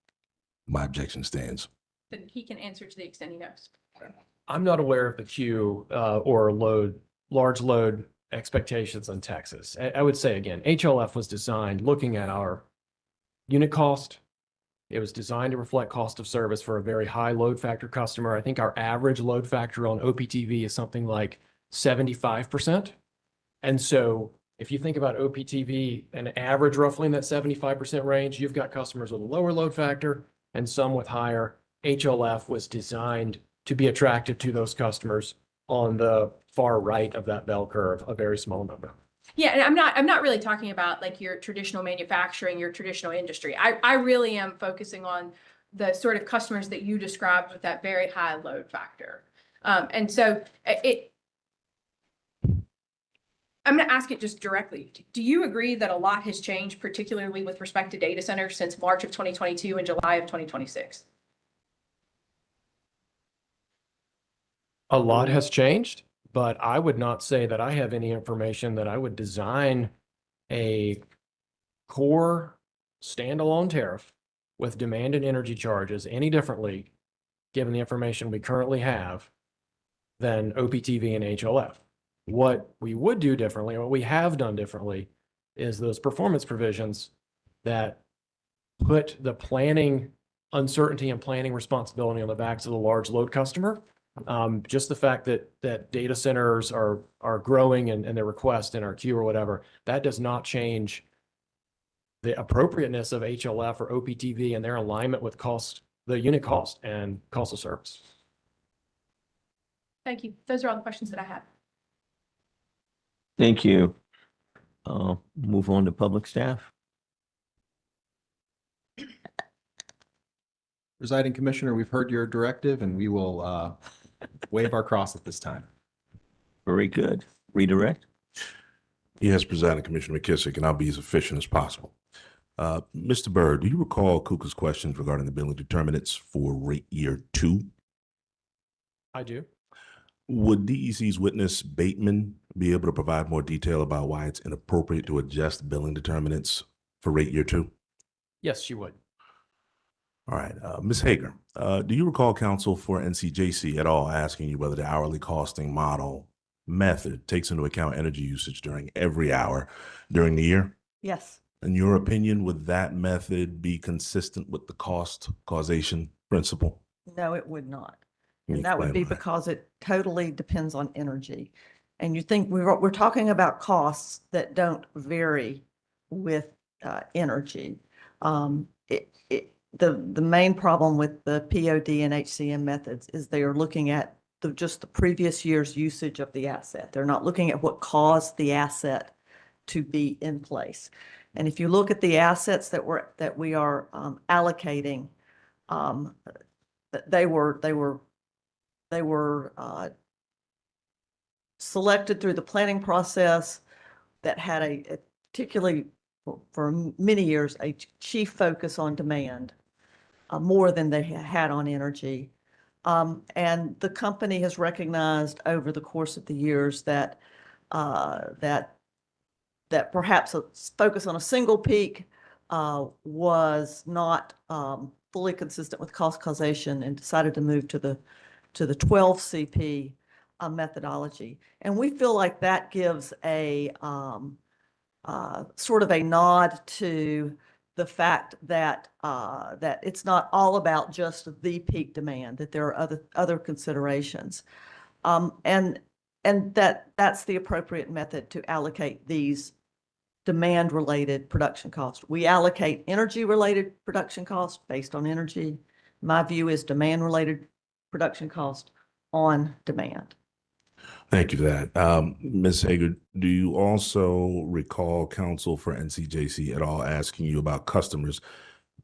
my objection stands. Then he can answer to the extent he knows. I'm not aware of the queue or large load expectations in Texas. I would say again, HLF was designed looking at our unit cost. It was designed to reflect cost of service for a very high load factor customer. I think our average load factor on OPTV is something like 75%. And so if you think about OPTV, an average roughly in that 75% range, you've got customers with a lower load factor and some with higher. HLF was designed to be attractive to those customers on the far right of that bell curve, a very small number. Yeah, and I'm not really talking about like your traditional manufacturing, your traditional industry. I really am focusing on the sort of customers that you described with that very high load factor. And so I'm going to ask it just directly. Do you agree that a lot has changed, particularly with respect to data centers since March of 2022 and July of 2026? A lot has changed, but I would not say that I have any information that I would design a core standalone tariff with demand and energy charges any differently, given the information we currently have, than OPTV and HLF. What we would do differently, what we have done differently, is those performance provisions that put the planning uncertainty and planning responsibility on the backs of the large load customer. Just the fact that data centers are growing and their request in our queue or whatever, that does not change the appropriateness of HLF or OPTV and their alignment with cost, the unit cost and cost of service. Thank you. Those are all the questions that I have. Thank you. Move on to public staff. Presiding Commissioner, we've heard your directive and we will wave our cross at this time. Very good. Redirect. Yes, Presiding Commissioner McKissick, and I'll be as efficient as possible. Mr. Byrd, do you recall Kuka's questions regarding the billing determinants for rate year 2? I do. Would DEC's witness Bateman be able to provide more detail about why it's inappropriate to adjust billing determinants for rate year 2? Yes, she would. All right. Ms. Hager, do you recall counsel for NCJC at all asking you whether the hourly costing model method takes into account energy usage during every hour during the year? Yes. In your opinion, would that method be consistent with the cost causation principle? No, it would not. Can you And that would be explain why? because it totally depends on energy. And you think we're talking about costs that don't vary with energy. The main problem with the POD and HCM methods is they are looking at just the previous year's usage of the asset. They're not looking at what caused the asset to be in place. And if you look at the assets that we are allocating, they were selected through the planning process that had a particularly for many years a chief focus on demand, more than they had on energy. And the company has recognized over the course of the years that that perhaps a focus on a single peak was not fully consistent with cost causation, and decided to move to the 12 CP methodology. And we feel like that gives a sort of a nod to the fact that that it's not all about just the peak demand, that there are other considerations, and that's the appropriate method to allocate these demand-related production costs. We allocate energy-related production costs based on energy. My view is demand-related production cost on demand. Thank you for that. Ms. Hager, do you also recall counsel for NCJC at all asking you about customers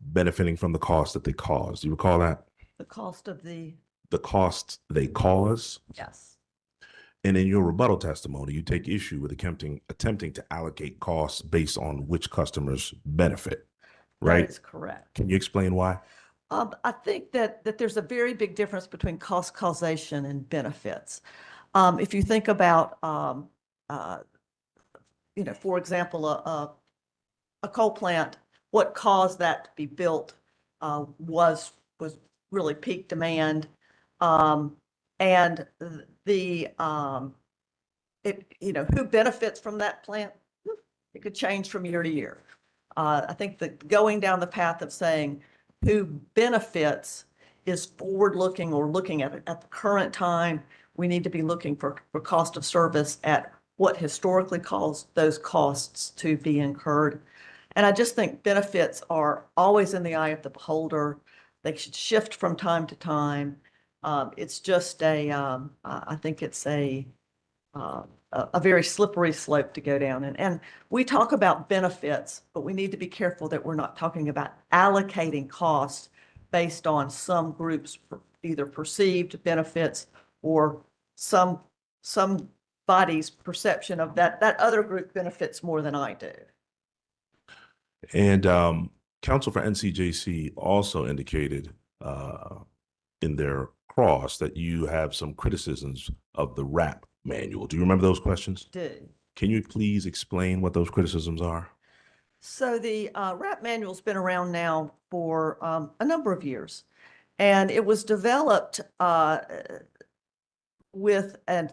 benefiting from the cost that they cause? Do you recall that? The cost of the cost they cause? yes. And in your rebuttal testimony, you take issue with attempting to allocate costs based on which customers benefit, right? That is correct. Can you explain why? I think that there's a very big difference between cost causation and benefits. If you think about, for example, a coal plant, what caused that to be built was really peak demand, and who benefits from that plant? It could change from year to year. I think that going down the path of saying who benefits is forward-looking, or looking at it at the current time. We need to be looking for cost of service at what historically caused those costs to be incurred. And I just think benefits are always in the eye of the beholder. They should shift from time to time. It's just I think it's a very slippery slope to go down. And we talk about benefits, but we need to be careful that we're not talking about allocating costs based on some groups' either perceived benefits or somebody's perception of that other group benefits more than I do. And counsel for NCJC also indicated in their cross that you have some criticisms of the RAP manual. Do you remember those questions? Do. Can you please explain what those criticisms are? So the RAP manual's been around now for a number of years, and it was developed with a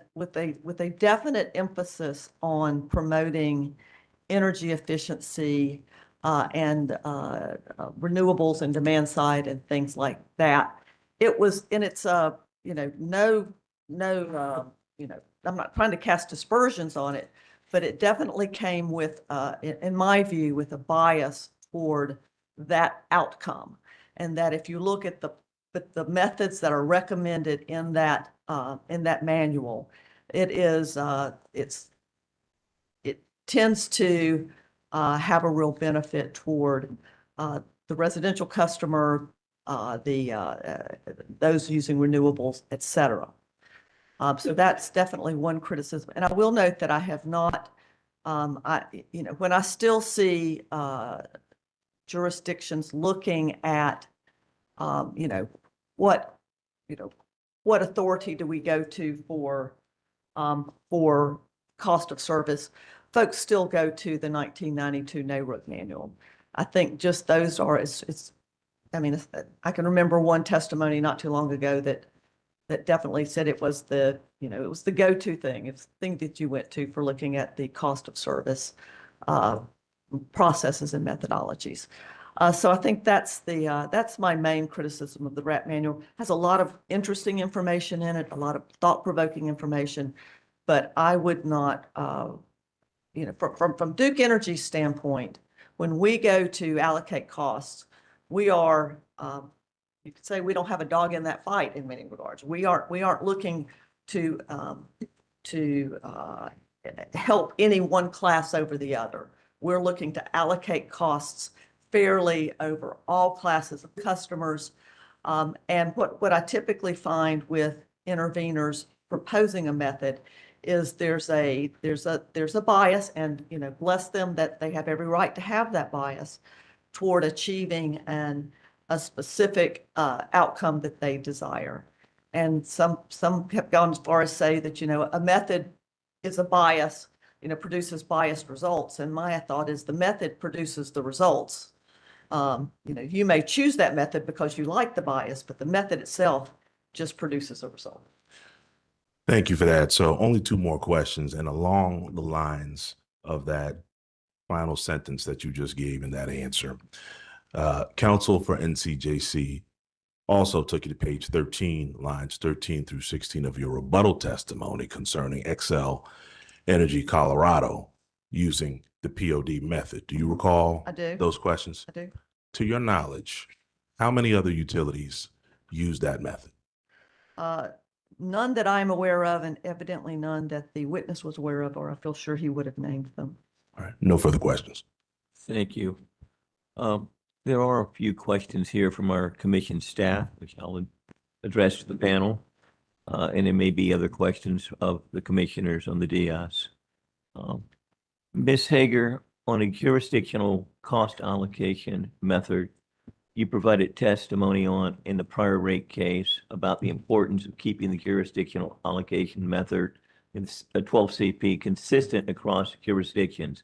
definite emphasis on promoting energy efficiency and renewables and demand side and things like that. It was in its I'm not trying to cast aspersions on it, but it definitely came with, in my view, with a bias toward that outcome. And that if you look at the methods that are recommended in that manual, it tends to have a real benefit toward the residential customer, those using renewables, et cetera. So that's definitely one criticism. And I will note that I have not, when I still see jurisdictions looking at, you know, what authority do we go to for cost of service, folks still go to the 1992 NARUC manual. I think just those are, I mean, I can remember one testimony not too long ago that definitely said it was the, you know, it was the go-to thing. It's the thing that you went to for looking at the cost of service processes and methodologies. So I think that's my main criticism of the RAP manual. It has a lot of interesting information in it, a lot of thought-provoking information, but I would not, you know, from Duke Energy's standpoint, when we go to allocate costs, we are, you could say we don't have a dog in that fight in many regards. We aren't looking to help any one class over the other. We're looking to allocate costs fairly over all classes of customers. And what I typically find with interveners proposing a method is there's a bias, and, you know, bless them that they have every right to have that bias toward achieving a specific outcome that they desire. And some have gone as far as say that, you know, a method is a bias, you know, produces biased results. And my thought is the method produces the results. You know, you may choose that method because you like the bias, but the method itself just produces a result. Thank you for that. So only two more questions, and along the lines of that final sentence that you just gave in that answer. Counsel for NCJC also took you to page 13, lines 13 through 16 of your rebuttal testimony concerning Xcel Energy Colorado using the POD method. Do you recall I do. those questions? I do. To your knowledge, how many other utilities use that method? None that I'm aware of, and evidently none that the witness was aware of, or I feel sure he would have named them. All right, no further questions. Thank you. There are a few questions here from our commission staff, which I'll address to the panel. And there may be other questions of the commissioners on the dais. Ms. Hager, on a jurisdictional cost allocation method, you provided testimony on in the prior rate case about the importance of keeping the jurisdictional allocation method in a 12 CP consistent across jurisdictions.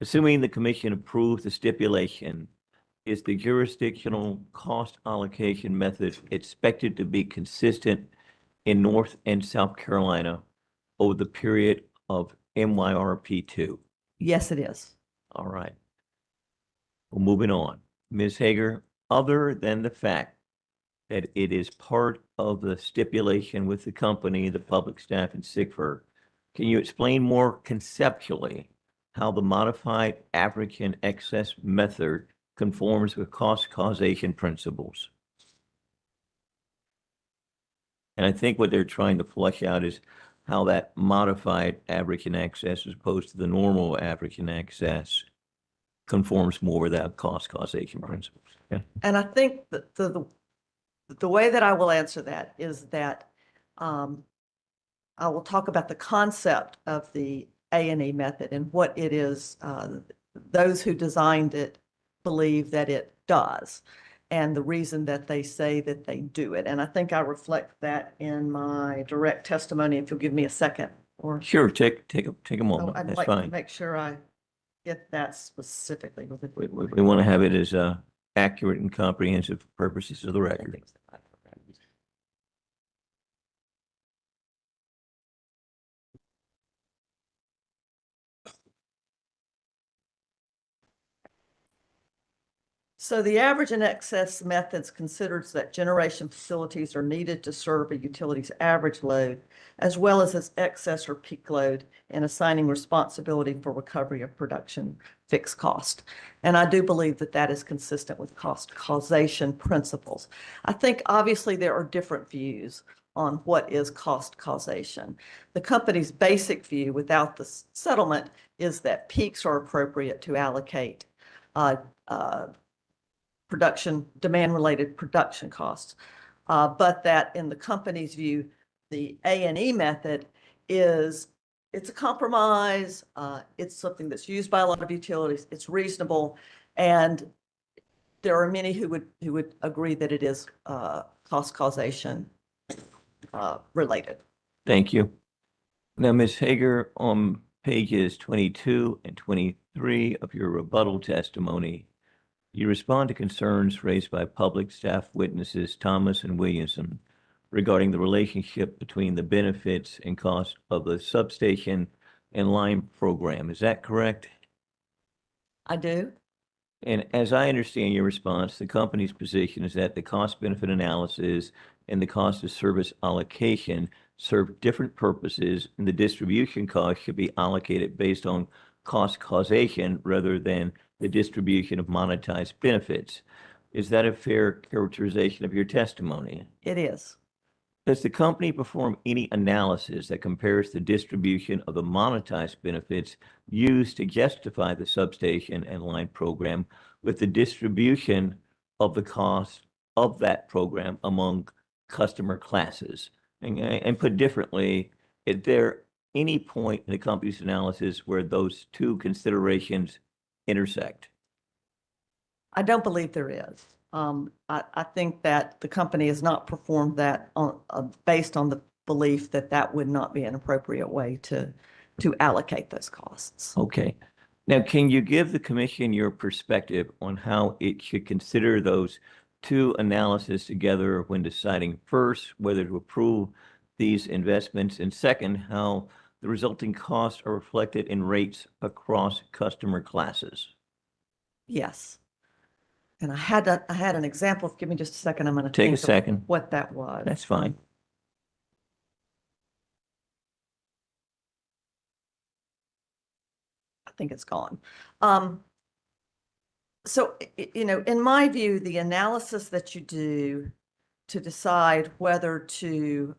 Assuming the commission approves the stipulation, is the jurisdictional cost allocation method expected to be consistent in North and South Carolina over the period of MYRP2? Yes, it is. All right. Well, moving on. Ms. Hager, other than the fact that it is part of the stipulation with the company, the public staff, and SIGFR, can you explain more conceptually how the modified average and excess method conforms with cost causation principles? And I think what they're trying to flush out is how that modified average and excess as opposed to the normal average and excess conforms more with that cost causation principles. Yeah. And I think that the way that I will answer that is that I will talk about the concept of the A&E method and what it is. Those who designed it believe that it does, and the reason that they say that they do it. And I think I reflect that in my direct testimony, if you'll give me a second. Or Sure, take a moment. I'd That's like to fine. make sure I get that specifically. We want to have it as accurate and comprehensive for purposes of the record. So the average and excess methods considers that generation facilities are needed to serve a utility's average load, as well as its excess or peak load, and assigning responsibility for recovery of production fixed cost. And I do believe that that is consistent with cost causation principles. I think obviously there are different views on what is cost causation. The company's basic view without the settlement is that peaks are appropriate to allocate demand-related production costs. But that in the company's view, the A&E method it's a compromise. It's something that's used by a lot of utilities. It's reasonable. And there are many who would agree that it is cost causation related. Thank you. Now, Ms. Hager, on pages 22 and 23 of your rebuttal testimony, you respond to concerns raised by public staff witnesses Thomas and Williamson regarding the relationship between the benefits and cost of the substation and line program. Is that correct? I do. And as I understand your response, the company's position is that the cost benefit analysis and the cost of service allocation serve different purposes, and the distribution cost should be allocated based on cost causation rather than the distribution of monetized benefits. Is that a fair characterization of your testimony? It is. Does the company perform any analysis that compares the distribution of the monetized benefits used to justify the substation and line program with the distribution of the cost of that program among customer classes? And put differently, is there any point in the company's analysis where those two considerations intersect? I don't believe there is. I think that the company has not performed that on based on the belief that that would not be an appropriate way to allocate those costs. Okay. Now, can you give the commission your perspective on how it should consider those two analyses together when deciding first whether to approve these investments, and second, how the resulting costs are reflected in rates across customer classes? Yes. And I had an example. Give me just a second. I'm going to Take a think of second. what that was. That's fine. I think it's gone. So, you know, in my view, the analysis that you do to decide whether to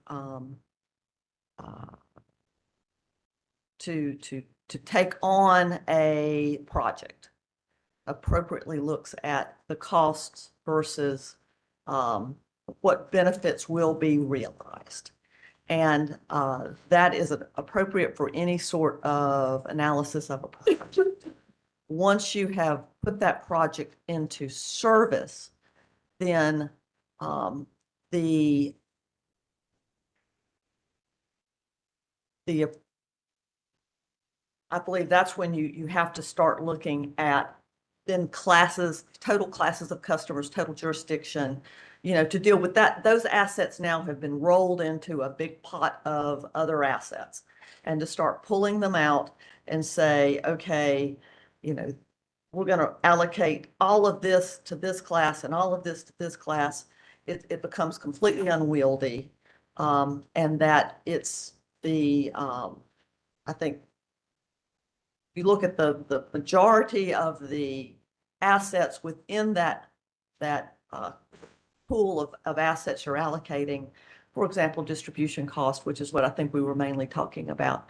take on a project appropriately looks at the costs versus what benefits will be realized. And that is appropriate for any sort of analysis of a project. Once you have put that project into service, then the I believe that's when you have to start looking at then classes, total classes of customers, total jurisdiction, you know, to deal with that. Those assets now have been rolled into a big pot of other assets, and to start pulling them out and say, okay, you know, we're going to allocate all of this to this class and all of this to this class. It becomes completely unwieldy, and that it's the I think if you look at the majority of the assets within that pool of assets you're allocating, for example, distribution cost, which is what I think we were mainly talking about,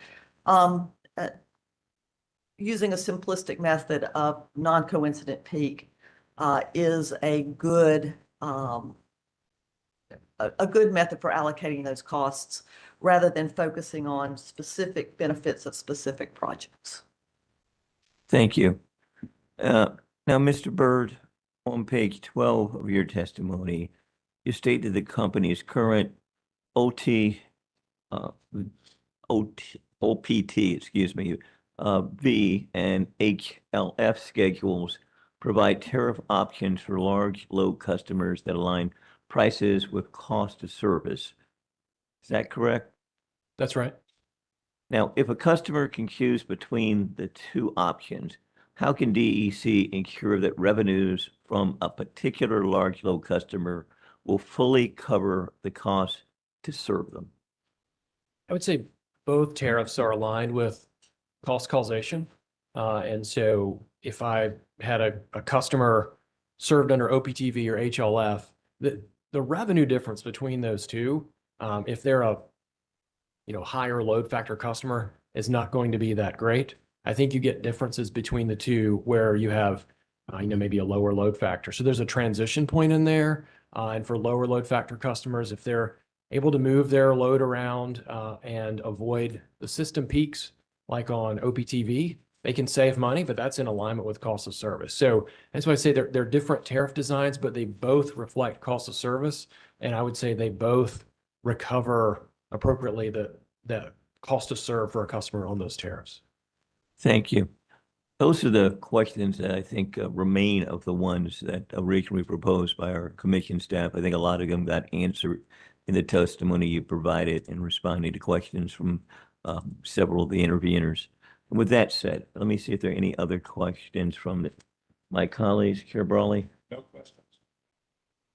using a simplistic method of non-coincident peak is a good method for allocating those costs rather than focusing on specific benefits of specific projects. Thank you. Now, Mr. Byrd, on page 12 of your testimony, you state that the company's current OPT, V and HLF schedules provide tariff options for large load customers that align prices with cost of service. Is that correct? That's right. Now, if a customer can choose between the two options, how can DEC ensure that revenues from a particular large load customer will fully cover the cost to serve them? I would say both tariffs are aligned with cost causation. And so if I had a customer served under OPTV or HLF, the revenue difference between those two, if they're a higher load factor customer, is not going to be that great. I think you get differences between the two where you have maybe a lower load factor. So there's a transition point in there. And for lower load factor customers, if they're able to move their load around and avoid the system peaks like on OPTV, they can save money, but that's in alignment with cost of service. So that's why I say they're different tariff designs, but they both reflect cost of service. And I would say they both recover appropriately the cost to serve for a customer on those tariffs. Thank you. Those are the questions that I think remain of the ones that originally proposed by our commission staff. I think a lot of them got answered in the testimony you provided in responding to questions from several of the interveners. And with that said, let me see if there are any other questions from my colleagues. Chair Brawley, No questions.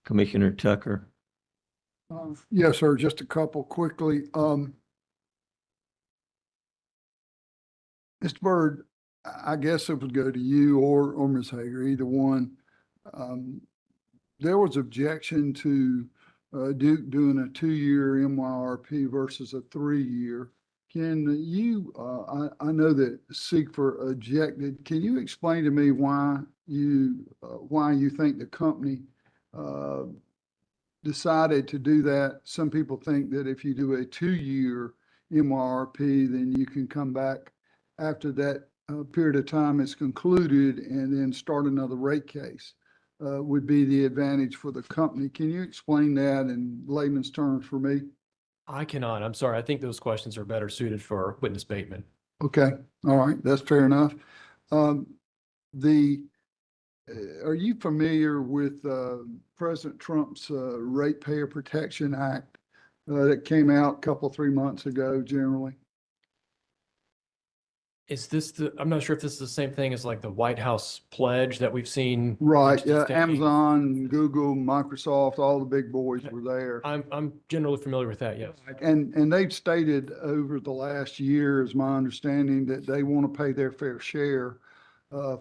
Commissioner Tucker. Yes, sir. Just a couple quickly. Mr. Byrd, I guess it would go to you or Ms. Hager, either one. There was objection to doing a 2-year MYRP versus a 3-year. Can you, I know that SECFR objected. Can you explain to me why you think the company decided to do that? Some people think that if you do a 2-year MYRP, then you can come back after that period of time is concluded and then start another rate case, would be the advantage for the company. Can you explain that in layman's terms for me? I cannot. I'm sorry. I think those questions are better suited for witness Bateman. Okay, all right, that's fair enough. Are you familiar with President Trump's Ratepayer Protection Act that came out a couple, 3 months ago generally? Is this I'm not sure if this is the same thing as like the White House pledge that we've seen. Right, entities taking? Amazon, Google, Microsoft, all the big boys were there. I'm generally familiar with that, yes. And they've stated over the last year, is my understanding, that they want to pay their fair share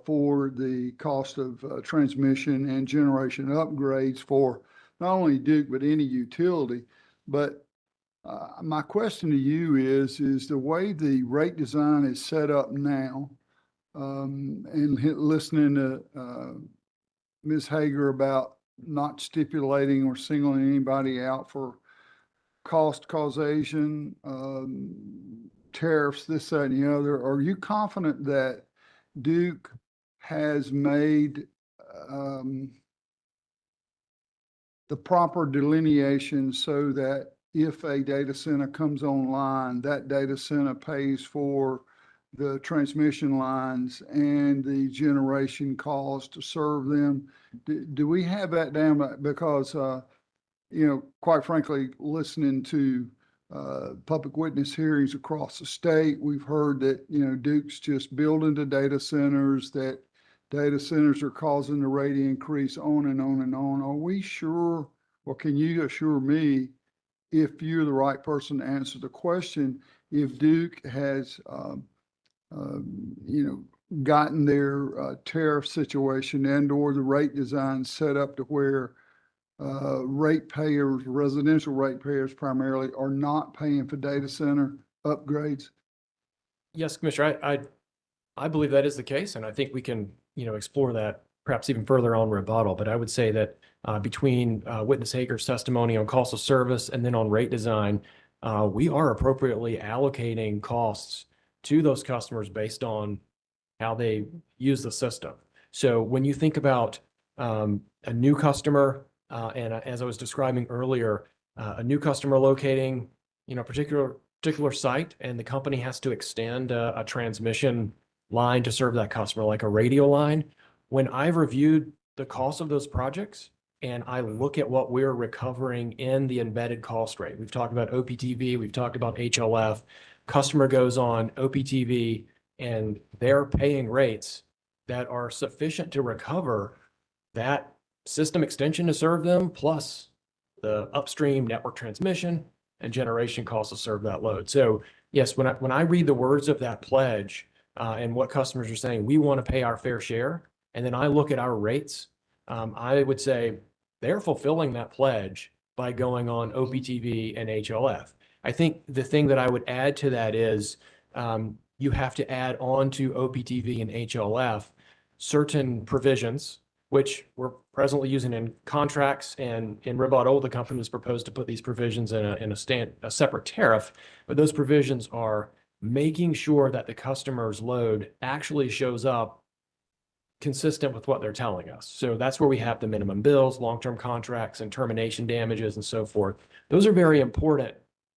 for the cost of transmission and generation upgrades for not only Duke, but any utility. But my question to you is the way the rate design is set up now, and listening to Ms. Hager about not stipulating or singling anybody out for cost causation, tariffs, this, that, and the other, are you confident that Duke has made the proper delineation so that if a data center comes online, that data center pays for the transmission lines and the generation cost to serve them? Do we have that down? Because, quite frankly, listening to public witness hearings across the state, we've heard that, Duke's just building the data centers, that data centers are causing the rate increase on and on and on. Are we sure, or can you assure me, if you're the right person to answer the question, if Duke has, gotten their tariff situation and or the rate design set up to where ratepayers, residential ratepayers primarily, are not paying for data center upgrades? Yes, Commissioner, I believe that is the case, and I think we can, explore that perhaps even further on rebuttal. But I would say that between witness Hager's testimony on cost of service and then on rate design, we are appropriately allocating costs to those customers based on how they use the system. So when you think about a new customer, and as I was describing earlier, a new customer locating, particular site, and the company has to extend a transmission line to serve that customer, like a radio line. When I've reviewed the cost of those projects and I look at what we're recovering in the embedded cost rate, we've talked about OPTV, we've talked about HLF, customer goes on OPTV and they're paying rates that are sufficient to recover that system extension to serve them, plus the upstream network transmission and generation costs to serve that load. So yes, when I read the words of that pledge and what customers are saying, we want to pay our fair share, and then I look at our rates, I would say they're fulfilling that pledge by going on OPTV and HLF. I think the thing that I would add to that is you have to add on to OPTV and HLF certain provisions, which we're presently using in contracts, and in rebuttal, the company has proposed to put these provisions in a separate tariff, but those provisions are making sure that the customer's load actually shows up consistent with what they're telling us. So that's where we have the minimum bills, long-term contracts, and termination damages and so forth. Those are very important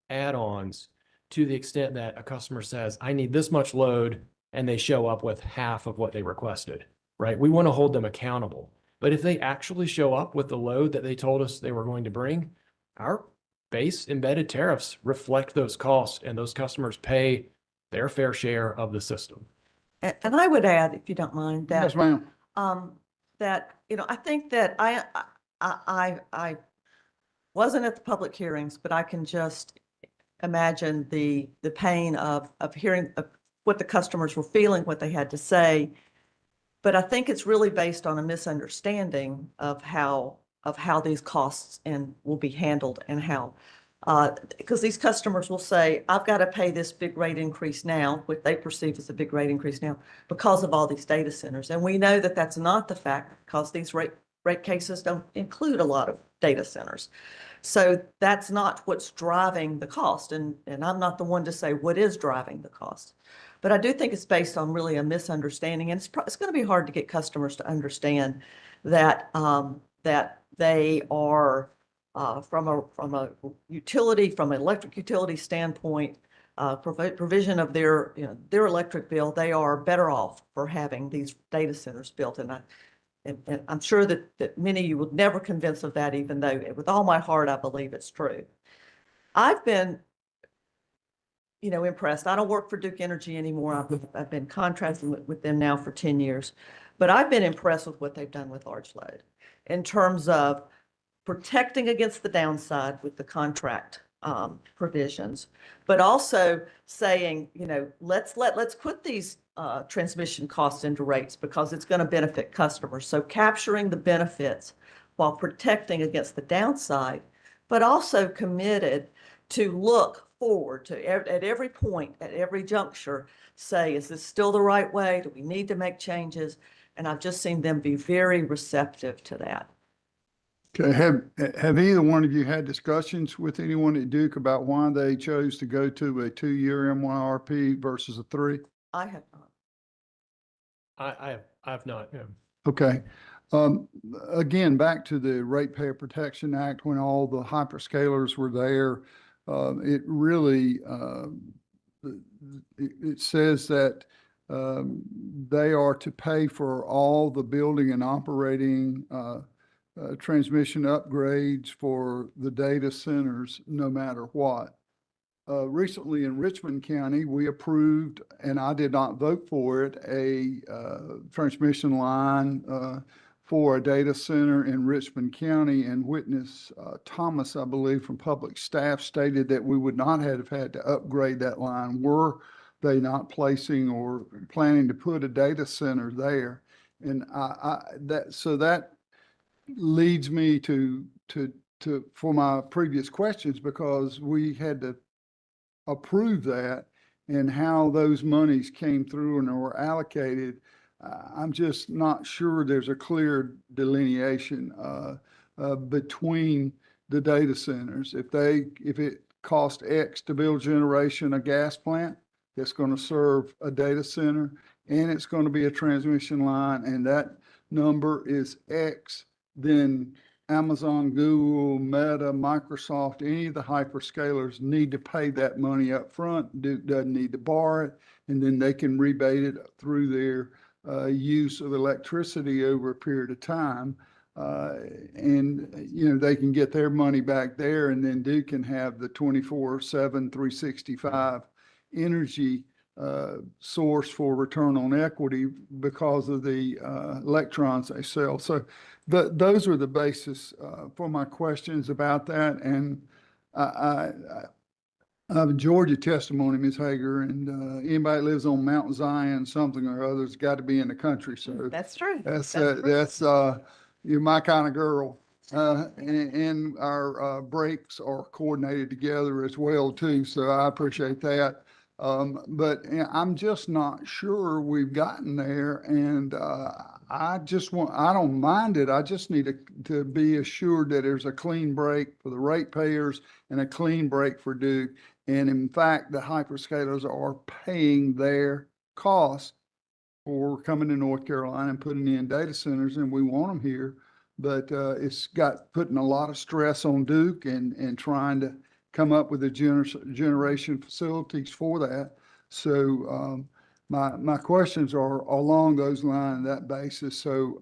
add-ons to the extent that a customer says, I need this much load, and they show up with half of what they requested, right? We want to hold them accountable. But if they actually show up with the load that they told us they were going to bring, our base embedded tariffs reflect those costs, and those customers pay their fair share of the system. And I would add, if you don't mind, that Yes, ma'am. that, I think that I wasn't at the public hearings, but I can just imagine the pain of hearing what the customers were feeling, what they had to say. But I think it's really based on a misunderstanding of how these costs will be handled and how, because these customers will say, I've got to pay this big rate increase now, what they perceive as a big rate increase now, because of all these data centers. And we know that that's not the fact, because these rate cases don't include a lot of data centers. So that's not what's driving the cost. And I'm not the one to say what is driving the cost. But I do think it's based on really a misunderstanding. And it's going to be hard to get customers to understand that that they are from a utility, from an electric utility standpoint, provision of their electric bill, they are better off for having these data centers built. And I'm sure that many of you would never convince of that, even though with all my heart, I believe it's true. I've been, impressed. I don't work for Duke Energy anymore. I've been contracting with them now for 10 years, but I've been impressed with what they've done with large load in terms of protecting against the downside with the contract provisions, but also saying, let's put these transmission costs into rates because it's going to benefit customers. So capturing the benefits while protecting against the downside, but also committed to look forward to at every point, at every juncture, say, is this still the right way? Do we need to make changes? And I've just seen them be very receptive to that. Okay, have either one of you had discussions with anyone at Duke about why they chose to go to a 2-year MYRP versus a 3? I have not. I have not. Yeah. Okay. Again, back to the Ratepayer Protection Act, when all the hyperscalers were there, it really, it says that they are to pay for all the building and operating transmission upgrades for the data centers, no matter what. Recently in Richmond County, we approved, and I did not vote for it, a transmission line for a data center in Richmond County, and witness Thomas, I believe, from public staff stated that we would not have had to upgrade that line were they not placing or planning to put a data center there. And that leads me to for my previous questions, because we had to approve that, and how those monies came through and were allocated. I'm just not sure there's a clear delineation between the data centers. If it cost X to build generation, a gas plant that's going to serve a data center, and it's going to be a transmission line, and that number is X, then Amazon, Google, Meta, Microsoft, any of the hyperscalers need to pay that money up front. Duke doesn't need to borrow it, and then they can rebate it through their use of electricity over a period of time. And, they can get their money back there, and then Duke can have the 24/7, 365 energy source for return on equity because of the electrons they sell. So those were the basis for my questions about that. And I've enjoyed your testimony, Ms. Hager, and anybody that lives on Mount Zion, something or other, has got to be in the country. So That's true. that's true. you're my kind of girl. And our breaks are coordinated together as well too. So I appreciate that. But I'm just not sure we've gotten there, and I don't mind it. I just need to be assured that there's a clean break for the ratepayers and a clean break for Duke. And in fact, the hyperscalers are paying their costs for coming to North Carolina and putting in data centers, and we want them here. But it's got putting a lot of stress on Duke and trying to come up with the generation facilities for that. So my questions are along those lines, that basis. So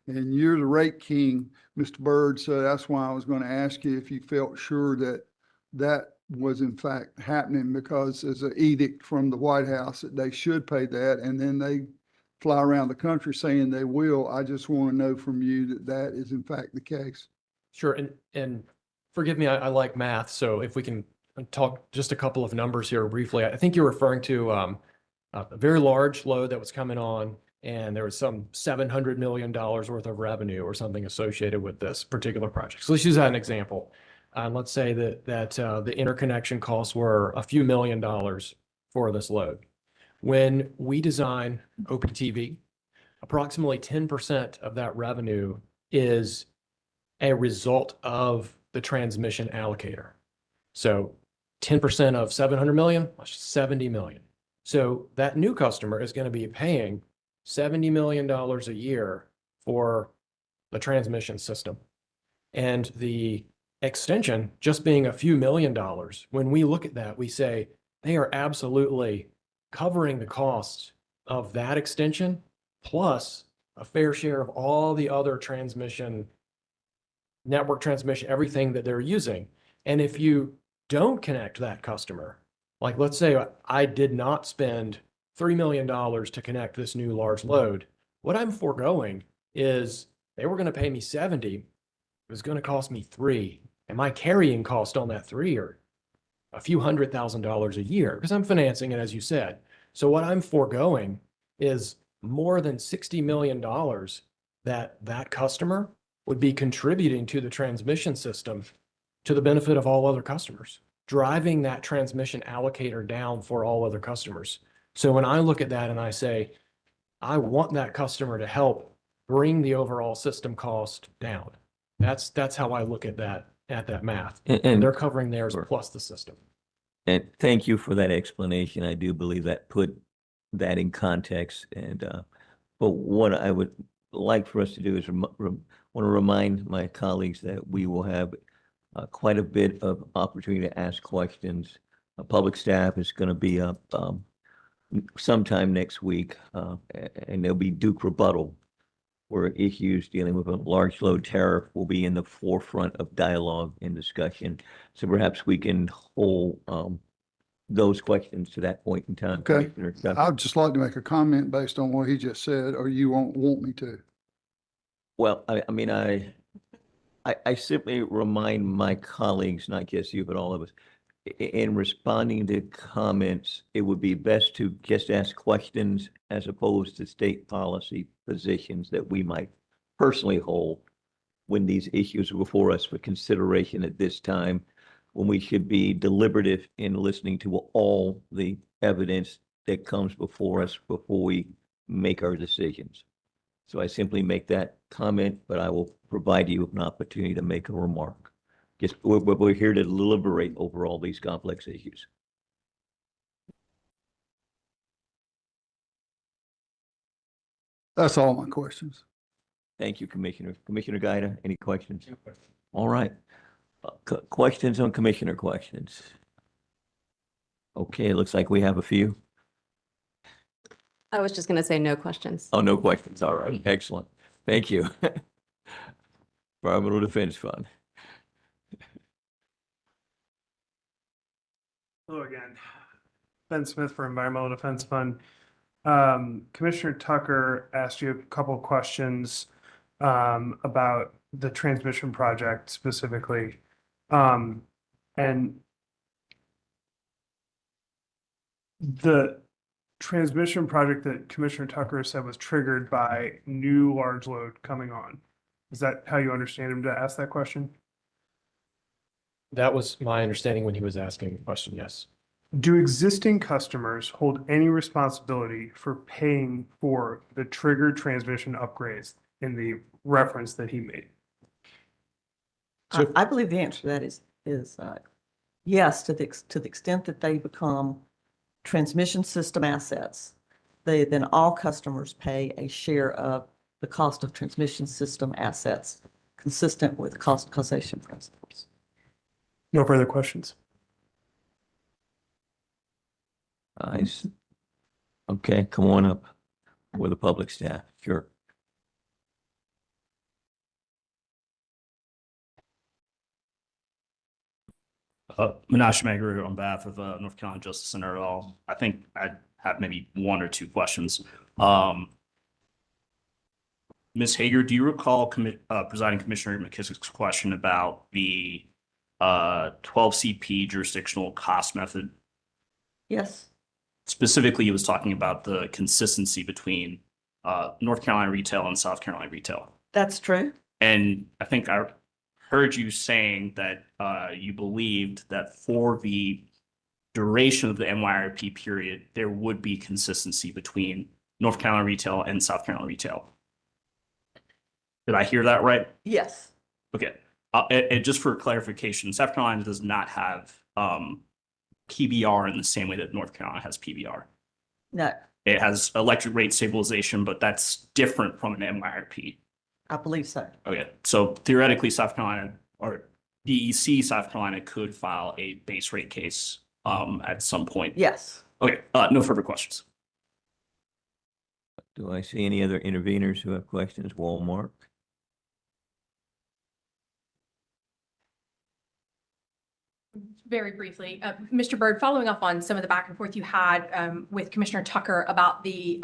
and you're the rate king, Mr. Byrd, so that's why I was going to ask you if you felt sure that that was in fact happening, because there's an edict from the White House that they should pay that, and then they fly around the country saying they will. I just want to know from you that that is in fact the case. Sure. And forgive me, I like math. So if we can talk just a couple of numbers here briefly, I think you're referring to a very large load that was coming on, and there was some $700 million worth of revenue or something associated with this particular project. So let's use that as an example. Let's say that the interconnection costs were a few $1,000,000 for this load. When we design OPTV, approximately 10% of that revenue is a result of the transmission allocator. So 10% of 700 million, that's 70 million. So that new customer is going to be paying $70 million a year for the transmission system. And the extension just being a few $1,000,000, when we look at that, we say they are absolutely covering the costs of that extension, plus a fair share of all the other transmission, network transmission, everything that they're using. And if you don't connect that customer, like let's say I did not spend $3 million to connect this new large load, what I'm foregoing is they were going to pay me 70, it was going to cost me 3, and my carrying cost on that 3 are a few $100,000 a year because I'm financing it, as you said. So what I'm foregoing is more than $60 million that customer would be contributing to the transmission system to the benefit of all other customers, driving that transmission allocator down for all other customers. So when I look at that and I say, I want that customer to help bring the overall system cost down. That's how I look at that math. And they're covering theirs plus the system. And thank you for that explanation. I do believe that put that in context. And but what I would like for us to do is want to remind my colleagues that we will have quite a bit of opportunity to ask questions. Public staff is going to be up sometime next week, and there'll be Duke rebuttal, where issues dealing with a large load tariff will be in the forefront of dialogue and discussion. So perhaps we can hold those questions to that point in time. Okay. I'd just like to make a comment based on what he just said, or you won't want me to. Well, I mean, I simply remind my colleagues, not just you, but all of us, in responding to comments, it would be best to just ask questions as opposed to state policy positions that we might personally hold when these issues are before us for consideration at this time, when we should be deliberative in listening to all the evidence that comes before us before we make our decisions. So I simply make that comment, but I will provide you with an opportunity to make a remark. Just we're here to deliberate over all these complex issues. That's all my questions. Thank you, Commissioner. Commissioner Gaida, any questions? All right. Questions on commissioner questions? Okay, it looks like we have a few. I was just going to say no questions. Oh, no questions. All right, excellent. Thank you. Environmental Defense Fund. Hello again. Ben Smith for Environmental Defense Fund. Commissioner Tucker asked you a couple of questions about the transmission project specifically. And the transmission project that Commissioner Tucker said was triggered by new large load coming on. Is that how you understand him to ask that question? That was my understanding when he was asking the question, yes. Do existing customers hold any responsibility for paying for the trigger transmission upgrades in the reference that he made? I believe the answer to that is yes, to the extent that they become transmission system assets, then all customers pay a share of the cost of transmission system assets consistent with cost causation principles. No further questions. Nice. Okay, come on up with the public staff. Sure. Menashe Megru on behalf of North Carolina Justice Center et al. I think I have maybe one or two questions. Ms. Hager, do you recall Presiding Commissioner McKissick's question about the 12CP jurisdictional cost method? Yes. Specifically, he was talking about the consistency between North Carolina retail and South Carolina retail. That's true. And I think I heard you saying that you believed that for the duration of the NYRP period, there would be consistency between North Carolina retail and South Carolina retail. Did I hear that right? Yes. Okay. And just for clarification, South Carolina does not have PBR in the same way that North Carolina has PBR. No, It has electric rate stabilization, but that's different from an NYRP. I believe so. Okay, so theoretically, South Carolina or DEC South Carolina could file a base rate case at some point. Yes. Okay, no further questions. Do I see any other interveners who have questions? Walmart? Very briefly, Mr. Byrd, following up on some of the back and forth you had with Commissioner Tucker about the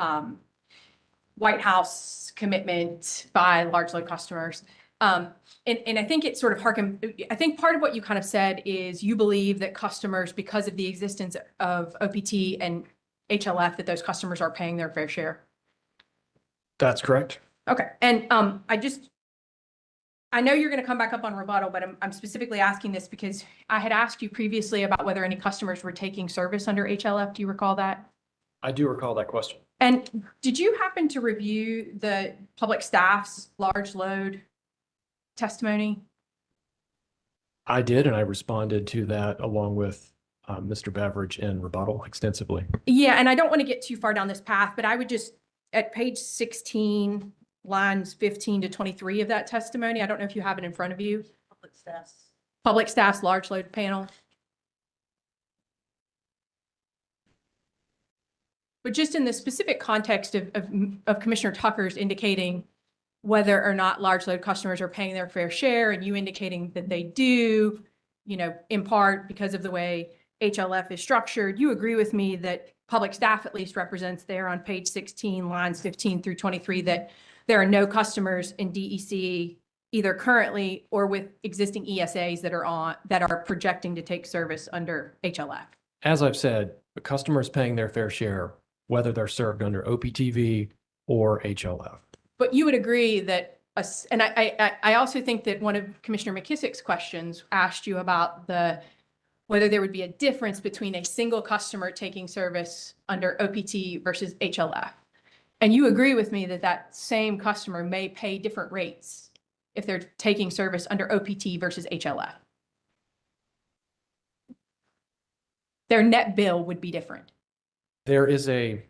White House commitment by large load customers. And I think it sort of I think part of what you kind of said is you believe that customers, because of the existence of OPT and HLF, that those customers are paying their fair share. That's correct. Okay, and I know you're going to come back up on rebuttal, but I'm specifically asking this because I had asked you previously about whether any customers were taking service under HLF. Do you recall that? I do recall that question. And did you happen to review the public staff's large load testimony? I did, and I responded to that along with Mr. Beveridge in rebuttal extensively. Yeah, and I don't want to get too far down this path, but I would just, at page 16, lines 15 to 23 of that testimony, I don't know if you have it in front of you. Public staff's large load panel. But just in the specific context of Commissioner Tucker's indicating whether or not large load customers are paying their fair share, and you indicating that they do, in part because of the way HLF is structured, you agree with me that public staff at least represents there on page 16, lines 15 through 23, that there are no customers in DEC either currently or with existing ESAs that are projecting to take service under HLF. As I've said, the customer is paying their fair share, whether they're served under OPTV or HLF. But you would agree that, and I also think that one of Commissioner McKissick's questions asked you about whether there would be a difference between a single customer taking service under OPT versus HLF. And you agree with me that that same customer may pay different rates if they're taking service under OPT versus HLF. Their net bill would be different. There is a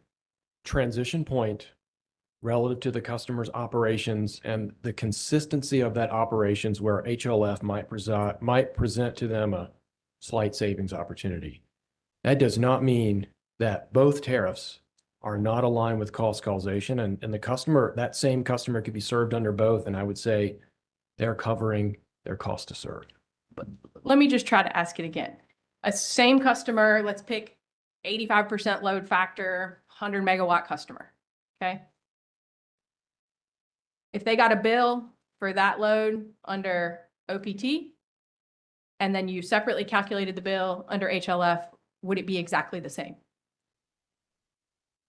transition point relative to the customer's operations and the consistency of that operations where HLF might present to them a slight savings opportunity. That does not mean that both tariffs are not aligned with cost causation, and the customer, that same customer could be served under both, and I would say they're covering their cost to serve. But let me just try to ask it again. A same customer, let's pick 85% load factor, 100 megawatt customer, okay? If they got a bill for that load under OPT, and then you separately calculated the bill under HLF, would it be exactly the same?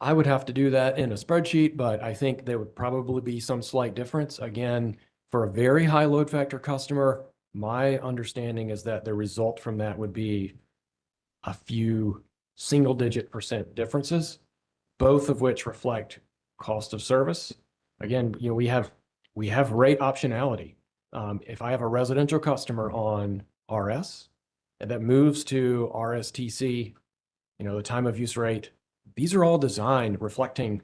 I would have to do that in a spreadsheet, but I think there would probably be some slight difference. Again, for a very high load factor customer, my understanding is that the result from that would be a few single-digit percent differences, both of which reflect cost of service. Again, we have rate optionality. If I have a residential customer on RS and that moves to RSTC, the time of use rate, these are all designed reflecting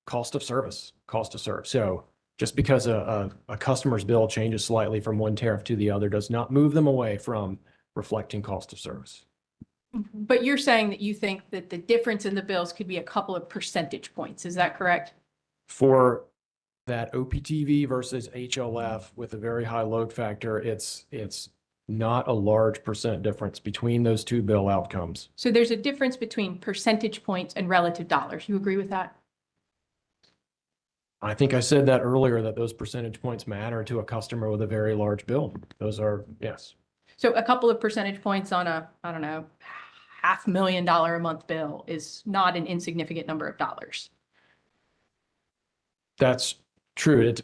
cost of service, cost to serve. So just because a customer's bill changes slightly from one tariff to the other does not move them away from reflecting cost of service. But you're saying that you think that the difference in the bills could be a couple of percentage points. Is that correct? For that OPTV versus HLF with a very high load factor, it's not a large percent difference between those two bill outcomes. So there's a difference between percentage points and relative dollars. You agree with that? I think I said that earlier, that those percentage points matter to a customer with a very large bill. Those are, yes. So a couple of percentage points on a, I don't know, $500,000 a month bill is not an insignificant number of dollars. That's true.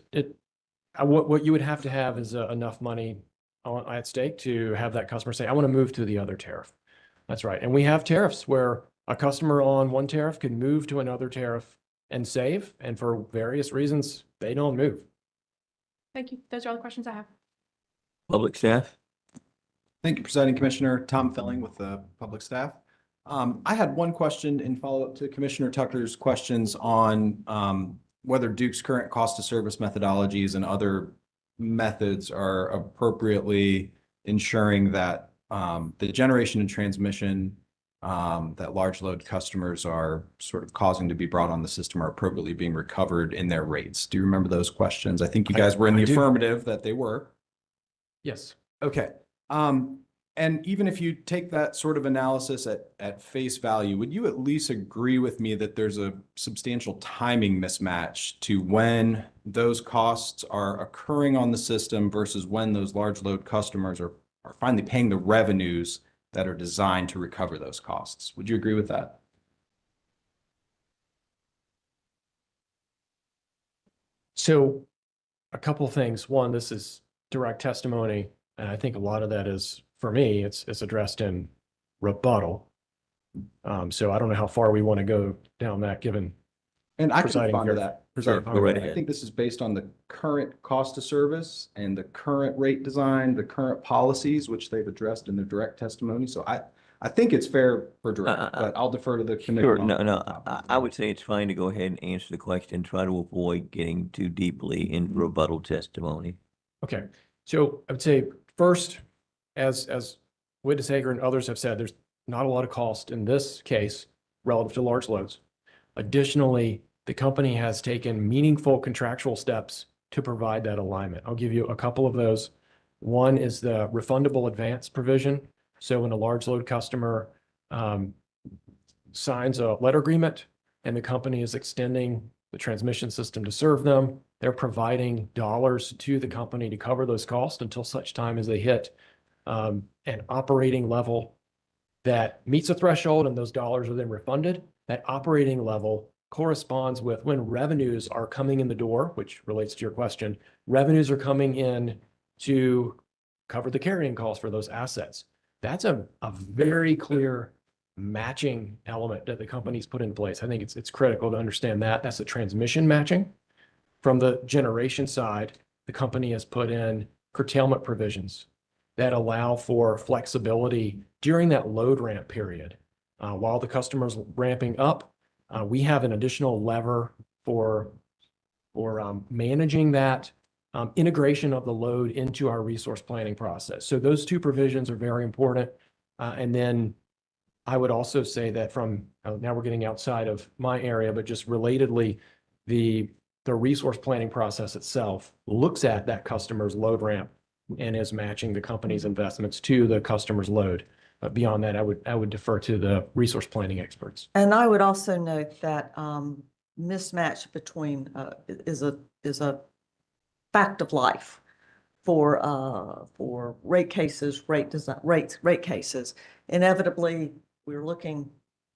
What you would have to have is enough money at stake to have that customer say, I want to move to the other tariff. That's right. And we have tariffs where a customer on one tariff can move to another tariff and save, and for various reasons, they don't move. Thank you. Those are all the questions I have. Public staff? Thank you, Presiding Commissioner. Tom Filling with the Public Staff. I had one question in follow-up to Commissioner Tucker's questions on whether Duke's current cost of service methodologies and other methods are appropriately ensuring that the generation and transmission that large load customers are sort of causing to be brought on the system are appropriately being recovered in their rates. Do you remember those questions? I think you guys were in the affirmative that they were. Yes. Okay. And even if you take that sort of analysis at face value, would you at least agree with me that there's a substantial timing mismatch to when those costs are occurring on the system versus when those large load customers are finally paying the revenues that are designed to recover those costs? Would you agree with that? So a couple of things. One, this is direct testimony, and I think a lot of that is, for me, it's addressed in rebuttal. So I don't know how far we want to go down that, given. And I can presiding respond to here. that. Presiding Go right here. ahead. I think this is based on the current cost of service and the current rate design, the current policies, which they've addressed in their direct testimony. So I think it's fair for direct, but I'll defer to the committee. Sure, no, I would say it's fine to go ahead and answer the question, try to avoid getting too deeply in rebuttal testimony. Okay, so I would say first, as Witness Hager and others have said, there's not a lot of cost in this case relative to large loads. Additionally, the company has taken meaningful contractual steps to provide that alignment. I'll give you a couple of those. One is the refundable advance provision. So when a large load customer signs a letter agreement and the company is extending the transmission system to serve them, they're providing dollars to the company to cover those costs until such time as they hit an operating level that meets a threshold, and those dollars are then refunded. That operating level corresponds with when revenues are coming in the door, which relates to your question. Revenues are coming in to cover the carrying costs for those assets. That's a very clear matching element that the company's put in place. I think it's critical to understand that. That's the transmission matching. From the generation side, the company has put in curtailment provisions that allow for flexibility during that load ramp period. While the customer's ramping up, we have an additional lever for managing that integration of the load into our resource planning process. So those two provisions are very important. And then I would also say that from, now we're getting outside of my area, but just relatedly, the resource planning process itself looks at that customer's load ramp and is matching the company's investments to the customer's load. But beyond that, I would defer to the resource planning experts. And I would also note that mismatch between is a fact of life for rate cases, rate cases. Inevitably, we're looking,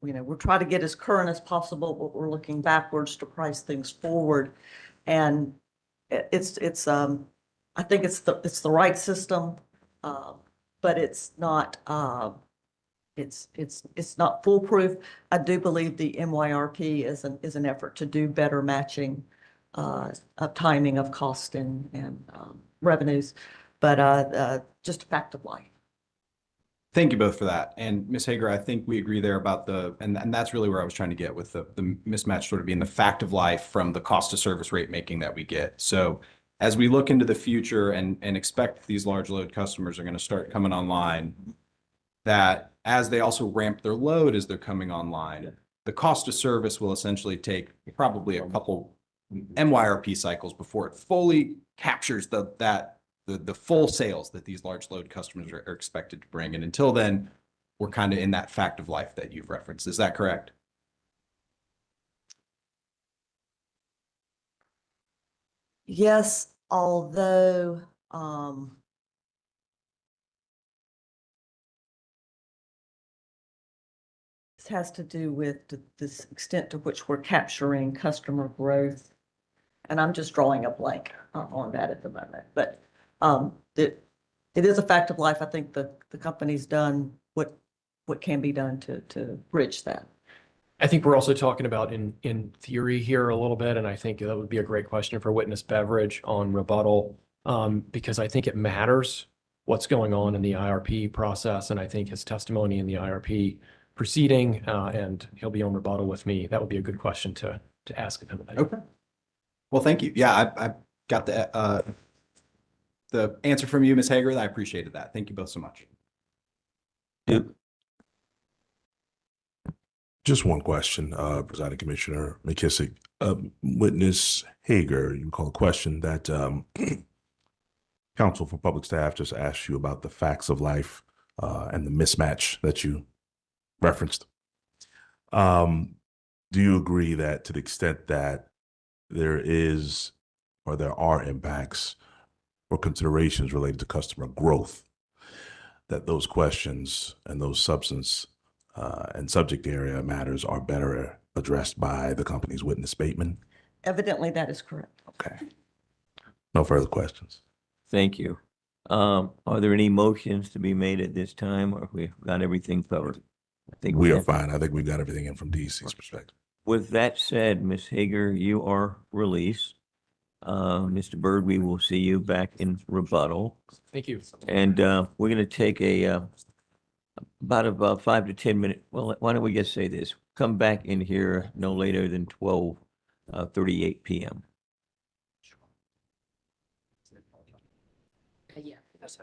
we're trying to get as current as possible, but we're looking backwards to price things forward. And I think it's the right system, but it's not it's not foolproof. I do believe the MYRP is an effort to do better matching of timing of cost and revenues, but just a fact of life. Thank you both for that. And Ms. Hager, I think we agree there about and that's really where I was trying to get with the mismatch sort of being the fact of life from the cost of service rate making that we get. So as we look into the future and expect these large load customers are going to start coming online, that as they also ramp their load as they're coming online, the cost of service will essentially take probably a couple MYRP cycles before it fully captures the full sales that these large load customers are expected to bring. And until then, we're kind of in that fact of life that you've referenced. Is that correct? Yes, although this has to do with this extent to which we're capturing customer growth. And I'm just drawing a blank on that at the moment. But it is a fact of life. I think the company's done what can be done to bridge that. I think we're also talking about in theory here a little bit, and I think that would be a great question for witness beverage on rebuttal, because I think it matters what's going on in the IRP process, and I think his testimony in the IRP proceeding, and he'll be on rebuttal with me. That would be a good question to ask of him. Okay. Well, thank you. Yeah, I got the answer from you, Ms. Hager. I appreciated that. Thank you both so much. Just one question, Presiding Commissioner McKissick. Witness Hager, you recall a question that Counsel for Public Staff just asked you about the facts of life and the mismatch that you referenced. Do you agree that to the extent that there is or there are impacts or considerations related to customer growth, that those questions and those substance and subject area matters are better addressed by the company's witness statement? Evidently, that is correct. Okay. No further questions. Thank you. Are there any motions to be made at this time, or have we got everything covered? I think We are have. fine. I think we got everything in from DC's perspective. With that said, Ms. Hager, you are released. Mr. Byrd, we will see you back in rebuttal. Thank you. And we're going to take about 5 to 10 minute. Well, why don't we just say this? Come back in here no later than 12:38 p.m. Yeah, that's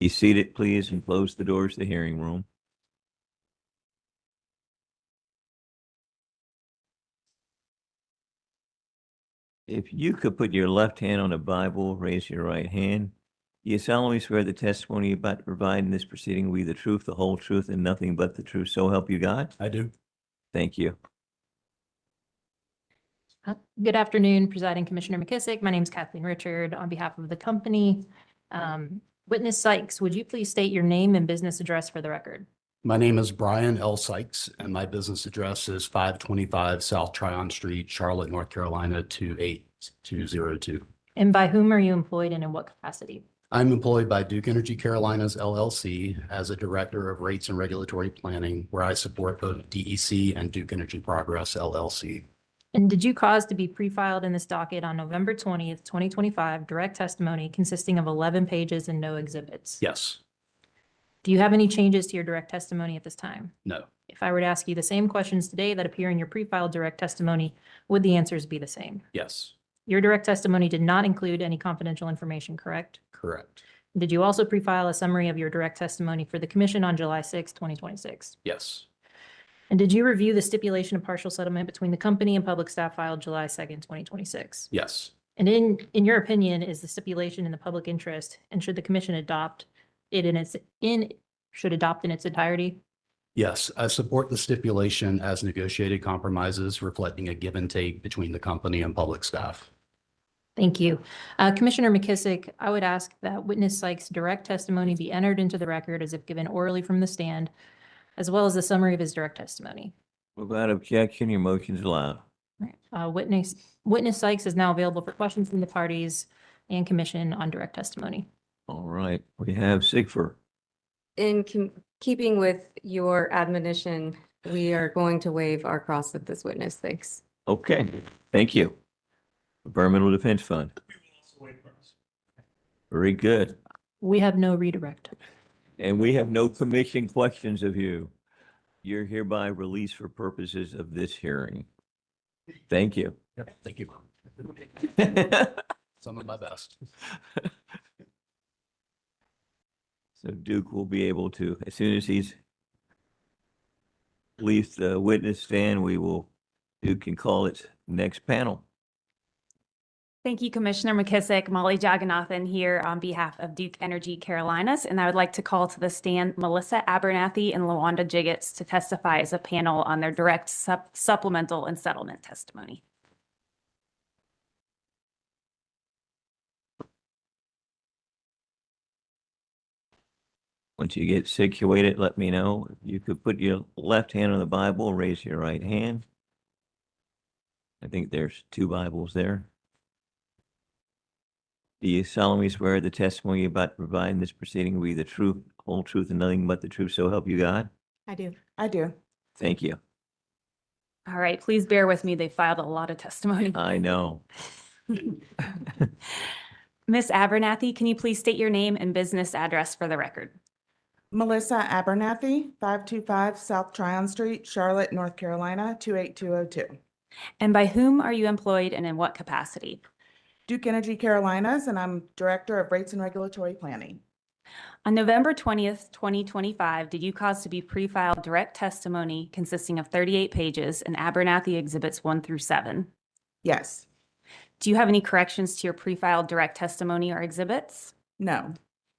Be seated, please, and close the doors to the hearing room. If you could put your left hand on the Bible, raise your right hand. You solemnly swear the testimony you're about to provide in this proceeding will be the truth, the whole truth, and nothing but the truth. So help you God. I do. Thank you. Good afternoon, Presiding Commissioner McKissick. My name is Kathleen Richard on behalf of the company. Witness Sykes, would you please state your name and business address for the record? My name is Brian L. Sykes, and my business address is 525 South Tryon Street, Charlotte, North Carolina, 28202. And by whom are you employed and in what capacity? I'm employed by Duke Energy Carolinas LLC as a Director of Rates and Regulatory Planning, where I support both DEC and Duke Energy Progress LLC. And did you cause to be pre-filed in this docket on November 20th, 2025, direct testimony consisting of 11 pages and no exhibits? Yes. Do you have any changes to your direct testimony at this time? No. If I were to ask you the same questions today that appear in your pre-filed direct testimony, would the answers be the same? Yes. Your direct testimony did not include any confidential information, correct? Correct. Did you also pre-file a summary of your direct testimony for the commission on July 6, 2026? Yes. And did you review the stipulation of partial settlement between the company and public staff filed July 2nd, 2026? Yes. And in your opinion, is the stipulation in the public interest, and should the commission adopt it in its entirety? Yes, I support the stipulation as negotiated compromises reflecting a give and take between the company and public staff. Thank you. Commissioner McKissick, I would ask that witness Sykes' direct testimony be entered into the record as if given orally from the stand, as well as the summary of his direct testimony. Without objection, your motion is allowed. Witness Sykes is now available for questions from the parties and commission on direct testimony. All right, we have Sigfer. In keeping with your admonition, we are going to waive our cross with this witness. Thanks. Okay, thank you. Environmental Defense Fund. Very good. We have no redirect. And we have no commission questions of you. You're hereby released for purposes of this hearing. Thank you. Yep, thank you. Some of my best. So Duke will be able to, as soon as he's leaves the witness stand, Duke can call its next panel. Thank you, Commissioner McKissick. Molly Jagannathan here on behalf of Duke Energy Carolinas, and I would like to call to the stand Melissa Abernathy and Lawanda Jiggets to testify as a panel on their direct supplemental and settlement testimony. Once you get situated, let me know. You could put your left hand on the Bible, raise your right hand. I think there's two Bibles there. Do you solemnly swear the testimony you're about to provide in this proceeding will be the truth, whole truth, and nothing but the truth, so help you God? I do. I do. Thank you. All right, please bear with me. They filed a lot of testimony. I know. Miss Abernathy, can you please state your name and business address for the record? Melissa Abernathy, 525 South Tryon Street, Charlotte, North Carolina, 28202. And by whom are you employed and in what capacity? Duke Energy Carolinas, and I'm Director of Rates and Regulatory Planning. On November 20th, 2025, did you cause to be pre-filed direct testimony consisting of 38 pages and Abernathy Exhibits 1 through 7? Yes. Do you have any corrections to your pre-filed direct testimony or exhibits? No.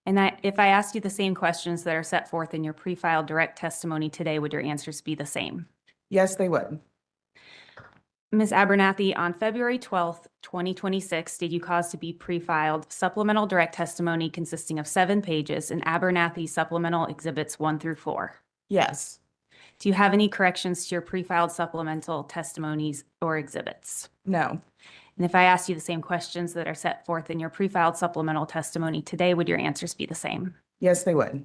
And if I asked you the same questions that are set forth in your pre-filed direct testimony today, would your answers be the same? Yes, they would. Ms. Abernathy, on February 12th, 2026, did you cause to be pre-filed supplemental direct testimony consisting of 7 pages and Abernathy supplemental exhibits 1 through 4? Yes. Do you have any corrections to your pre-filed supplemental testimonies or exhibits? No. And if I asked you the same questions that are set forth in your pre-filed supplemental testimony today, would your answers be the same? Yes, they would.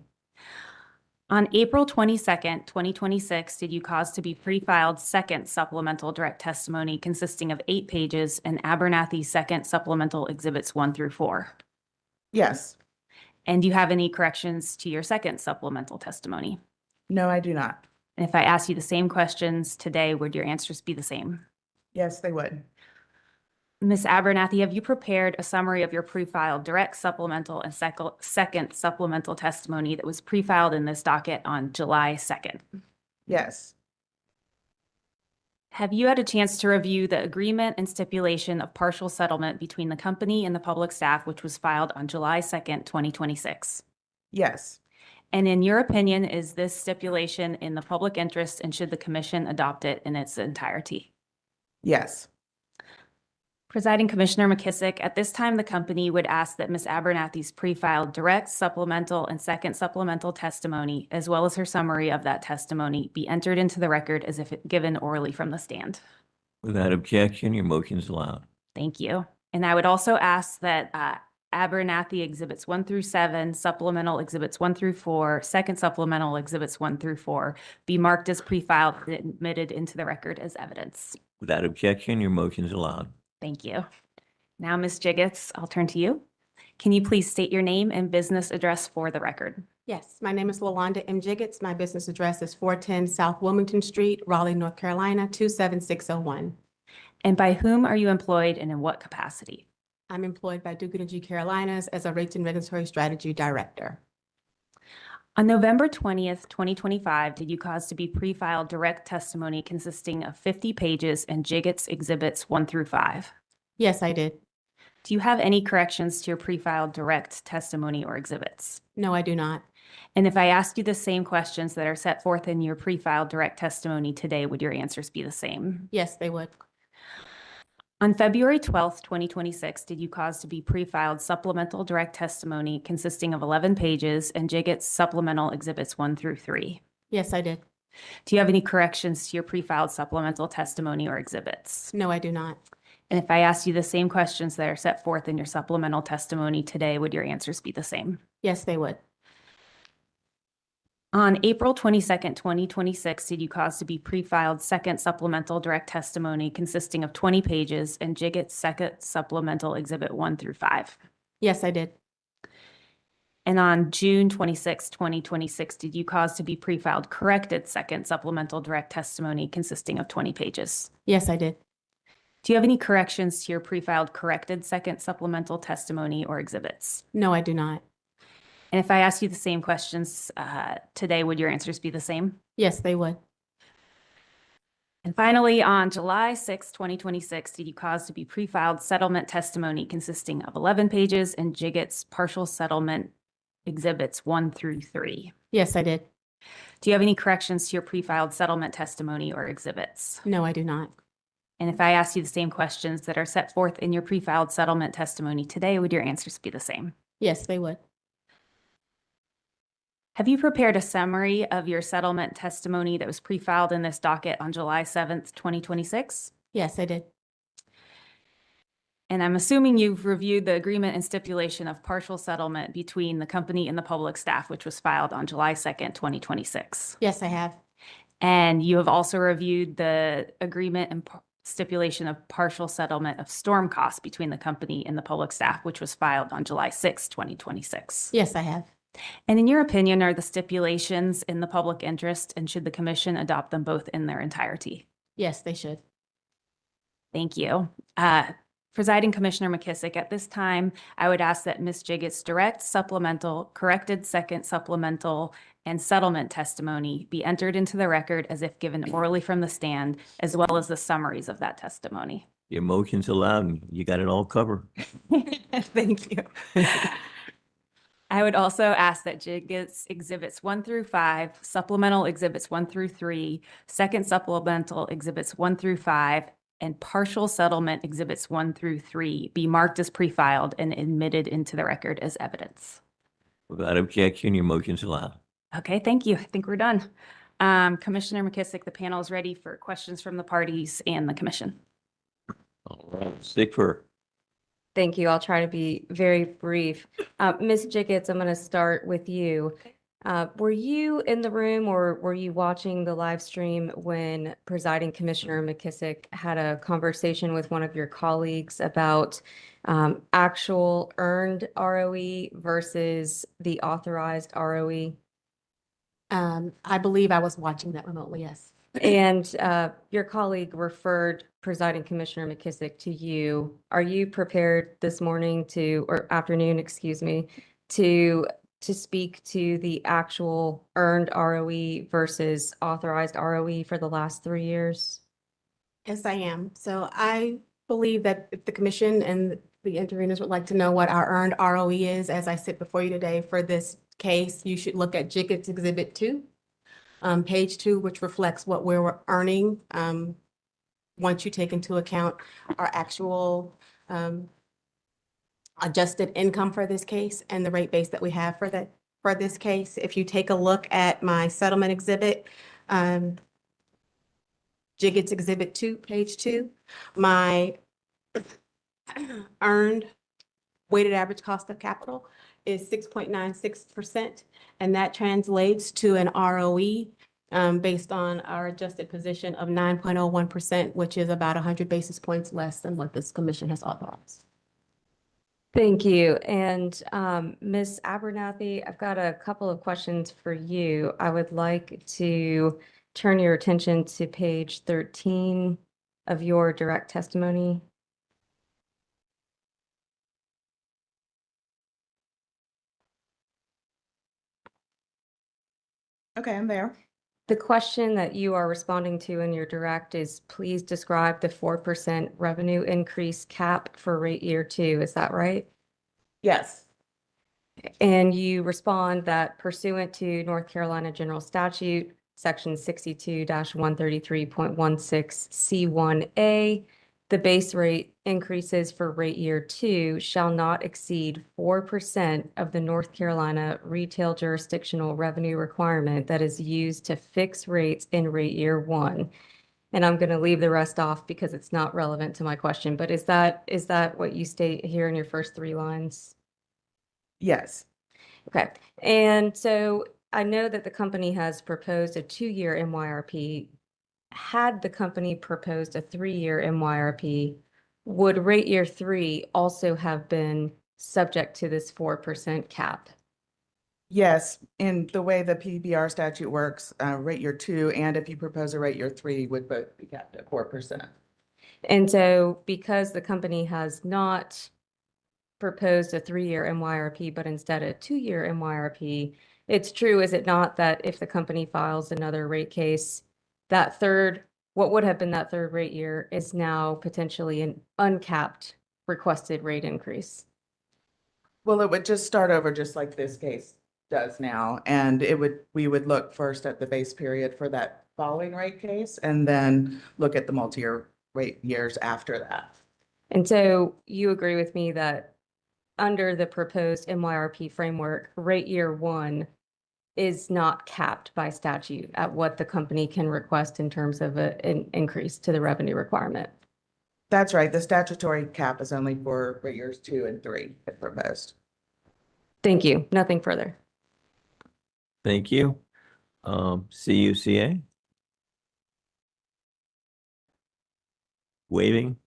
On April 22nd, 2026, did you cause to be pre-filed second supplemental direct testimony consisting of 8 pages and Abernathy second supplemental exhibits 1 through 4? Yes. And do you have any corrections to your second supplemental testimony? No, I do not. And if I asked you the same questions today, would your answers be the same? Yes, they would. Ms. Abernathy, have you prepared a summary of your pre-filed direct supplemental and second supplemental testimony that was pre-filed in this docket on July 2nd? Yes. Have you had a chance to review the agreement and stipulation of partial settlement between the company and the public staff, which was filed on July 2nd, 2026? Yes. And in your opinion, is this stipulation in the public interest and should the commission adopt it in its entirety? Yes. Presiding Commissioner McKissick, at this time, the company would ask that Ms. Abernathy's pre-filed direct supplemental and second supplemental testimony, as well as her summary of that testimony, be entered into the record as if given orally from the stand. Without objection, your motion is allowed. Thank you. And I would also ask that Abernathy Exhibits 1 through 7, Supplemental Exhibits 1 through 4, Second Supplemental Exhibits 1 through 4 be marked as pre-filed and admitted into the record as evidence. Without objection, your motion is allowed. Thank you. Now, Ms. Jiggets, I'll turn to you. Can you please state your name and business address for the record? Yes, my name is LaWanda M. Jiggets. My business address is 410 South Wilmington Street, Raleigh, North Carolina, 27601. And by whom are you employed and in what capacity? I'm employed by Duke Energy Carolinas as a Rates and Regulatory Strategy Director. On November 20th, 2025, did you cause to be pre-filed direct testimony consisting of 50 pages and Jiggets Exhibits 1 through 5? Yes, I did. Do you have any corrections to your pre-filed direct testimony or exhibits? No, I do not. And if I asked you the same questions that are set forth in your pre-filed direct testimony today, would your answers be the same? Yes, they would. On February 12th, 2026, did you cause to be pre-filed supplemental direct testimony consisting of 11 pages and Jiggets supplemental exhibits 1 through 3? Yes, I did. Do you have any corrections to your pre-filed supplemental testimony or exhibits? No, I do not. And if I asked you the same questions that are set forth in your supplemental testimony today, would your answers be the same? Yes, they would. On April 22nd, 2026, did you cause to be pre-filed second supplemental direct testimony consisting of 20 pages and Jiggets second supplemental exhibit 1 through 5? Yes, I did. And on June 26, 2026, did you cause to be pre-filed corrected second supplemental direct testimony consisting of 20 pages? Yes, I did. Do you have any corrections to your pre-filed corrected second supplemental testimony or exhibits? No, I do not. And if I asked you the same questions today, would your answers be the same? Yes, they would. And finally, on July 6, 2026, did you cause to be pre-filed settlement testimony consisting of 11 pages and Jiggets partial settlement exhibits 1 through 3? Yes, I did. Do you have any corrections to your pre-filed settlement testimony or exhibits? No, I do not. And if I asked you the same questions that are set forth in your pre-filed settlement testimony today, would your answers be the same? Yes, they would. Have you prepared a summary of your settlement testimony that was pre-filed in this docket on July 7th, 2026? Yes, I did. And I'm assuming you've reviewed the agreement and stipulation of partial settlement between the company and the public staff, which was filed on July 2nd, 2026. Yes, I have. And you have also reviewed the agreement and stipulation of partial settlement of storm costs between the company and the public staff, which was filed on July 6th, 2026. Yes, I have. And in your opinion, are the stipulations in the public interest and should the commission adopt them both in their entirety? Yes, they should. Thank you. Presiding Commissioner McKissick, at this time, I would ask that Ms. Jiggets' direct supplemental, corrected second supplemental, and settlement testimony be entered into the record as if given orally from the stand, as well as the summaries of that testimony. Your motion's allowed, and you got it all covered. Thank you. I would also ask that Jiggets Exhibits 1 through 5, Supplemental Exhibits 1 through 3, Second Supplemental Exhibits 1 through 5, and Partial Settlement Exhibits 1 through 3 be marked as pre-filed and admitted into the record as evidence. Without objection, your motion's allowed. Okay, thank you. I think we're done. Commissioner McKissick, the panel is ready for questions from the parties and the commission. All right, Stickford. Thank you. I'll try to be very brief. Ms. Jiggets, I'm going to start with you. Were you in the room or were you watching the live stream when Presiding Commissioner McKissick had a conversation with one of your colleagues about actual earned ROE versus the authorized ROE? I believe I was watching that remotely, yes. And your colleague referred Presiding Commissioner McKissick to you. Are you prepared this morning or afternoon, excuse me, to speak to the actual earned ROE versus authorized ROE for the last 3 years? Yes, I am. So I believe that if the commission and the interveners would like to know what our earned ROE is, as I sit before you today for this case, you should look at Jiggets Exhibit 2, page 2, which reflects what we're earning once you take into account our actual adjusted income for this case and the rate base that we have for this case. If you take a look at my settlement exhibit, Jiggets Exhibit 2, page 2, my earned weighted average cost of capital is 6.96%, and that translates to an ROE based on our adjusted position of 9.01%, which is about 100 basis points less than what this commission has authorized. Thank you. And Ms. Abernathy, I've got a couple of questions for you. I would like to turn your attention to page 13 of your direct testimony. Okay, I'm there. The question that you are responding to in your direct is, please describe the 4% revenue increase cap for rate year 2. Is that right? Yes. And you respond that pursuant to North Carolina General Statute, Section 62-133.16 C1A, the base rate increases for rate year 2 shall not exceed 4% of the North Carolina retail jurisdictional revenue requirement that is used to fix rates in rate year 1. And I'm going to leave the rest off because it's not relevant to my question, but is that what you state here in your first 3 lines? Yes. Okay. And so I know that the company has proposed a 2-year MYRP. Had the company proposed a 3-year MYRP, would rate year 3 also have been subject to this 4% cap? Yes, in the way the PBR statute works, rate year 2, and if you propose a rate year 3 would both be capped at 4%. And so because the company has not proposed a 3-year MYRP, but instead a 2-year MYRP, it's true, is it not, that if the company files another rate case, what would have been that 3rd rate year is now potentially an uncapped requested rate increase? Well, it would just start over just like this case does now. And we would look first at the base period for that following rate case and then look at the multi-year rate years after that. And so you agree with me that under the proposed MYRP framework, rate year 1 is not capped by statute at what the company can request in terms of an increase to the revenue requirement? That's right. The statutory cap is only for rate years 2 and 3 if proposed. Thank you. Nothing further. Thank you. CUCA? Waiving?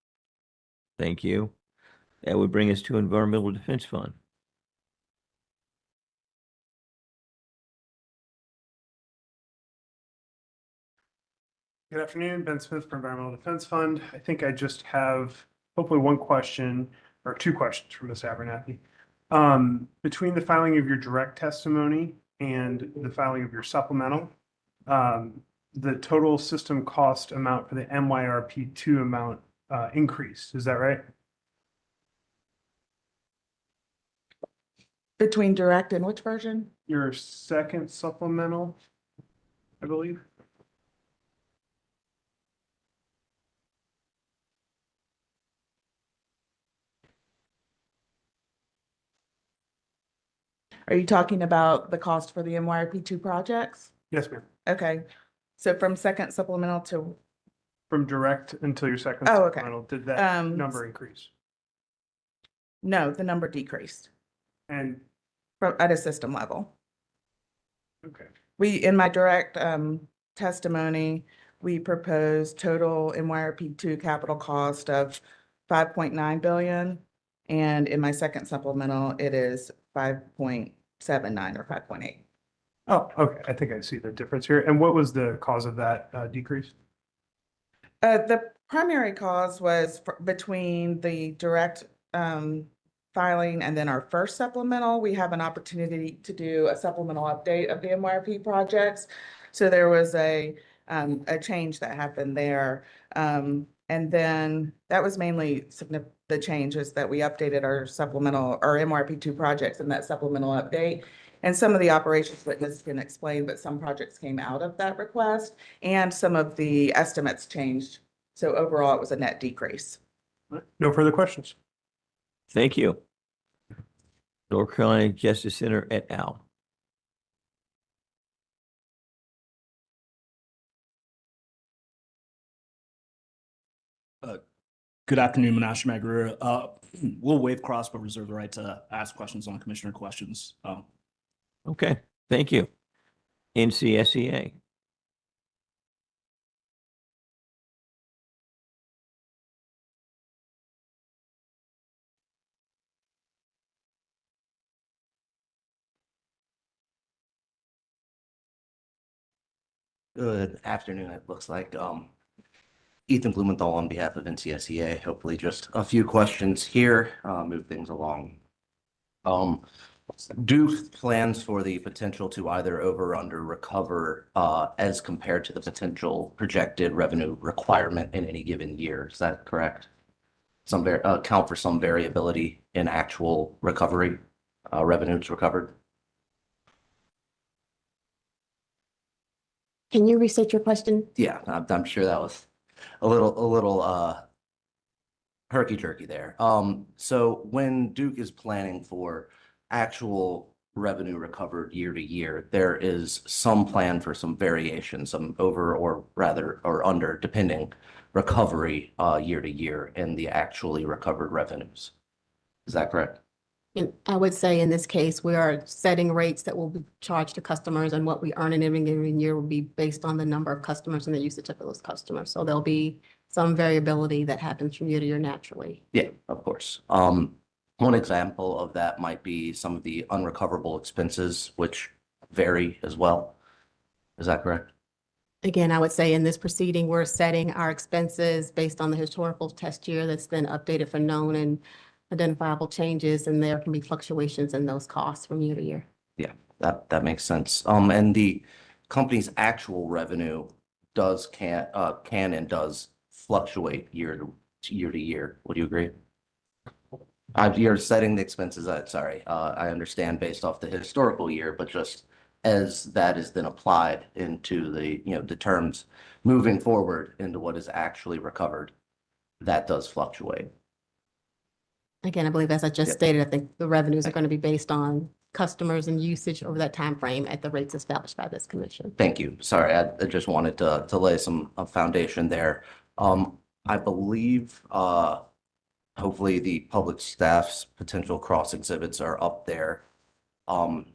Thank you. That would bring us to Environmental Defense Fund. Good afternoon, Ben Smith from Environmental Defense Fund. I think I just have hopefully one question or 2 questions for Ms. Abernathy. Between the filing of your direct testimony and the filing of your supplemental, the total system cost amount for the MYRP2 amount increased. Is that right? Between direct and which version? Your second supplemental, I believe. Are you talking about the cost for the MYRP2 projects? Yes, ma'am. Okay. So from second supplemental to, From direct until your second Oh, okay. supplemental, did that number increase? no, the number decreased And, at a system level. okay, In my direct testimony, we proposed total MYRP2 capital cost of 5.9 billion. And in my second supplemental, it is 5.79 or 5.8. Oh, okay. I think I see the difference here. And what was the cause of that decrease? The primary cause was between the direct filing and then our first supplemental. We have an opportunity to do a supplemental update of the MYRP projects. So there was a change that happened there. And then that was mainly the changes that we updated our supplemental, our MYRP2 projects in that supplemental update. And some of the operations witness can explain, but some projects came out of that request and some of the estimates changed. So overall, it was a net decrease. No further questions. Thank you. North Carolina Justice Center et al. Good afternoon, Menashe Maguire. We'll waive cross, but reserve the right to ask questions on commissioner questions. Okay, thank you. NCSEA. Good afternoon, it looks like. Ethan Blumenthal on behalf of NCSEA. Hopefully just a few questions here, move things along. Duke plans for the potential to either over or under recover as compared to the potential projected revenue requirement in any given year. Is that correct? Account for some variability in actual recovery, revenues recovered. Can you restate your question? Yeah, I'm sure that was a little herky-jerky there. So when Duke is planning for actual revenue recovered year to year, there is some plan for some variation, some over or rather or under, depending, recovery year to year in the actually recovered revenues. Is that correct? And I would say in this case, we are setting rates that will be charged to customers, and what we earn in any given year will be based on the number of customers and the usage of those customers. So there'll be some variability that happens from year to year naturally. Yeah, of course. One example of that might be some of the unrecoverable expenses, which vary as well. Is that correct? Again, I would say in this proceeding, we're setting our expenses based on the historical test year that's then updated for known and identifiable changes, and there can be fluctuations in those costs from year to year. Yeah, that makes sense. And the company's actual revenue can and does fluctuate year to year. Would you agree? You're setting the expenses, sorry, I understand based off the historical year, but just as that is then applied into the terms moving forward into what is actually recovered, that does fluctuate. Again, I believe as I just stated, I think the revenues are going to be based on customers and usage over that time frame at the rates established by this commission. Thank you. Sorry, I just wanted to lay some foundation there. I believe hopefully the public staff's potential cross exhibits are up there.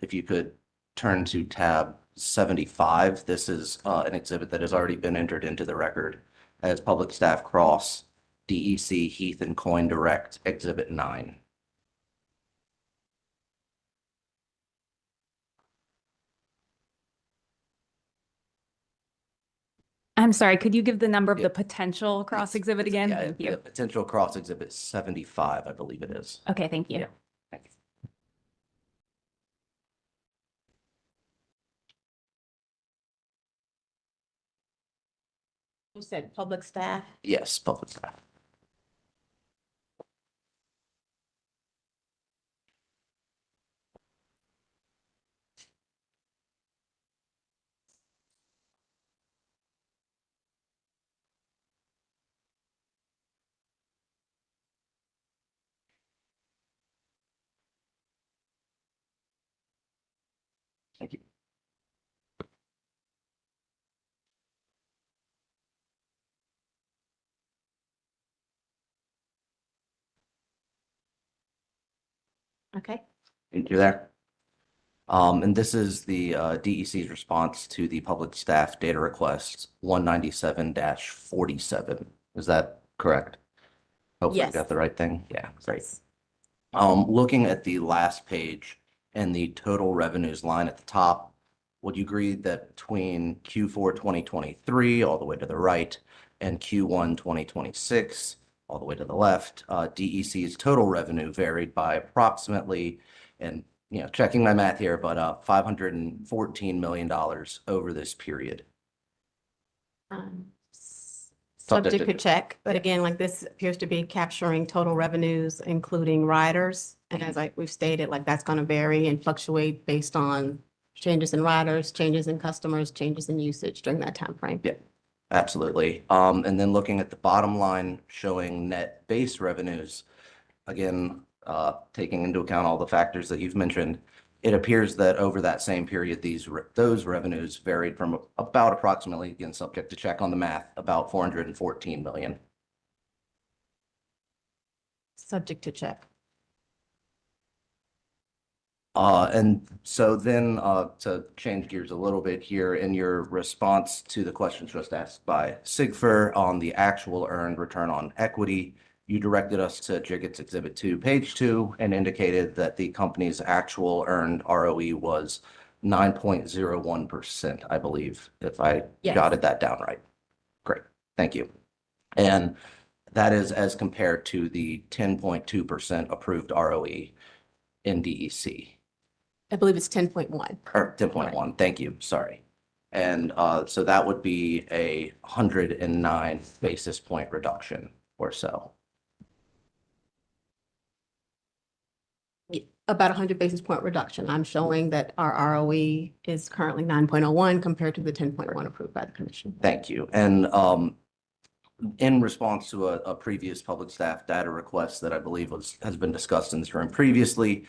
If you could turn to tab 75, this is an exhibit that has already been entered into the record as public staff cross DEC Heath and Coin Direct Exhibit 9. I'm sorry, could you give the number of the potential cross exhibit again? Yeah, Thank you. potential cross exhibit 75, I believe it is. Okay, thank you. Yeah. Thank you. You said public staff? Yes, public staff. Thank you. Okay. You're there. And this is the DEC's response to the public staff data request 197-47. Is that correct? Hopefully I Yes. got the right thing. Yeah, great. Looking at the last page and the total revenues line at the top, Would you agree that between Q4 2023, all the way to the right, and Q1 2026, all the way to the left, DEC's total revenue varied by approximately, and checking my math here, but $514 million over this period? Subject to check, but again, like this appears to be capturing total revenues, including riders. And as we've stated, like that's going to vary and fluctuate based on changes in riders, changes in customers, changes in usage during that time frame. Yeah, absolutely. And then looking at the bottom line showing net base revenues, again, taking into account all the factors that you've mentioned, it appears that over that same period, those revenues varied from about approximately, again, subject to check on the math, about 414 million. Subject to check. And so then to change gears a little bit here, in your response to the questions just asked by Sigfer on the actual earned return on equity, you directed us to Jiggett's Exhibit 2, page 2, and indicated that the company's actual earned ROE was 9.01%, I believe, if I jotted that down right. Great, thank you. And that is as compared to the 10.2% approved ROE in DEC. I believe it's 10.1. Or 10.1, thank you, sorry. And so that would be a 109 basis point reduction or so. About 100 basis point reduction. I'm showing that our ROE is currently 9.01 compared to the 10.1 approved by the commission. Thank you. And in response to a previous public staff data request that I believe has been discussed in this room previously,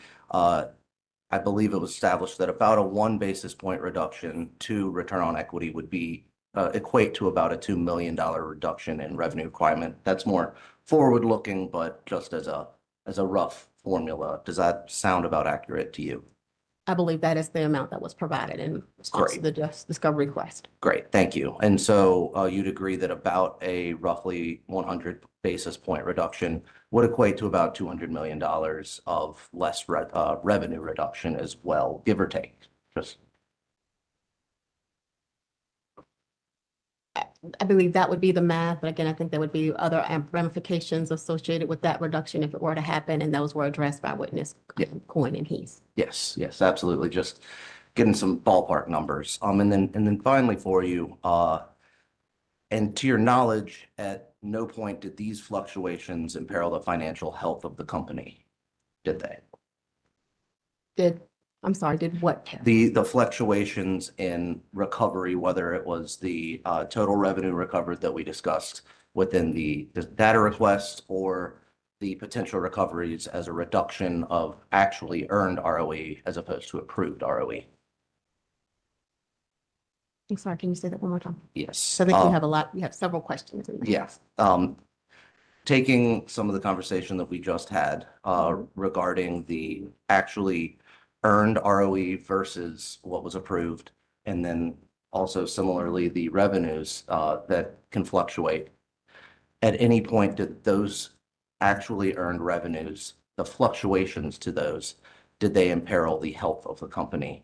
I believe it was established that about a 1 basis point reduction to return on equity would be equate to about a $2 million reduction in revenue requirement. That's more forward-looking, but just as a rough formula. Does that sound about accurate to you? I believe that is the amount that was provided in response to the discovery request. Great, thank you. And so you'd agree that about a roughly 100 basis point reduction would equate to about $200 million of less revenue reduction as well, give or take. Just I believe that would be the math, but again, I think there would be other ramifications associated with that reduction if it were to happen, and those were addressed by witness Coyne and Heath. Yes, yes, absolutely. Just getting some ballpark numbers. And then finally for you, and to your knowledge, at no point did these fluctuations imperil the financial health of the company, did they? I'm sorry, did what? The fluctuations in recovery, whether it was the total revenue recovered that we discussed within the data request or the potential recoveries as a reduction of actually earned ROE as opposed to approved ROE. I'm sorry, can you say that one more time? Yes. So I think you have several questions in there. Yes. Taking some of the conversation that we just had regarding the actually earned ROE versus what was approved, and then also similarly the revenues that can fluctuate. At any point, did those actually earned revenues, the fluctuations to those, did they imperil the health of the company?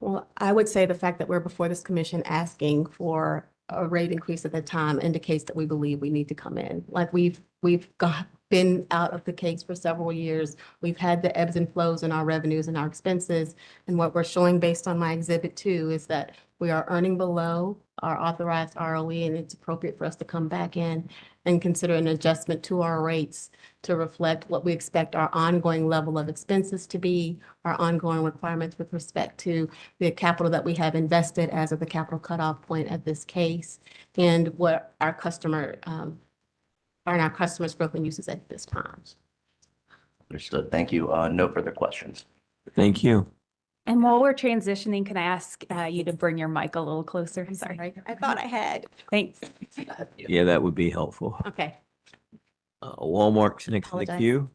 Well, I would say the fact that we're before this commission asking for a rate increase at that time indicates that we believe we need to come in. Like we've been out of the case for several years. We've had the ebbs and flows in our revenues and our expenses. And what we're showing based on my exhibit 2 is that we are earning below our authorized ROE, and it's appropriate for us to come back in and consider an adjustment to our rates to reflect what we expect our ongoing level of expenses to be, our ongoing requirements with respect to the capital that we have invested as of the capital cutoff point at this case, and what our customers' growth and uses at this time. Understood. Thank you. No further questions. Thank you. And while we're transitioning, can I ask you to bring your mic a little closer? Sorry. I thought I had. Thanks. Yeah, that would be helpful. Okay. Walmart's next in the Apologize. queue.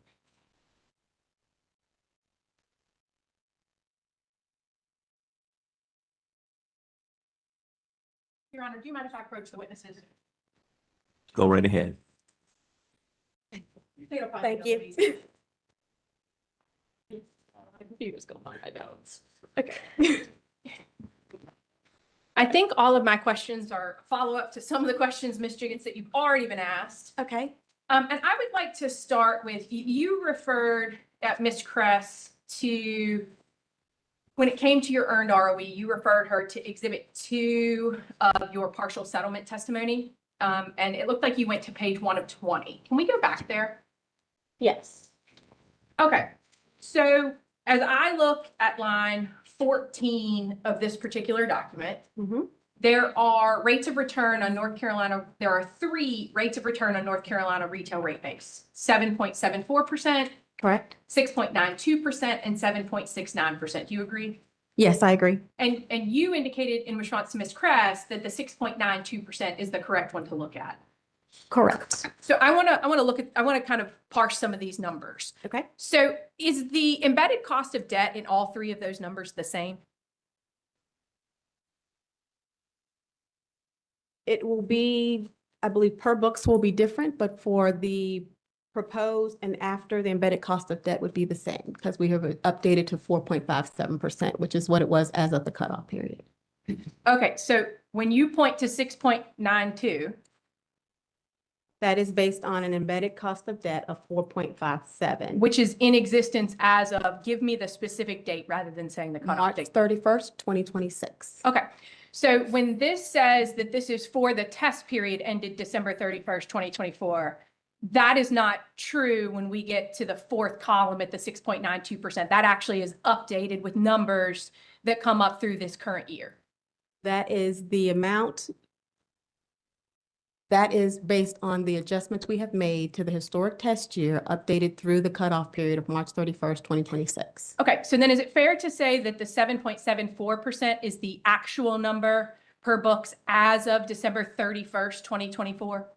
Your Honor, do you mind if I approach the witnesses? Go right ahead. Thank you. My computer's going on my notes. Okay. I think all of my questions are follow-up to some of the questions, Ms. Jiggets, that you've already been asked. Okay. And I would like to start with, you referred at Ms. Kress to, when it came to your earned ROE, you referred her to Exhibit 2 of your partial settlement testimony. And it looked like you went to page 1 of 20. Can we go back there? Yes. Okay. So as I look at line 14 of this particular document, there are rates of return on North Carolina. There are 3 rates of return on North Carolina retail rate base: 7.74%, Correct. 6.92%, and 7.69%. Do you agree? Yes, I agree. And you indicated in response to Ms. Kress that the 6.92% is the correct one to look at. Correct. So I want to kind of parse some of these numbers. Okay. So is the embedded cost of debt in all 3 of those numbers the same? It will be, I believe per books will be different, but for the proposed and after, the embedded cost of debt would be the same because we have updated to 4.57%, which is what it was as of the cutoff period. Okay, so when you point to 6.92, that is based on an embedded cost of debt of 4.57. which is in existence as of, give me the specific date rather than saying the cutoff March date. 31st, 2026. Okay, so when this says that this is for the test period ended December 31st, 2024, that is not true when we get to the 4th column at the 6.92%. That actually is updated with numbers that come up through this current year. That is the amount. That is based on the adjustments we have made to the historic test year, updated through the cutoff period of March 31st, 2026. Okay, so then is it fair to say that the 7.74% is the actual number per books as of December 31st, 2024?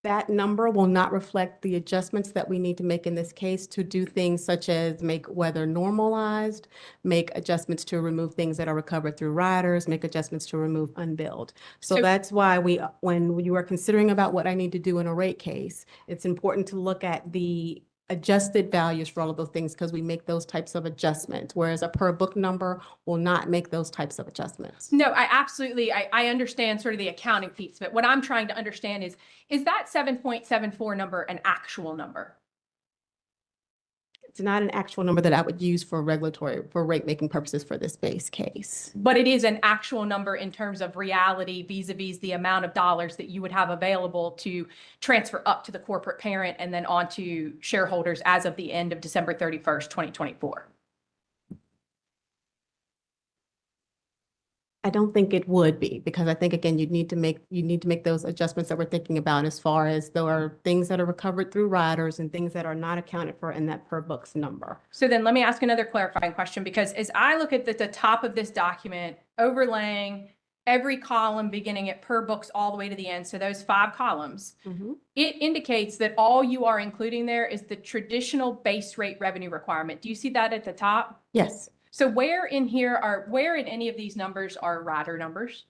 That number will not reflect the adjustments that we need to make in this case to do things such as make weather normalized, make adjustments to remove things that are recovered through riders, make adjustments to remove unbilled. So that's why when you are considering about what I need to do in a rate case, it's important to look at the adjusted values for all of those things because we make those types of adjustments, whereas a per book number will not make those types of adjustments. No, I absolutely, I understand sort of the accounting piece, but what I'm trying to understand is that 7.74 number an actual number? It's not an actual number that I would use for rate making purposes for this base case. But it is an actual number in terms of reality vis-a-vis the amount of dollars that you would have available to transfer up to the corporate parent and then on to shareholders as of the end of December 31st, 2024. I don't think it would be, because I think, again, you need to make those adjustments that we're thinking about as far as there are things that are recovered through riders and things that are not accounted for in that per books number. So then let me ask another clarifying question, because as I look at the top of this document, overlaying every column beginning at per books all the way to the end, so those 5 columns, it indicates that all you are including there is the traditional base rate revenue requirement. Do you see that at the top? Yes. So where in any of these numbers are rider numbers?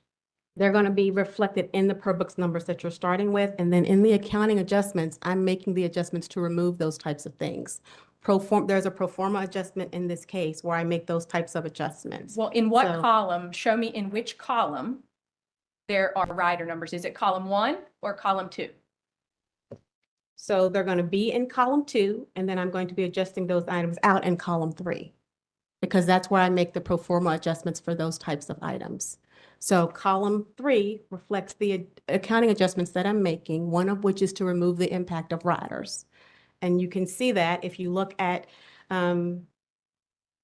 They're going to be reflected in the per books numbers that you're starting with. And then in the accounting adjustments, I'm making the adjustments to remove those types of things. There's a pro forma adjustment in this case where I make those types of adjustments. Well, in what column? Show me in which column there are rider numbers. Is it column 1 or column 2? So they're going to be in column 2, and then I'm going to be adjusting those items out in column 3. Because that's where I make the pro forma adjustments for those types of items. So column 3 reflects the accounting adjustments that I'm making, one of which is to remove the impact of riders. And you can see that if you look at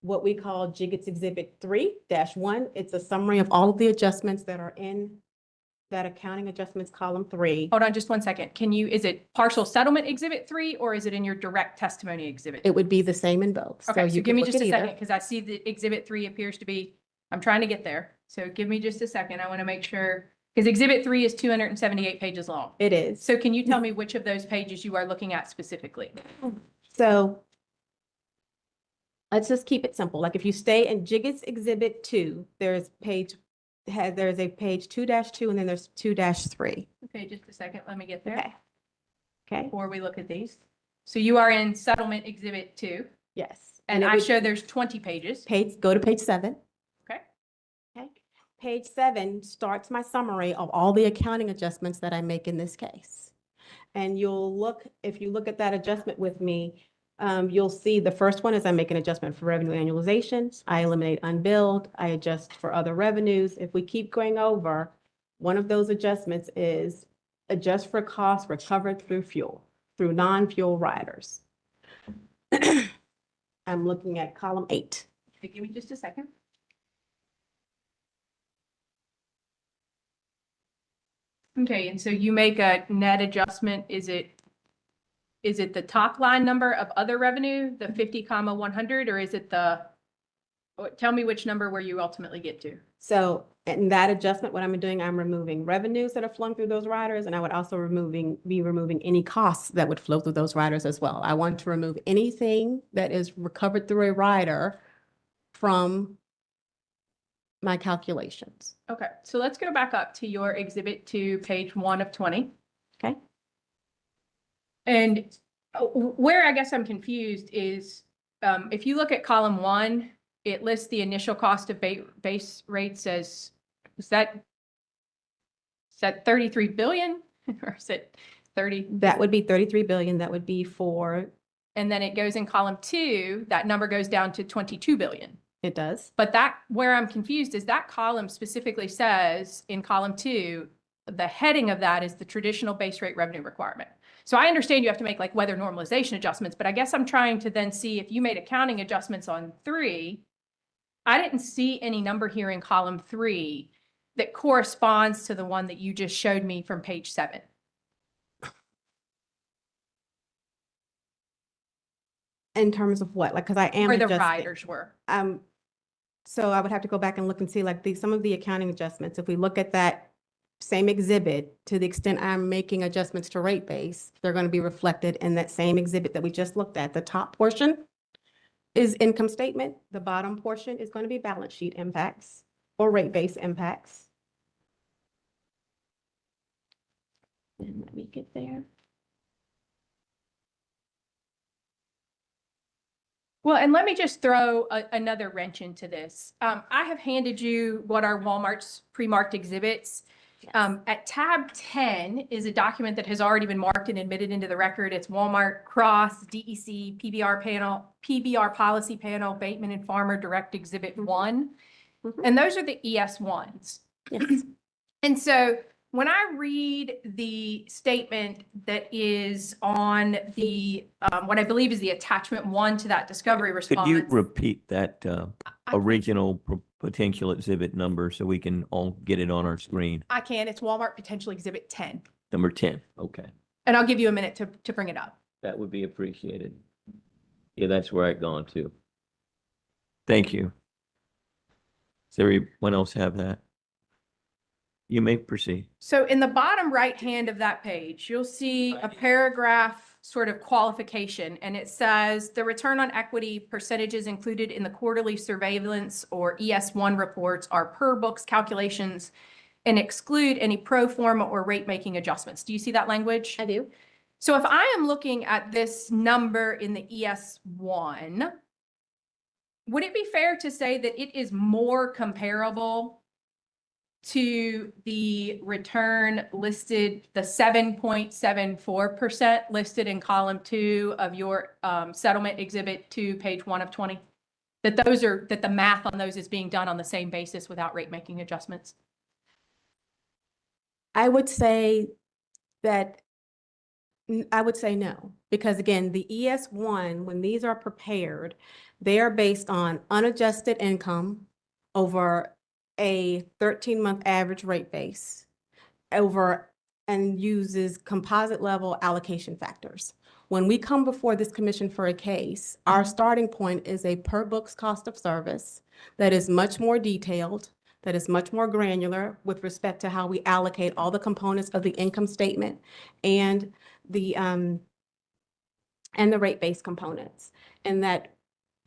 what we call Jiggets Exhibit 3-1, it's a summary of all of the adjustments that are in that accounting adjustments column 3. Hold on just one second. Is it partial settlement exhibit 3 or is it in your direct testimony exhibit? It would be the same in both. Okay, so give me just a second either. because I see the exhibit 3 appears to be, I'm trying to get there. So give me just a second. I want to make sure, because exhibit 3 is 278 pages long. It is. So can you tell me which of those pages you are looking at specifically? So let's just keep it simple. Like if you stay in Jiggets Exhibit 2, there's a page 2-2 and then there's 2-3. Okay, just a second. Let me get there. Okay. Before we look at these. So you are in settlement exhibit 2. Yes. And it I would- show there's 20 pages. Go to page 7. Okay. Okay. Page 7 starts my summary of all the accounting adjustments that I make in this case. And if you look at that adjustment with me, you'll see the first one is I make an adjustment for revenue annualization. I eliminate unbilled. I adjust for other revenues. If we keep going over, one of those adjustments is adjust for costs recovered through non-fuel riders. I'm looking at column 8. Okay, give me just a second. Okay, and so you make a net adjustment. Is it the top line number of other revenue, the 50, 100, or is it tell me which number where you ultimately get to? So in that adjustment, what I'm doing, I'm removing revenues that are flowing through those riders, and I would also be removing any costs that would flow through those riders as well. I want to remove anything that is recovered through a rider from my calculations. Okay, so let's go back up to your exhibit to page 1 of 20. Okay. And where I guess I'm confused is if you look at column 1, it lists the initial cost of base rates as, is that 33 billion or is it 30? That would be 33 billion. That would be for. And then it goes in column 2, that number goes down to 22 billion. It does. But where I'm confused is that column specifically says in column 2, the heading of that is the traditional base rate revenue requirement. So I understand you have to make like weather normalization adjustments, but I guess I'm trying to then see if you made accounting adjustments on 3. I didn't see any number here in column 3 that corresponds to the one that you just showed me from page 7. In terms of what? Like, because I am Where the adjusting. riders were. So I would have to go back and look and see like some of the accounting adjustments. If we look at that same exhibit, to the extent I'm making adjustments to rate base, they're going to be reflected in that same exhibit that we just looked at. The top portion is income statement. The bottom portion is going to be balance sheet impacts or rate base impacts. And let me get there. Well, and let me just throw another wrench into this. I have handed you what are Walmart's pre-marked exhibits. At tab 10 is a document that has already been marked and admitted into the record. It's Walmart Cross, DEC, PBR panel, PBR policy panel, Bateman and Farmer Direct Exhibit 1. And those are the ES1s. Yes. And so when I read the statement that is on the, what I believe is the attachment 1 to that discovery response. Could you repeat that original potential exhibit number so we can all get it on our screen? I can. It's Walmart Potential Exhibit 10. Number 10, okay. And I'll give you a minute to bring it up. That would be appreciated. Yeah, that's where I'd gone to. Thank you. Does everyone else have that? You may proceed. So in the bottom right hand of that page, you'll see a paragraph sort of qualification, and it says the return on equity percentages included in the quarterly surveillance or ES1 reports are per books calculations and exclude any pro forma or rate making adjustments. Do you see that language? I do. So if I am looking at this number in the ES1, would it be fair to say that it is more comparable to the return listed, the 7.74% listed in column 2 of your settlement exhibit to page 1 of 20? That the math on those is being done on the same basis without rate making adjustments? I would say no, because again, the ES1, when these are prepared, they are based on unadjusted income over a 13-month average rate base and uses composite level allocation factors. When we come before this commission for a case, our starting point is a per books cost of service that is much more detailed, that is much more granular with respect to how we allocate all the components of the income statement and the rate base components. And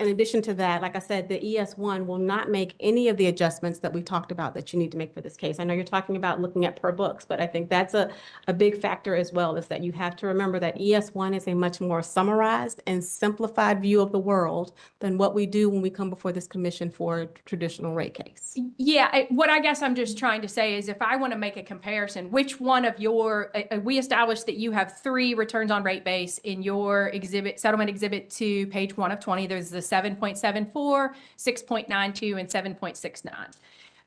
in addition to that, like I said, the ES1 will not make any of the adjustments that we talked about that you need to make for this case. I know you're talking about looking at per books, but I think that's a big factor as well, is that you have to remember that ES1 is a much more summarized and simplified view of the world than what we do when we come before this commission for a traditional rate case. Yeah, what I guess I'm just trying to say is if I want to make a comparison, which one of your, we established that you have 3 returns on rate base in your exhibit, settlement exhibit 2, page 1 of 20. There's the 7.74, 6.92, and 7.69.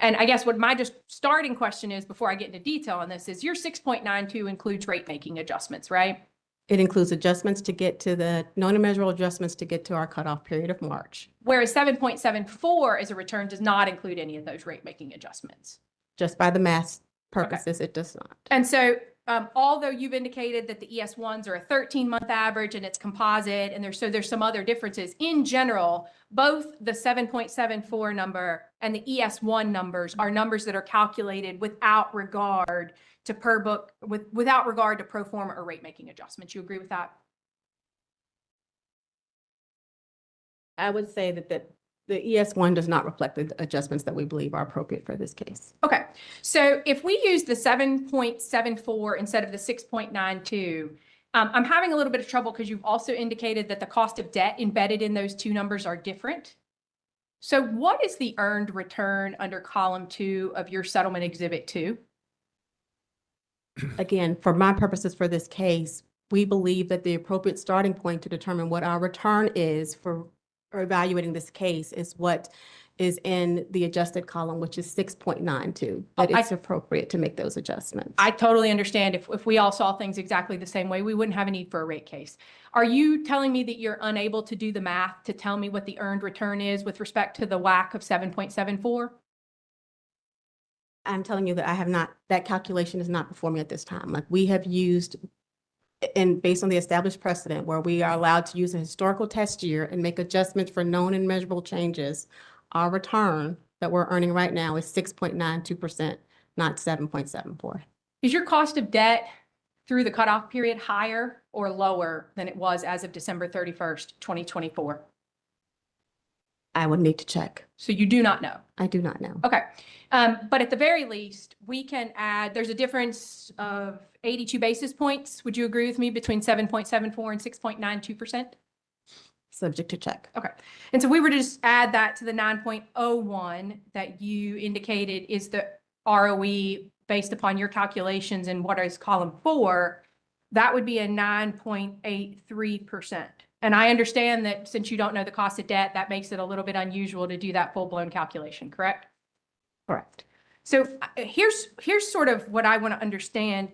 And I guess what my just starting question is before I get into detail on this is your 6.92 includes rate making adjustments, right? It includes adjustments to get to the known and measurable adjustments to get to our cutoff period of March. Whereas 7.74 as a return does not include any of those rate making adjustments. Just by the math purposes, it does not. And so although you've indicated that the ES1s are a 13-month average and it's composite and there's some other differences, in general, both the 7.74 number and the ES1 numbers are numbers that are calculated without regard to per book, without regard to pro forma or rate making adjustments. You agree with that? I would say that the ES1 does not reflect the adjustments that we believe are appropriate for this case. Okay, so if we use the 7.74 instead of the 6.92, I'm having a little bit of trouble because you've also indicated that the cost of debt embedded in those two numbers are different. So what is the earned return under column 2 of your settlement exhibit 2? Again, for my purposes for this case, we believe that the appropriate starting point to determine what our return is for evaluating this case is what is in the adjusted column, which is 6.92, that it's appropriate to make those adjustments. I totally understand. If we all saw things exactly the same way, we wouldn't have a need for a rate case. Are you telling me that you're unable to do the math to tell me what the earned return is with respect to the WACC of 7.74? I'm telling you that I have not, that calculation is not before me at this time. Like we have used, and based on the established precedent where we are allowed to use a historical test year and make adjustments for known and measurable changes, our return that we're earning right now is 6.92%, not 7.74. Is your cost of debt through the cutoff period higher or lower than it was as of December 31st, 2024? I would need to check. So you do not know? I do not know. Okay. But at the very least, we can add, there's a difference of 82 basis points. Would you agree with me between 7.74 and 6.92%? Subject to check. Okay. And so we were to just add that to the 9.01 that you indicated is the ROE based upon your calculations in what is column 4, that would be a 9.83%. And I understand that since you don't know the cost of debt, that makes it a little bit unusual to do that full-blown calculation, correct? Correct. So here's sort of what I want to understand.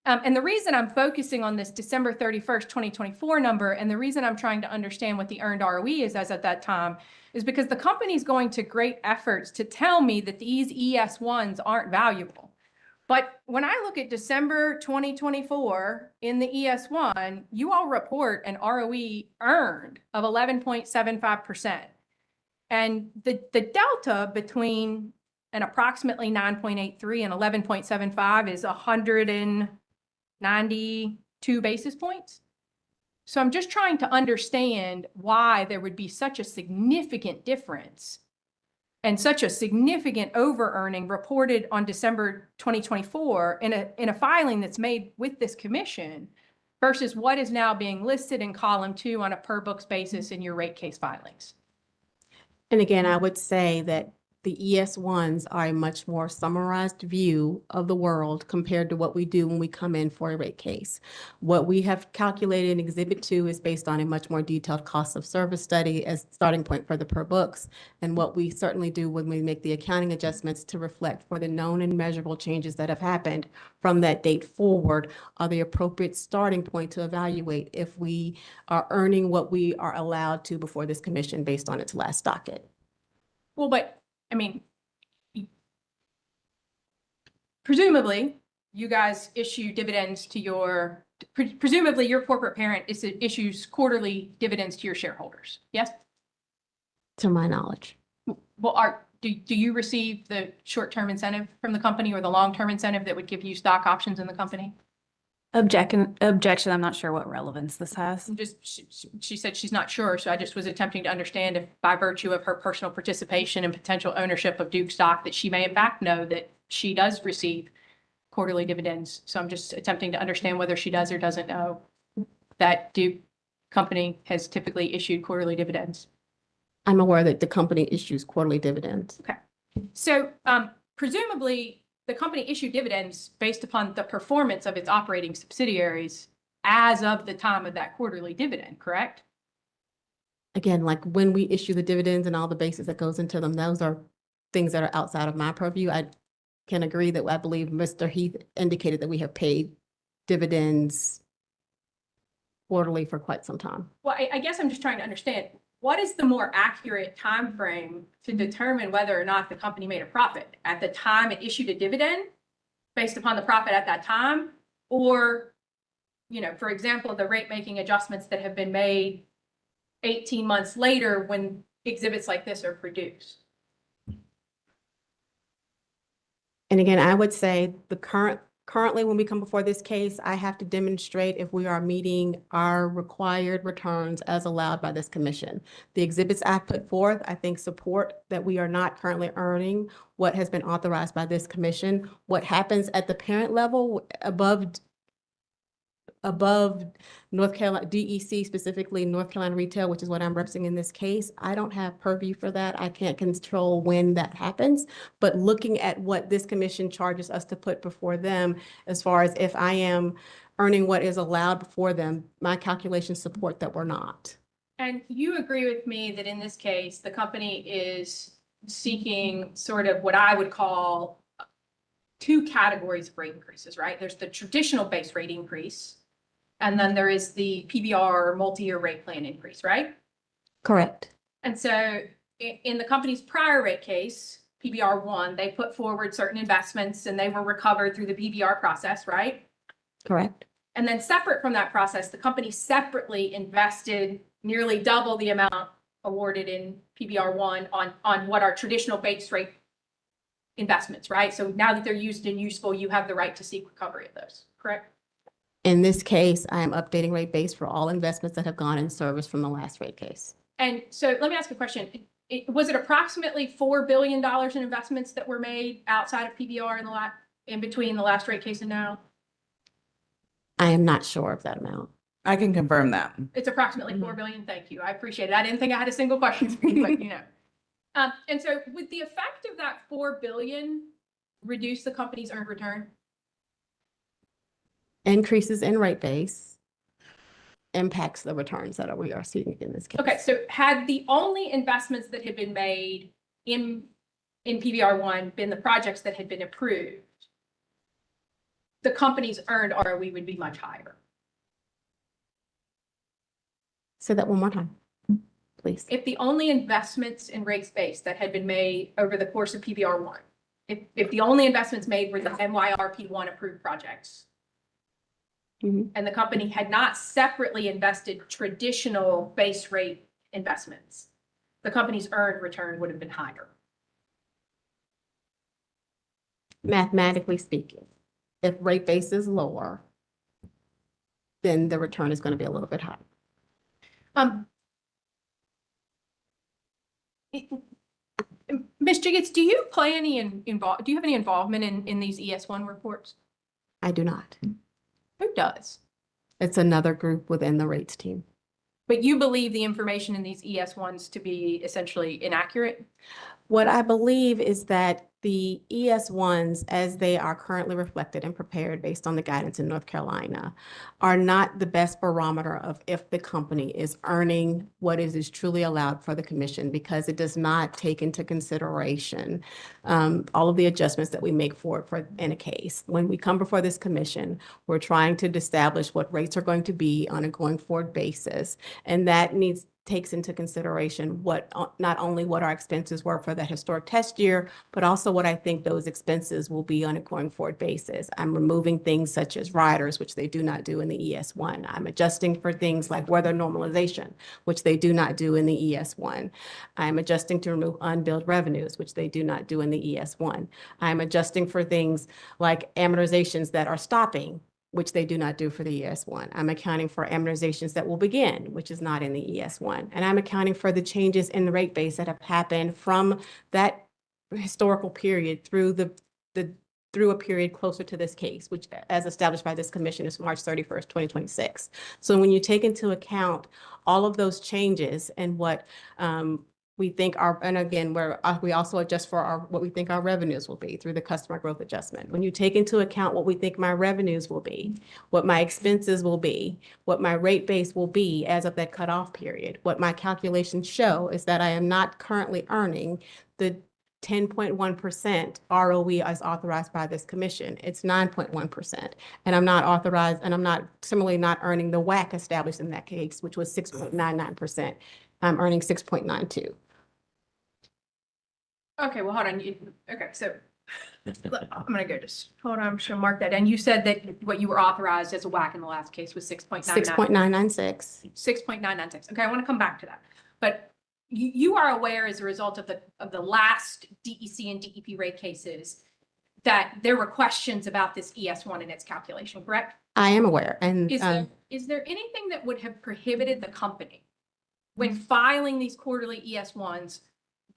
And the reason I'm focusing on this December 31st, 2024 number, and the reason I'm trying to understand what the earned ROE is as at that time, is because the company's going to great efforts to tell me that these ES1s aren't valuable. But when I look at December 2024 in the ES1, you all report an ROE earned of 11.75%. And the delta between an approximately 9.83 and 11.75 is 192 basis points. So I'm just trying to understand why there would be such a significant difference and such a significant over-earning reported on December 2024 in a filing that's made with this commission versus what is now being listed in column 2 on a per books basis in your rate case filings. And again, I would say that the ES1s are a much more summarized view of the world compared to what we do when we come in for a rate case. What we have calculated in Exhibit 2 is based on a much more detailed cost of service study as starting point for the per books. And what we certainly do when we make the accounting adjustments to reflect for the known and measurable changes that have happened from that date forward are the appropriate starting point to evaluate if we are earning what we are allowed to before this commission based on its last docket. Well, but I mean, presumably you guys issue dividends to your, presumably your corporate parent issues quarterly dividends to your shareholders, yes? To my knowledge. Well, do you receive the short-term incentive from the company or the long-term incentive that would give you stock options in the company? Objection. I'm not sure what relevance this has. Just, she said she's not sure, so I just was attempting to understand if by virtue of her personal participation and potential ownership of Duke stock, that she may in fact know that she does receive quarterly dividends. So I'm just attempting to understand whether she does or doesn't know that Duke company has typically issued quarterly dividends. I'm aware that the company issues quarterly dividends. Okay. So presumably the company issued dividends based upon the performance of its operating subsidiaries as of the time of that quarterly dividend, correct? Again, like when we issue the dividends and all the basis that goes into them, those are things that are outside of my purview. I can agree that I believe Mr. Heath indicated that we have paid dividends quarterly for quite some time. Well, I guess I'm just trying to understand, what is the more accurate time frame to determine whether or not the company made a profit? At the time it issued a dividend based upon the profit at that time? Or, for example, the rate making adjustments that have been made 18 months later when exhibits like this are produced? And again, I would say currently when we come before this case, I have to demonstrate if we are meeting our required returns as allowed by this commission. The exhibits I put forth, I think, support that we are not currently earning what has been authorized by this commission. What happens at the parent level above North Carolina, DEC, specifically North Carolina Retail, which is what I'm representing in this case, I don't have purview for that. I can't control when that happens. But looking at what this commission charges us to put before them, as far as if I am earning what is allowed before them, my calculations support that we're not. And you agree with me that in this case, the company is seeking sort of what I would call two categories of rate increases, right? There's the traditional base rate increase, and then there is the PBR multi-year rate plan increase, right? Correct. And so in the company's prior rate case, PBR 1, they put forward certain investments and they were recovered through the PBR process, right? Correct. And then separate from that process, the company separately invested nearly double the amount awarded in PBR 1 on what are traditional base rate investments, right? So now that they're used and useful, you have the right to seek recovery of those, correct? In this case, I am updating rate base for all investments that have gone in service from the last rate case. And so let me ask a question. Was it approximately $4 billion in investments that were made outside of PBR in between the last rate case and now? I am not sure of that amount. I can confirm that. It's approximately $4 billion. Thank you. I appreciate it. I didn't think I had a single question for you, but and so would the effect of that $4 billion reduce the company's earned return? Increases in rate base impacts the returns that we are seeing in this case. Okay, so had the only investments that had been made in PBR 1 been the projects that had been approved, the company's earned ROE would be much higher. Say that one more time, please. If the only investments in rates base that had been made over the course of PBR 1, if the only investments made were the MYRP1 approved projects, and the company had not separately invested traditional base rate investments, the company's earned return would have been higher. Mathematically speaking, if rate base is lower, then the return is going to be a little bit higher. Ms. Jiggets, do you play any do you have any involvement in these ES1 reports? I do not. Who does? It's another group within the rates team. But you believe the information in these ES1s to be essentially inaccurate? What I believe is that the ES1s, as they are currently reflected and prepared based on the guidance in North Carolina, are not the best barometer of if the company is earning what is truly allowed for the commission, because it does not take into consideration all of the adjustments that we make for in a case. When we come before this commission, we're trying to establish what rates are going to be on a going forward basis, and that takes into consideration not only what our expenses were for the historic test year, but also what I think those expenses will be on a going forward basis. I'm removing things such as riders, which they do not do in the ES1. I'm adjusting for things like weather normalization, which they do not do in the ES1. I'm adjusting to remove unbilled revenues, which they do not do in the ES1. I'm adjusting for things like amortizations that are stopping which they do not do for the ES1. I'm accounting for amortizations that will begin, which is not in the ES1. And I'm accounting for the changes in the rate base that have happened from that historical period through through a period closer to this case, which as established by this commission is March 31st, 2026. So when you take into account all of those changes and what we think and again, we also adjust for what we think our revenues will be through the customer growth adjustment. When you take into account what we think my revenues will be, what my expenses will be, what my rate base will be as of that cutoff period, what my calculations show is that I am not currently earning the 10.1% ROE as authorized by this commission. It's 9.1%. And I'm not authorized, and I'm not similarly not earning the WACC established in that case, which was 6.99%. I'm earning 6.92. Okay, well, hold on. Okay, so I'm gonna go hold on, I'm just gonna mark that. And you said that what you were authorized as a WACC in the last case was 6.99. 6.996. 6.996. Okay, I want to come back to that. But you are aware as a result of the last DEC and DEP rate cases that there were questions about this ES1 and its calculation, correct? I am aware. And is there anything that would have prohibited the company when filing these quarterly ES1s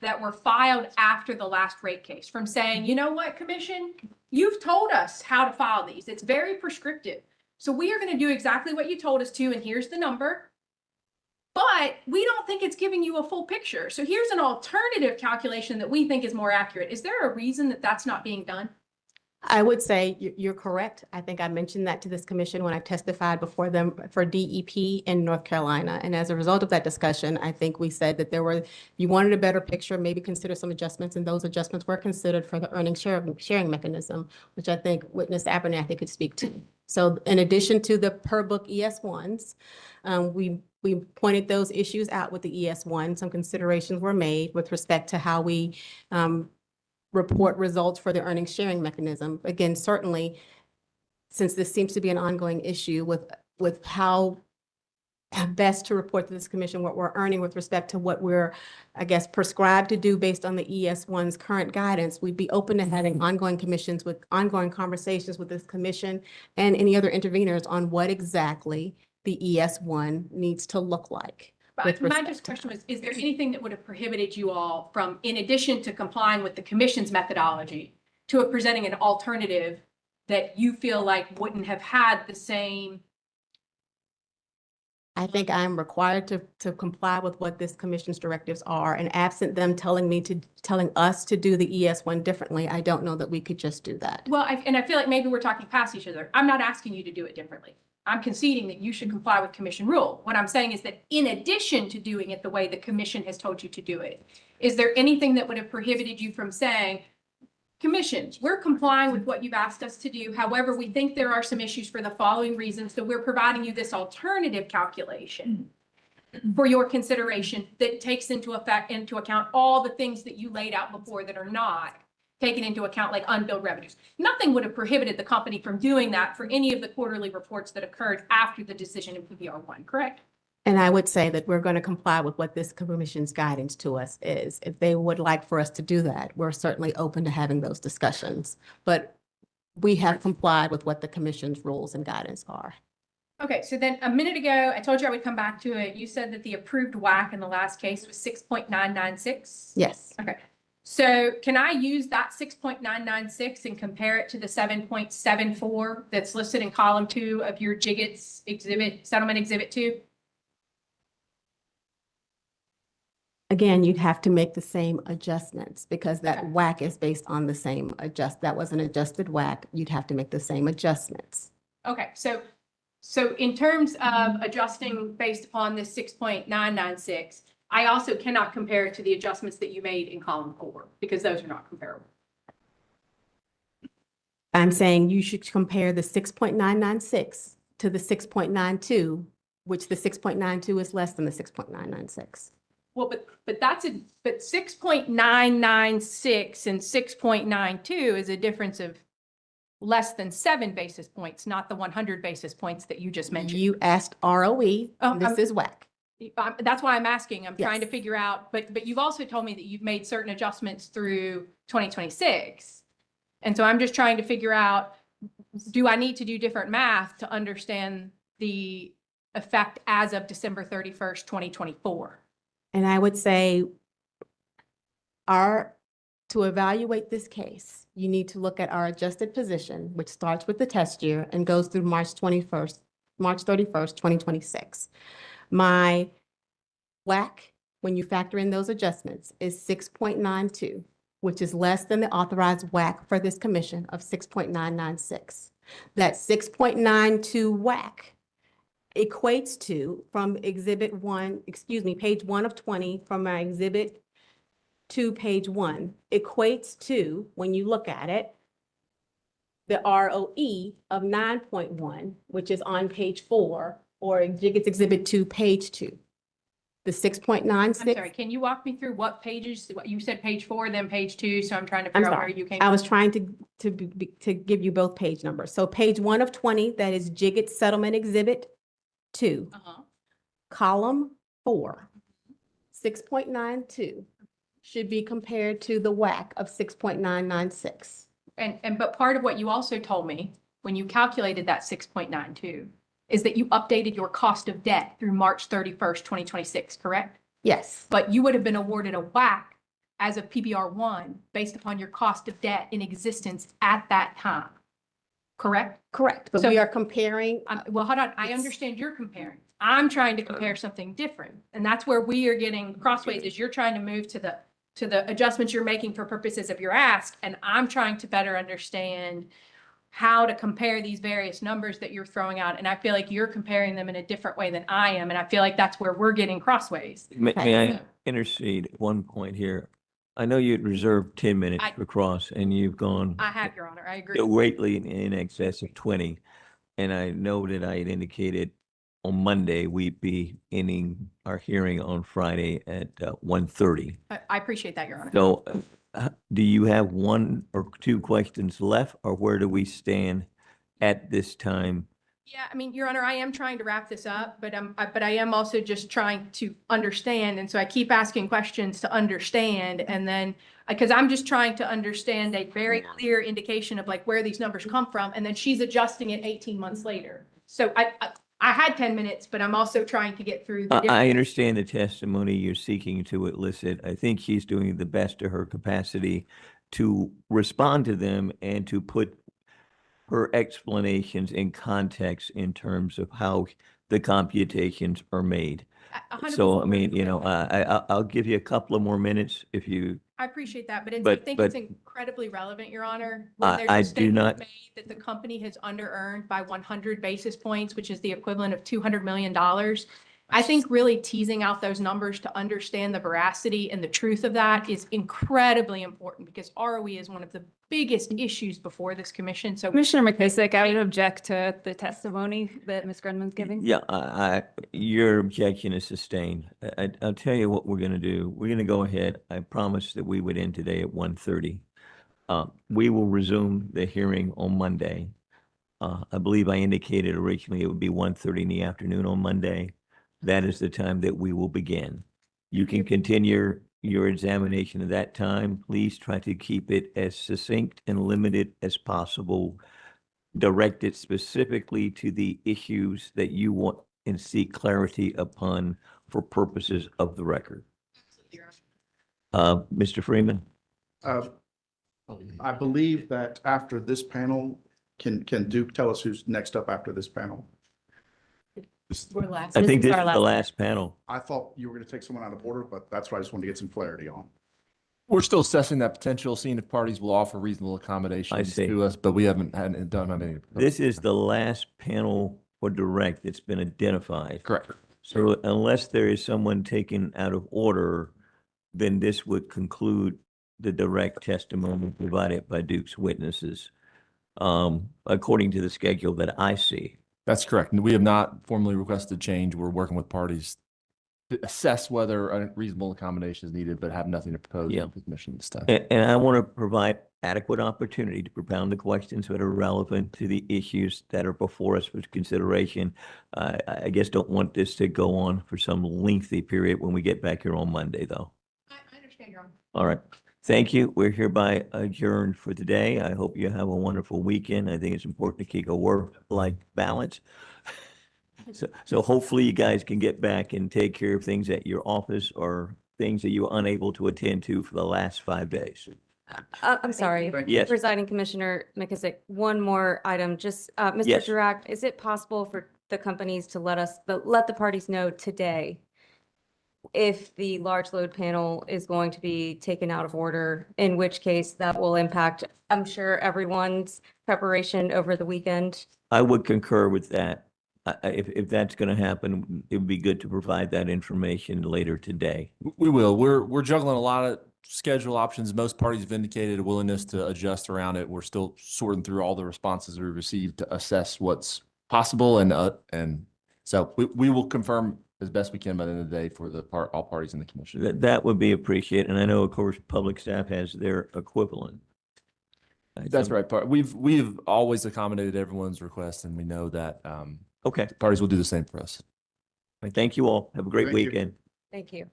that were filed after the last rate case from saying, you know what, commission, you've told us how to file these. It's very prescriptive. So we are going to do exactly what you told us to, and here's the number. But we don't think it's giving you a full picture. So here's an alternative calculation that we think is more accurate. Is there a reason that that's not being done? I would say you're correct. I think I mentioned that to this commission when I testified before them for DEP in North Carolina. And as a result of that discussion, I think we said that you wanted a better picture, maybe consider some adjustments, and those adjustments were considered for the earnings sharing mechanism, which I think Witness Abernathy could speak to. So in addition to the per book ES1s, we pointed those issues out with the ES1. Some considerations were made with respect to how we report results for the earnings sharing mechanism. Again, certainly, since this seems to be an ongoing issue with how best to report to this commission what we're earning with respect to what we're, I guess, prescribed to do based on the ES1's current guidance, we'd be open to having ongoing conversations with this commission and any other interveners on what exactly the ES1 needs to look like. But my just question was, is there anything that would have prohibited you all from, in addition to complying with the commission's methodology, to presenting an alternative that you feel like wouldn't have had the same? I think I'm required to comply with what this commission's directives are, and absent them telling us to do the ES1 differently, I don't know that we could just do that. Well, and I feel like maybe we're talking past each other. I'm not asking you to do it differently. I'm conceding that you should comply with commission rule. What I'm saying is that in addition to doing it the way the commission has told you to do it, is there anything that would have prohibited you from saying, commission, we're complying with what you've asked us to do. However, we think there are some issues for the following reasons. So we're providing you this alternative calculation for your consideration that takes into account all the things that you laid out before that are not taken into account, like unbilled revenues. Nothing would have prohibited the company from doing that for any of the quarterly reports that occurred after the decision in PBR1, correct? And I would say that we're going to comply with what this commission's guidance to us is. If they would like for us to do that, we're certainly open to having those discussions. But we have complied with what the commission's rules and guidance are. Okay, so then a minute ago, I told you I would come back to it. You said that the approved WACC in the last case was 6.996? Yes. Okay. So can I use that 6.996 and compare it to the 7.74 that's listed in column 2 of your JIGIT's settlement exhibit 2? Again, you'd have to make the same adjustments because that WACC is based on the same that was an adjusted WACC. You'd have to make the same adjustments. Okay, so in terms of adjusting based upon this 6.996, I also cannot compare it to the adjustments that you made in column 4 because those are not comparable. I'm saying you should compare the 6.996 to the 6.92, which the 6.92 is less than the 6.996. Well, but 6.996 and 6.92 is a difference of less than 7 basis points, not the 100 basis points that you just mentioned. You asked ROE, this is WACC. That's why I'm asking. I'm trying to figure out, but you've also told me that you've made certain adjustments through 2026. And so I'm just trying to figure out do I need to do different math to understand the effect as of December 31st, 2024? And I would say to evaluate this case, you need to look at our adjusted position, which starts with the test year and goes through March 31st, 2026. My WAC, when you factor in those adjustments, is 6.92, which is less than the authorized WAC for this commission of 6.996. That 6.92 WAC equates to, from page 1 of 20, from my exhibit to page 1, equates to, when you look at it, the ROE of 9.1, which is on page 4, or Jiggets Exhibit 2, page 2. The 6.96. I'm sorry, can you walk me through what pages, what you said page 4, then page 2, so I'm trying to I'm figure out where sorry. you came I from. was trying to give you both page numbers. So page 1 of 20, that is Jiggets Settlement Exhibit 2. Column 4, 6.92 should be compared to the WAC of 6.996. But part of what you also told me when you calculated that 6.92 is that you updated your cost of debt through March 31st, 2026, correct? Yes. But you would have been awarded a WAC as of PBR1 based upon your cost of debt in existence at that time, correct? Correct, but So- we are comparing. Well, hold on. I understand you're comparing. I'm trying to compare something different. And that's where we are getting crossways, is you're trying to move to the adjustments you're making for purposes of your ask. And I'm trying to better understand how to compare these various numbers that you're throwing out. And I feel like you're comparing them in a different way than I am. And I feel like that's where we're getting crossways. May I intercede at one point here? I know you'd reserved 10 minutes for cross, and you've gone I have, Your Honor. I agree. greatly in excess of 20. And I know that I had indicated on Monday, we'd be ending our hearing on Friday at 1:30. I appreciate that, Your Honor. So do you have one or two questions left, or where do we stand at this time? Yeah, I mean, Your Honor, I am trying to wrap this up, but I am also just trying to understand. And so I keep asking questions to understand. And then, because I'm just trying to understand a very clear indication of like where these numbers come from. And then she's adjusting it 18 months later. So I had 10 minutes, but I'm also trying to get through the I different. understand the testimony you're seeking to elicit. I think she's doing the best of her capacity to respond to them and to put her explanations in context in terms of how the computations are made. 100% So, I mean, I'll give you a couple of more minutes if you, I appreciate that, but I But- think but- it's incredibly relevant, Your Honor. when there's I a do statement not. made That the company has under-earned by 100 basis points, which is the equivalent of $200 million. I think really teasing out those numbers to understand the veracity and the truth of that is incredibly important, because ROE is one of the biggest issues before this commission. So Commissioner McKissick, I would object to the testimony that Ms. Grunman's giving. Yeah, your objection is sustained. I'll tell you what we're gonna do. We're gonna go ahead. I promised that we would end today at 1:30. We will resume the hearing on Monday. I believe I indicated originally it would be 1:30 in the afternoon on Monday. That is the time that we will begin. You can continue your examination at that time. Please try to keep it as succinct and limited as possible. Directed specifically to the issues that you want and seek clarity upon for purposes of the record. Mr. Freeman? I believe that after this panel, can Duke tell us who's next up after this panel? I think this is the last panel. I thought you were going to take someone out of order, but that's what I just wanted to get some clarity on. We're still assessing that potential, seeing if parties will offer reasonable accommodations see. to us, but we hadn't done any. This is the last panel for direct that's been identified. Correct. So unless there is someone taken out of order, then this would conclude the direct testimony provided by Duke's witnesses, according to the schedule that I see. That's correct. And we have not formally requested change. We're working with parties to assess whether a reasonable accommodation is needed, but have nothing to propose Yeah. to the commission stuff. And I want to provide adequate opportunity to propound the questions that are relevant to the issues that are before us for consideration. I guess don't want this to go on for some lengthy period when we get back here on Monday, though. I understand, Your Honor. All right. Thank you. We're hereby adjourned for today. I hope you have a wonderful weekend. I think it's important to keep a work-life balance. So hopefully you guys can get back and take care of things at your office or things that you were unable to attend to for the last 5 days. I'm sorry. Yes. Presiding Commissioner McKissick, one more item, just, Mr. Yes. Durack, is it possible for the companies to let the parties know today if the large load panel is going to be taken out of order, in which case that will impact, I'm sure, everyone's preparation over the weekend? I would concur with that. If that's going to happen, it would be good to provide that information later today. We will. We're juggling a lot of schedule options. Most parties have indicated a willingness to adjust around it. We're still sorting through all the responses we received to assess what's possible, and so we will confirm as best we can by the end of the day for all parties in the commission. That would be appreciated. And I know, of course, public staff has their equivalent. That's right. We've always accommodated everyone's request, and we know that okay, parties will do the same for us. Thank you all. Have a great Thank you. weekend. Thank you.